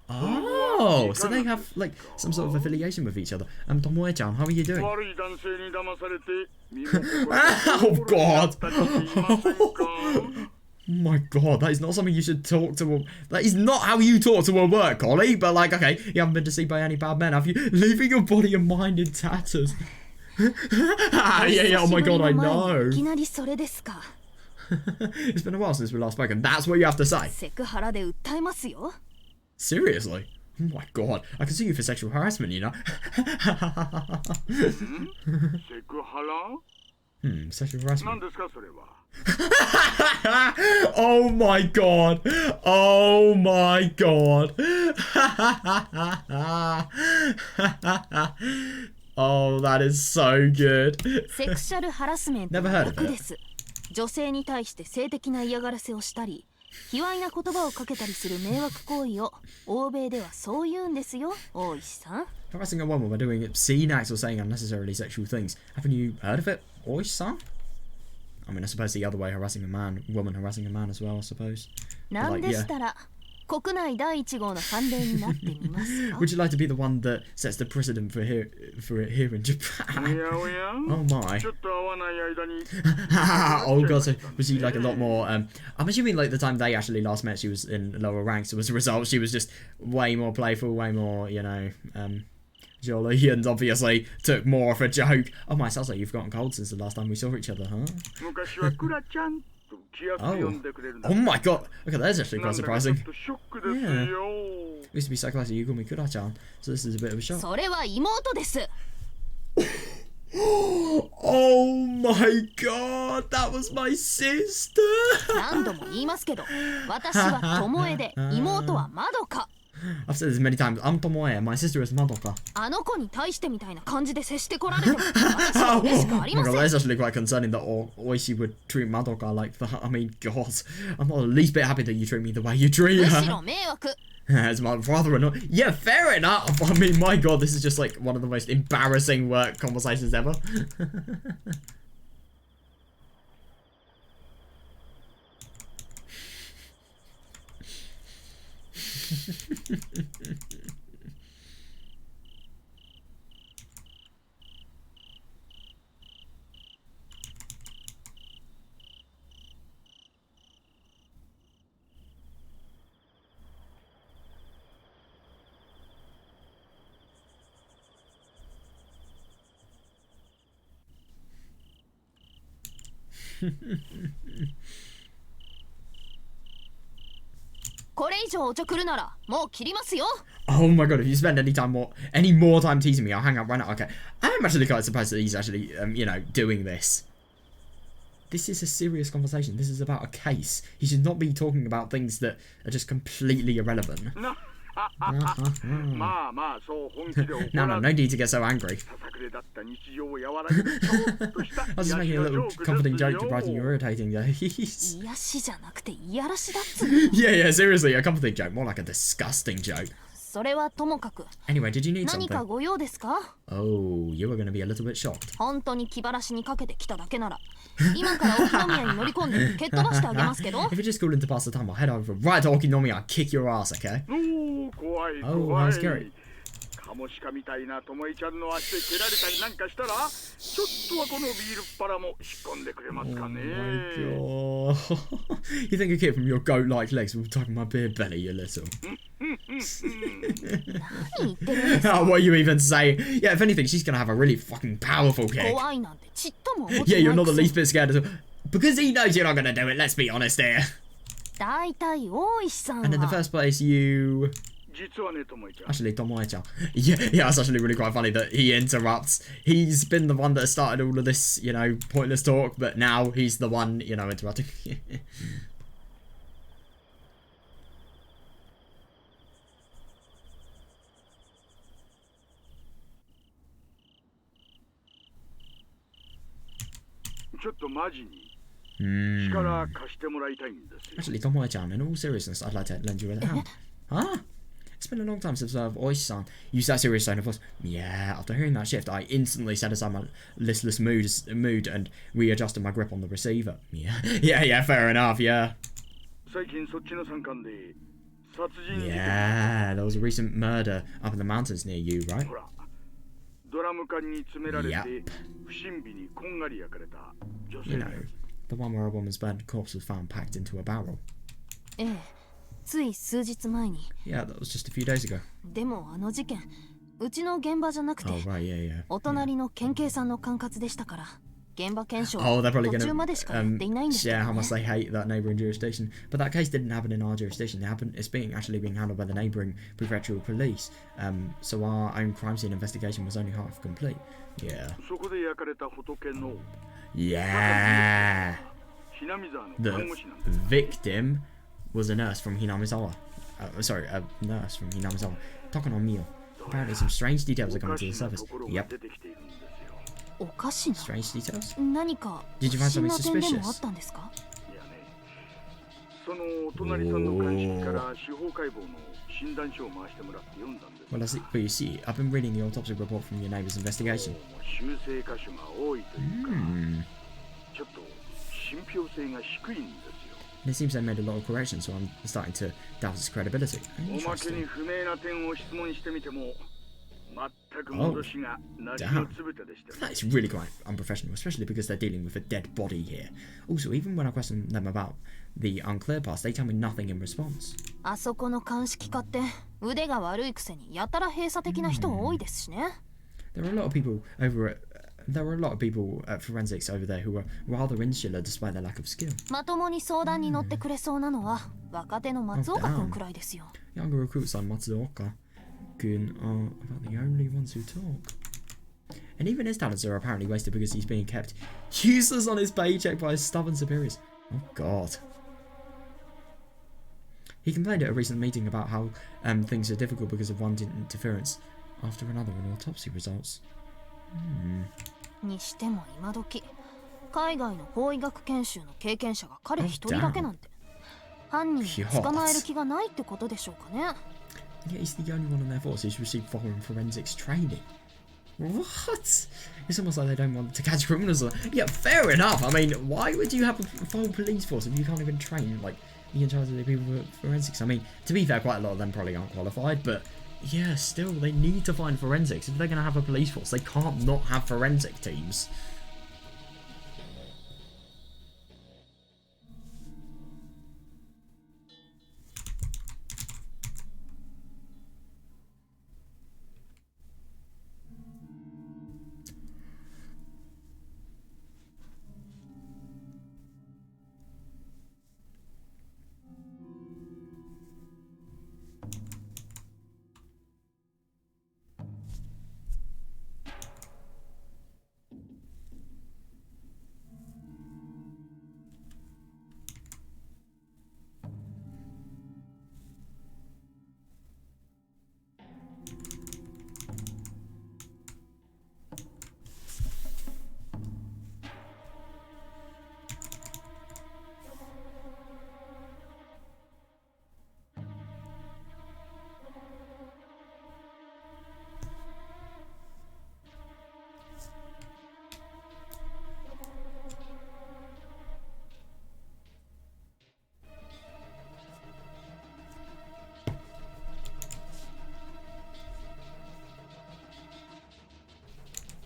Oh, so they have like some sort of affiliation with each other. Tomoe-chan, how are you doing? Oh god. Oh my god, that is not something you should talk to a... That is not how you talk to a work colleague, but like, okay, you haven't been deceived by any bad men, have you? Leaving your body and mind in tatters. yeah, oh my god, I know. It's been a while since we last spoken. That's what you have to say. Seriously? Oh my god, I can sue you for sexual harassment, you know? Sexual harassment. Oh my god. Oh my god. Oh, that is so good. Never heard of it. 女性に対して性的な嫌がらせをしたり、卑猥な言葉をかけたりする迷惑行為を欧米ではそう言うんですよ、大石さん。 Harassing a woman by doing obscene acts or saying unnecessarily sexual things. Haven't you heard of it, Oishi-san? I mean, I suppose the other way, harassing a man, woman harassing a man as well, I suppose. Like, yeah. Would you like to be the one that sets the precedent for it here in Japan? Oh my. Oh god, so was she like a lot more, I'm assuming like the time they actually last met she was in lower ranks, so as a result she was just way more playful, way more, you know, jolly, and obviously took more of a joke. Oh my, sounds like you've gotten cold since the last time we saw each other, huh? Oh my god, okay, that's actually quite surprising. Yeah. Used to be so close to you, call me Kura-chan, so this is a bit of a shock. Oh my god, that was my sister! I've said this many times. I'm Tomoe. My sister is Madoka. Oh my god, that's actually quite concerning that Oishi would treat Madoka like that. I mean, god, I'm not the least bit happy that you treat me the way you treat her. As my father and yeah, fair enough. I mean, my god, this is just like one of the most embarrassing work conversations ever. Oh my god, if you spend any more time teasing me, I'll hang up right now. Okay, I am actually quite surprised that he's actually, you know, doing this. This is a serious conversation. This is about a case. He should not be talking about things that are just completely irrelevant. No, no need to get so angry. I was just making a little comforting joke to brighten your irritating days. Yeah, seriously, a comforting joke. More like a disgusting joke. それはともかく Anyway, did you need 何か something? ご用ですか Oh, you were going to be a little bit shocked. 本当に気晴らしにかけてきただけなら今から沖宮に乗り込んで蹴っ飛ばしてあげますけど If you're just calling to pass the time, I'll head over right to Okinomiya and kick your ass, okay? 怖い Oh, 怖 how's い Gary? カモシカみたいなともえちゃんの足で蹴られたりなんかしたらちょっとはこのビールっ腹も引っ込んでくれますかね Oh my god. You think a kid from your goat-like legs will tuck my beer belly, you little? Oh, what are you even saying? Yeah, if anything, she's gonna have a really fucking powerful kick. 怖いなんてちっとも思って Yeah, な you're い not く the せ least bit scared at all. Because he knows you're not gonna do it, let's be honest here. だいたい大石さん And in the は first place, you... 実はねともえちゃん Actually, Tomoe-chan. Yeah, it's actually really quite funny that he interrupts. He's been the one that started all of this, you know, pointless talk, but now he's the one, you know, interrupting. ちょっとマジに Hmm. 力貸してもらいたいんですよ Actually, Tomoe-chan, in all seriousness, I'd like to lend you a hand. Huh? It's been a long time since I've Oishi-san used that serious tone of voice. Yeah, after hearing that shift, I instantly set aside my listless mood and readjusted my grip on the receiver. Yeah, fair enough, yeah. 最近そっちの山間で殺人事件 Yeah, there was a recent murder up in the mountains near you, right? ほらドラム缶に詰められて Yep. 不審火にこんがり焼かれた女 You 性 know, the one where a woman's burned corpse was found packed into a barrel. ええつい数日前に Yeah, that was just a few days ago. でもあの事件うちの現場じゃなくて Oh, right, yeah. お隣の県警さんの管轄でしたから現場検証 Oh, they're probably 途中 gonna までしかやっていないんですけど share how ね much they hate that neighbouring jurisdiction. But that case didn't happen in our jurisdiction. It's actually being handled by the neighbouring prefectural police. So our own crime scene investigation was only half complete. Yeah. そこで焼かれた仏の Yeah. ひなみ沢の The 看護師なんです victim was a nurse from Hinamizawa. Sorry, a nurse from Hinamizawa. Takano Mio. Apparently some strange details are お coming か to し the な surface. ところが Yep. 出てきているんですよおかしな Strange details? 何か Did you 不 find 審 something な点で suspicious? もあったんですかいやねそのお隣さんの鑑識から司法解剖の診断書を回してもらって読んだんです Well, you see, I've been reading the autopsy report from your neighbour's investigation. 修正箇所が多いというか、 ちょっと信憑性が低いんですよ And it seems they made a lot of corrections, so I'm starting to doubt its credibility. おまけに Interesting. 不明な点を質問してみても全く戻しが梨のつぶてでしたね That is really quite unprofessional, especially because they're dealing with a dead body here. Also, even when I question them about the unclear parts, they tell me nothing in response. あそこの鑑識家って腕が悪いくせにやたら閉鎖的な人多いですしね There are a lot of people at forensics over there who are rather insular despite their lack of skill. まともに相談に乗ってくれそうなのは若手の松岡君くらいですよ Younger recruits like Matsuoka Kun are about the only ones who talk. And even his talents are apparently wasted because he's being kept useless on his paycheck by his stubborn superiors. Oh god. He complained at a recent meeting about how things are difficult because of one interference after another in autopsy results. にしても今時海外の法医学研修の経験者が彼一人だけなんて犯人を捕まえる気がないってことでしょうかね Yet he's the only one on their force who's received foreign forensics training. What? It's almost like they don't want to catch criminals. Yeah, fair enough. I mean, why would you have a full police force if you can't even train, like, the entirety of the people for forensics? I mean, to be fair, quite a lot of them probably aren't qualified, but yeah, still, they need to find forensics. If they're going to have a police force, they can't not have forensic teams.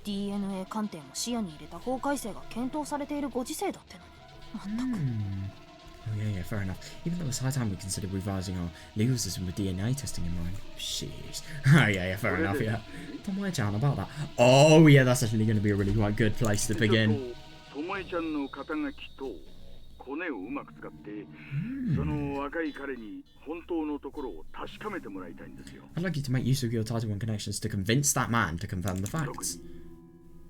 DNA 鑑定も視野に入れた法改正が検討されているご時世だってのに。まったく。Oh yeah, fair enough. Even though it's high time we consider revising our legal system with DNA testing in mind. Jeez. Oh yeah, fair enough, yeah. Tomoe-chan, about that. Oh yeah, that's actually going to be a really quite good place to begin. コネをうまく使って、その若い彼に本当のところを確かめてもらいたいんですよ。I'd like you to make use of your title and connections to convince that man to confirm the facts.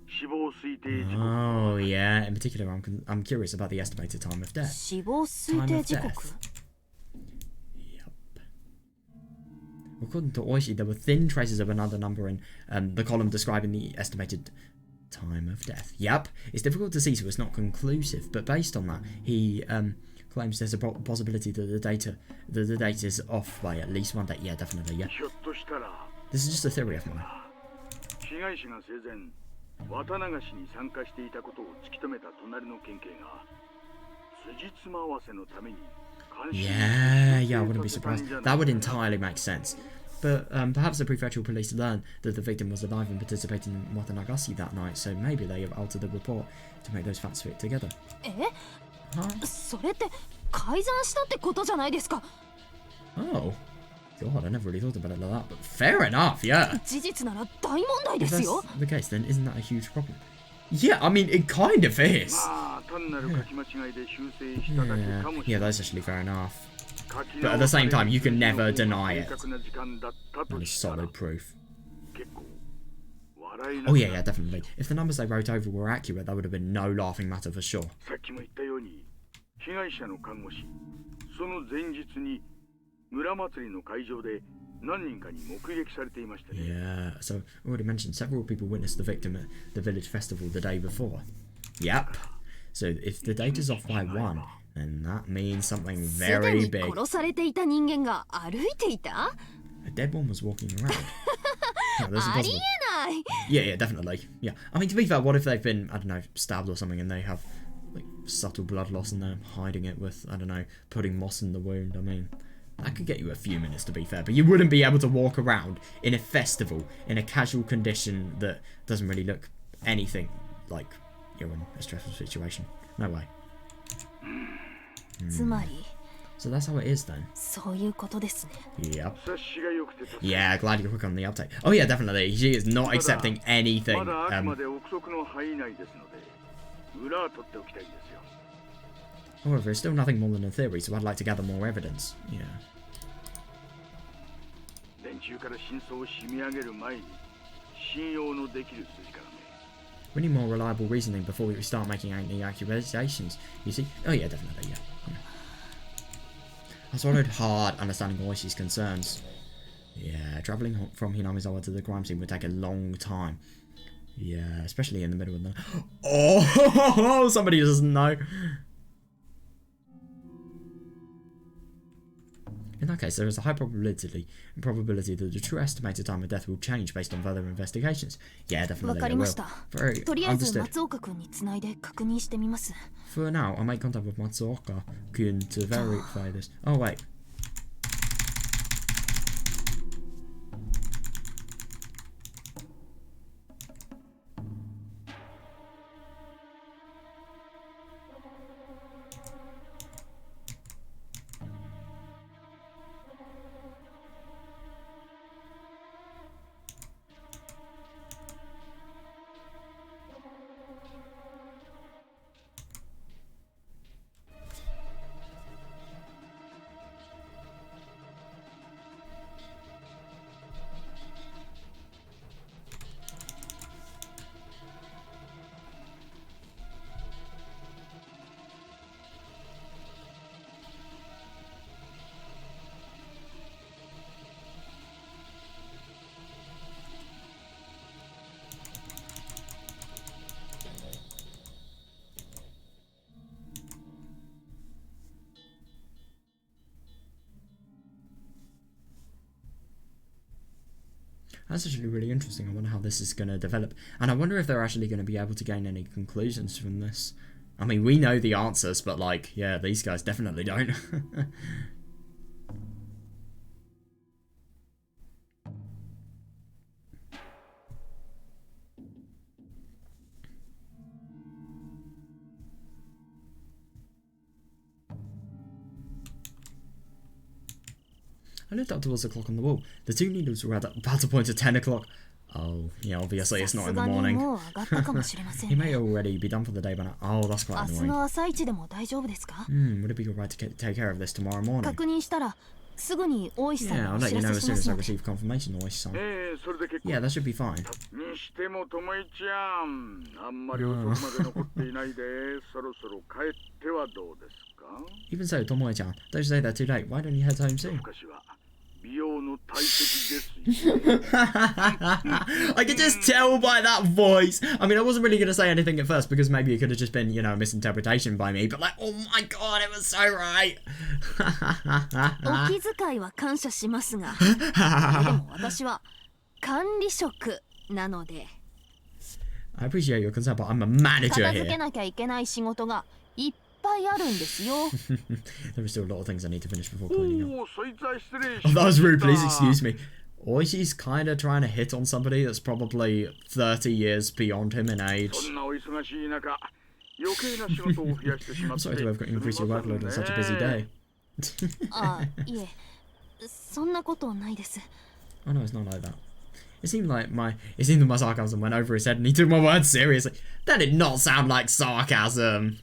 死亡推定時刻。Oh yeah, in particular, I'm curious about the estimated time of death. 死亡推定時刻。 Yep. According to Oishi, there were thin traces of another number in the column describing the estimated time of death. Yep, it's difficult to see, so it's not conclusive. But based on that, he claims there's a possibility that the date is off by at least one day. Yeah, definitely. Yeah. This is just a theory of mine. 被害者が生前綿流しに参加していたことを突き止めた隣の県警が辻褄合わせのために。Yeah, I wouldn't be surprised. That would entirely make sense. But perhaps the prefectural police learned that the victim was alive and participating in Watanagasi that night, so maybe they have altered the report to make those facts fit together. それって改ざんしたってことじゃないですか。 Oh. God, I never really thought about it like that, but fair enough, yeah. 事実なら大問題で If すよ。 that's the case, then isn't that a huge problem? Yeah, I mean, it kind of is. まあ単なる書き間違いで修正しただけかもし Yeah, れない。 that's actually fair enough. But at the same time, you can never deny it. 正確な時間だったと That is したら solid proof. 結構笑いな Oh が yeah, ら yeah, definitely. If the numbers they wrote over were accurate, that would have been no laughing matter for sure. さっきも言ったように被害者の看護師その前日に村祭りの会場で何人かに目撃されていましたね。 Yeah, so already mentioned several people witnessed the victim at the village festival the day before. Yep. So if the date is off by one, then that means something すで very に big. 殺されていた人間が歩いていた？ A dead one was walking around. Yeah, that's あり impossible. えない。 Yeah, definitely. Yeah. I mean, to be fair, what if they've been, I don't know, stabbed or something and they have, like, subtle blood loss and they're hiding it with, I don't know, putting moss in the wound? I mean, that could get you a few minutes, to be fair, but you wouldn't be able to walk around in a festival in a casual condition that doesn't really look anything like you're in a stressful situation. No way. つまり So that's how it is then. そういうことですね。 察 Yep. しが良くて助かる Yeah, glad you're quick on the uptake. Oh yeah, definitely. She is not accepting anything. まだあくまで憶測の範囲内ですので裏は取っておきたいんですよ。 However, it's still nothing more than a theory, so I'd like to gather more evidence. Yeah. 連中から真相を締め上げる前に信用のできる筋からね。 We need more reliable reasoning before we start making any accusations, you see? Oh yeah, definitely, yeah. I swallowed hard, understanding Oishi's concerns. Yeah, travelling from Hinamizawa to the crime scene would take a long time. Yeah, especially in the middle of the... Oh, somebody doesn't know. In that case, there is a high probability that the true estimated time of death will change based on further investigations. Yeah, わ definitely か it りま will. した。 Very とりあえず understood. 松岡君につないで確認してみます。 For now, I'll make contact with Matsuoka-kun to verify this. Oh, wait. That's actually really interesting. I wonder how this is going to develop. And I wonder if they're actually going to be able to gain any conclusions from this. I mean, we know the answers, but, like, yeah, these guys definitely don't. I looked up towards the clock on the wall. The 2 needles were about to point to 10 o'clock. Oh, yeah, obviously it's not in the morning. He may already be done for the day by now. Oh, that's quite annoying. Would it be alright to take care of this tomorrow morning? Yeah, I'll let you know as soon as I receive confirmation, Oishi-san. Yeah, that should be fine. Even so, Tomoe-chan, don't say that too late. Why don't you head home soon? I could just tell by that voice. I mean, I wasn't really going to say anything at first because maybe it could have just been, you know, a misinterpretation by me. But like, oh my god, it was so right. I appreciate your concern, but I'm a manager here. There are still a lot of things I need to finish before cleaning up. Oh, that was rude, please excuse me. Oishi's kind of trying to hit on somebody that's probably 30 years beyond him in age. I'm sorry to have increased your workload on such a busy day. Oh no, it's not like that. It seemed that my sarcasm went over his head and he took my words seriously. That did not sound like sarcasm.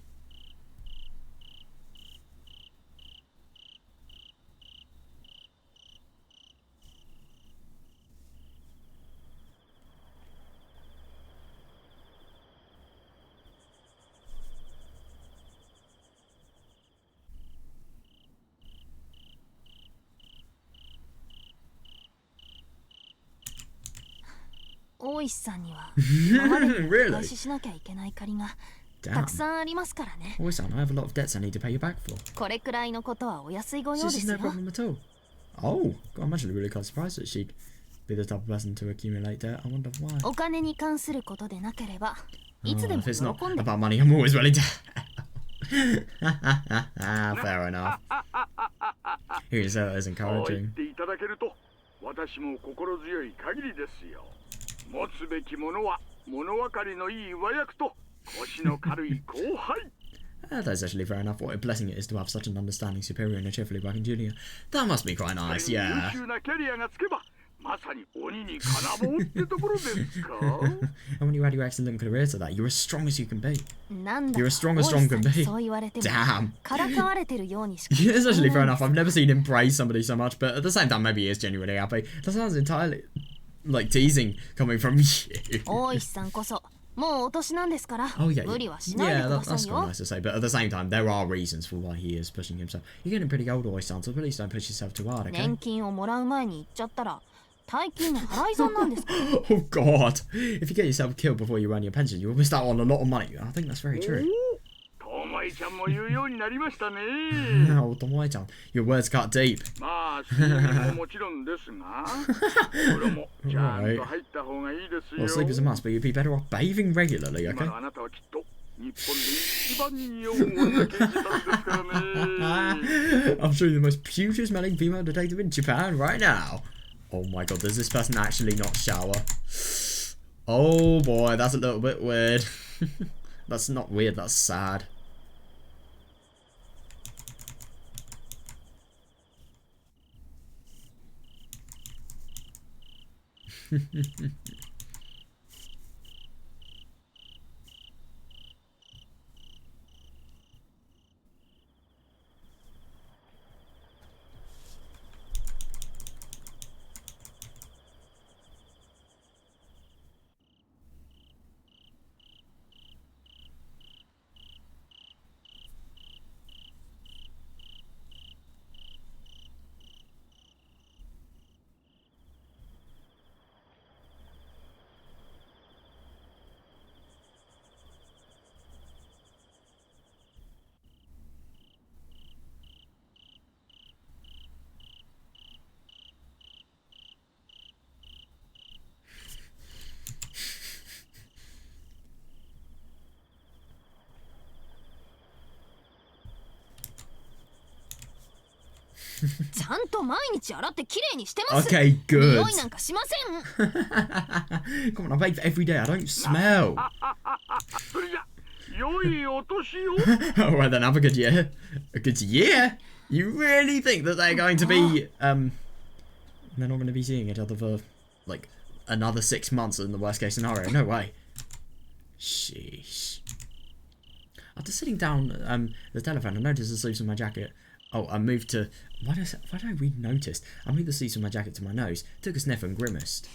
Really? Damn. Oishi-san, I have a lot of debts I need to pay you back for. This is no problem at all. Oh, God, I'm actually really quite surprised that she'd be the type of person to accumulate debt. I wonder why. If it's not about money, I'm always willing to... Fair enough. You can say that is encouraging. That's actually fair enough. What a blessing it is to have such an understanding superior and a cheerfully working junior. That must be quite nice, yeah. And when you add your excellent career to that, you're as strong as you can be. You're as strong can be. Damn. Yeah, it's actually fair enough. I've never seen him praise somebody so much, but at the same time, maybe he is genuinely happy. That sounds entirely... like teasing coming from you. Oh yeah, that's quite nice to say, but at the same time there are reasons for why he is pushing himself. You're getting pretty old, Oishi-san, so please don't push yourself too hard, okay? Oh god, if you get yourself killed before you earn your pension, you will miss out on a lot of money. I think that's very true. Oh, Tomoe-chan, your words cut deep. Right. Well, sleep is a must, but you'd be better off bathing regularly, okay? I'm sure you're the most putrid-smelling female detective in Japan right now. Oh my god, does this person actually not shower? Oh boy, that's a little bit weird. That's not weird, that's sad. Okay, good. Come on, I bathe every day. I don't smell. Alright then, have a good year. A good year? You really think that they're going to be they're not going to be seeing each other for, like, another 6 months in the worst case scenario. No way. Sheesh. After sitting down the telephone, I noticed the sleeves of my jacket. Oh, I moved to... Why did I read noticed? I moved the sleeves of my jacket to my nose, took a sniff and grimaced.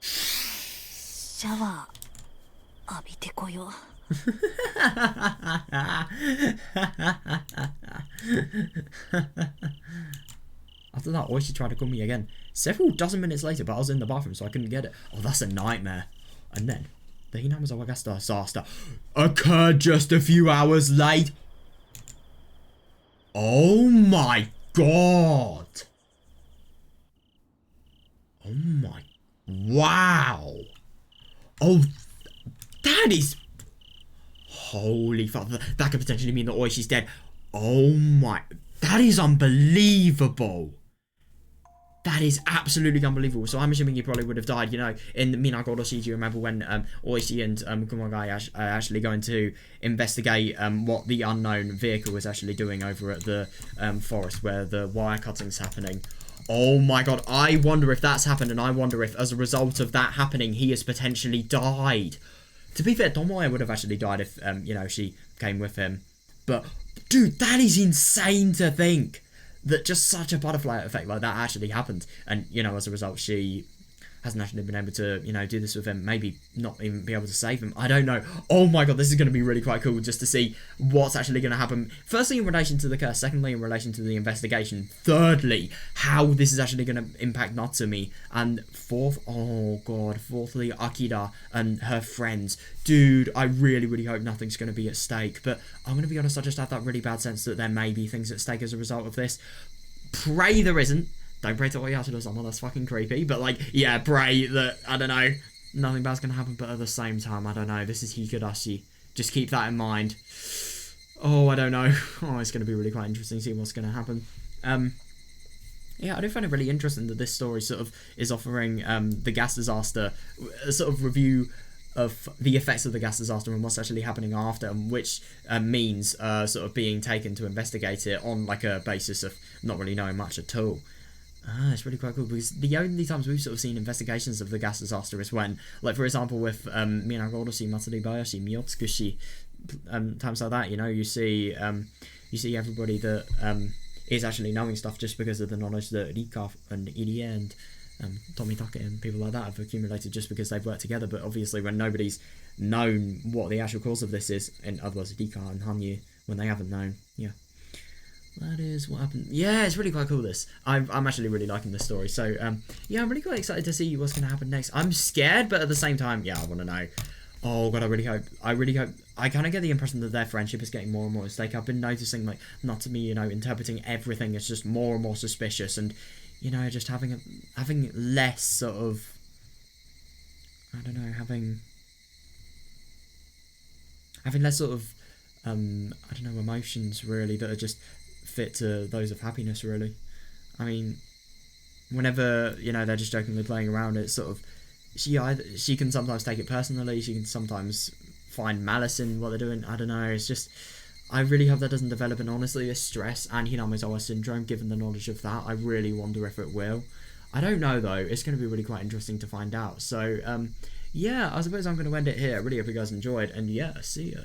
シャワー浴びてこよう。After that, Oishi tried to call me again. Several dozen minutes later, but I was in the bathroom, so I couldn't get it. Oh, that's a nightmare. And then, the Hinamizawa gas disaster occurred just a few hours late. Oh my god. Oh my... Wow. Oh, that is... Holy fuck. That could potentially mean that Oishi's dead. Oh my... That is unbelievable. That is absolutely unbelievable. So I'm assuming he probably would have died, you know, in the Minagoroshi. Do you remember when Oishi and Kumagai are actually going to investigate what the unknown vehicle was actually doing over at the forest where the wire cutting's happening? Oh my god, I wonder if that's happened, and I wonder if as a result of that happening, he has potentially died. To be fair, Tomoe would have actually died if, you know, she came with him. But, dude, that is insane to think that just such a butterfly effect like that actually happened. And, you know, as a result, she hasn't actually been able to, you know, do this with him. Maybe not even be able to save him. I don't know. Oh my god, this is going to be really quite cool just to see what's actually going to happen. Firstly, in relation to the curse. Secondly, in relation to the investigation. Thirdly, how this is actually going to impact Natsumi. And fourthly, Akira and her friends. Dude, I really, really hope nothing's going to be at stake. But I'm going to be honest, I just have that really bad sense that there may be things at stake as a result of this. Pray there isn't. Don't pray to Oyatsuno-sama, that's fucking creepy. But, like, yeah, pray that, I don't know, nothing bad's gonna happen. But at the same time, I don't know, this is Higurashi. Just keep that in mind. Oh, I don't know. Oh, it's gonna be really quite interesting to see what's gonna happen. Yeah, I do find it really interesting that this story sort of is offering the gas disaster, a sort of review of the effects of the gas disaster and what's actually happening after, and which means sort of being taken to investigate it on, like, a basis of not really knowing much at all. It's really quite cool, because the only times we've sort of seen investigations of the gas disaster is when, like, for example, with Minagoroshi, Matsuribayashi, Miyotsukushi, times like that, you know, you see everybody that is actually knowing stuff just because of the knowledge that Rika and Irie and Tomitake and people like that have accumulated just because they've worked together. But obviously when nobody's known what the actual cause of this is, in other words, Rika and Hanyu, when they haven't known, yeah. That is what happened. Yeah, it's really quite cool, this. I'm actually really liking this story. So, yeah, I'm really quite excited to see what's going to happen next. I'm scared, but at the same time, yeah, I want to know. Oh, God, I really hope. I kind of get the impression that their friendship is getting more and more at stake. I've been noticing, like, not to me, you know, interpreting everything as just more and more suspicious. And, you know, just having less sort of... I don't know, having less sort of, I don't know, emotions, really, that are just... fit to those of happiness, really. I mean, whenever, you know, they're just jokingly playing around, it's sort of, she can sometimes take it personally, she can sometimes find malice in what they're doing. I don't know, it's just, I really hope that doesn't develop, and honestly, this stress and Hinamizawa syndrome, given the knowledge of that, I really wonder if it will. I don't know, though. It's going to be really quite interesting to find out. So, yeah, I suppose I'm going to end it here. I really hope you guys enjoyed, and yeah, see ya.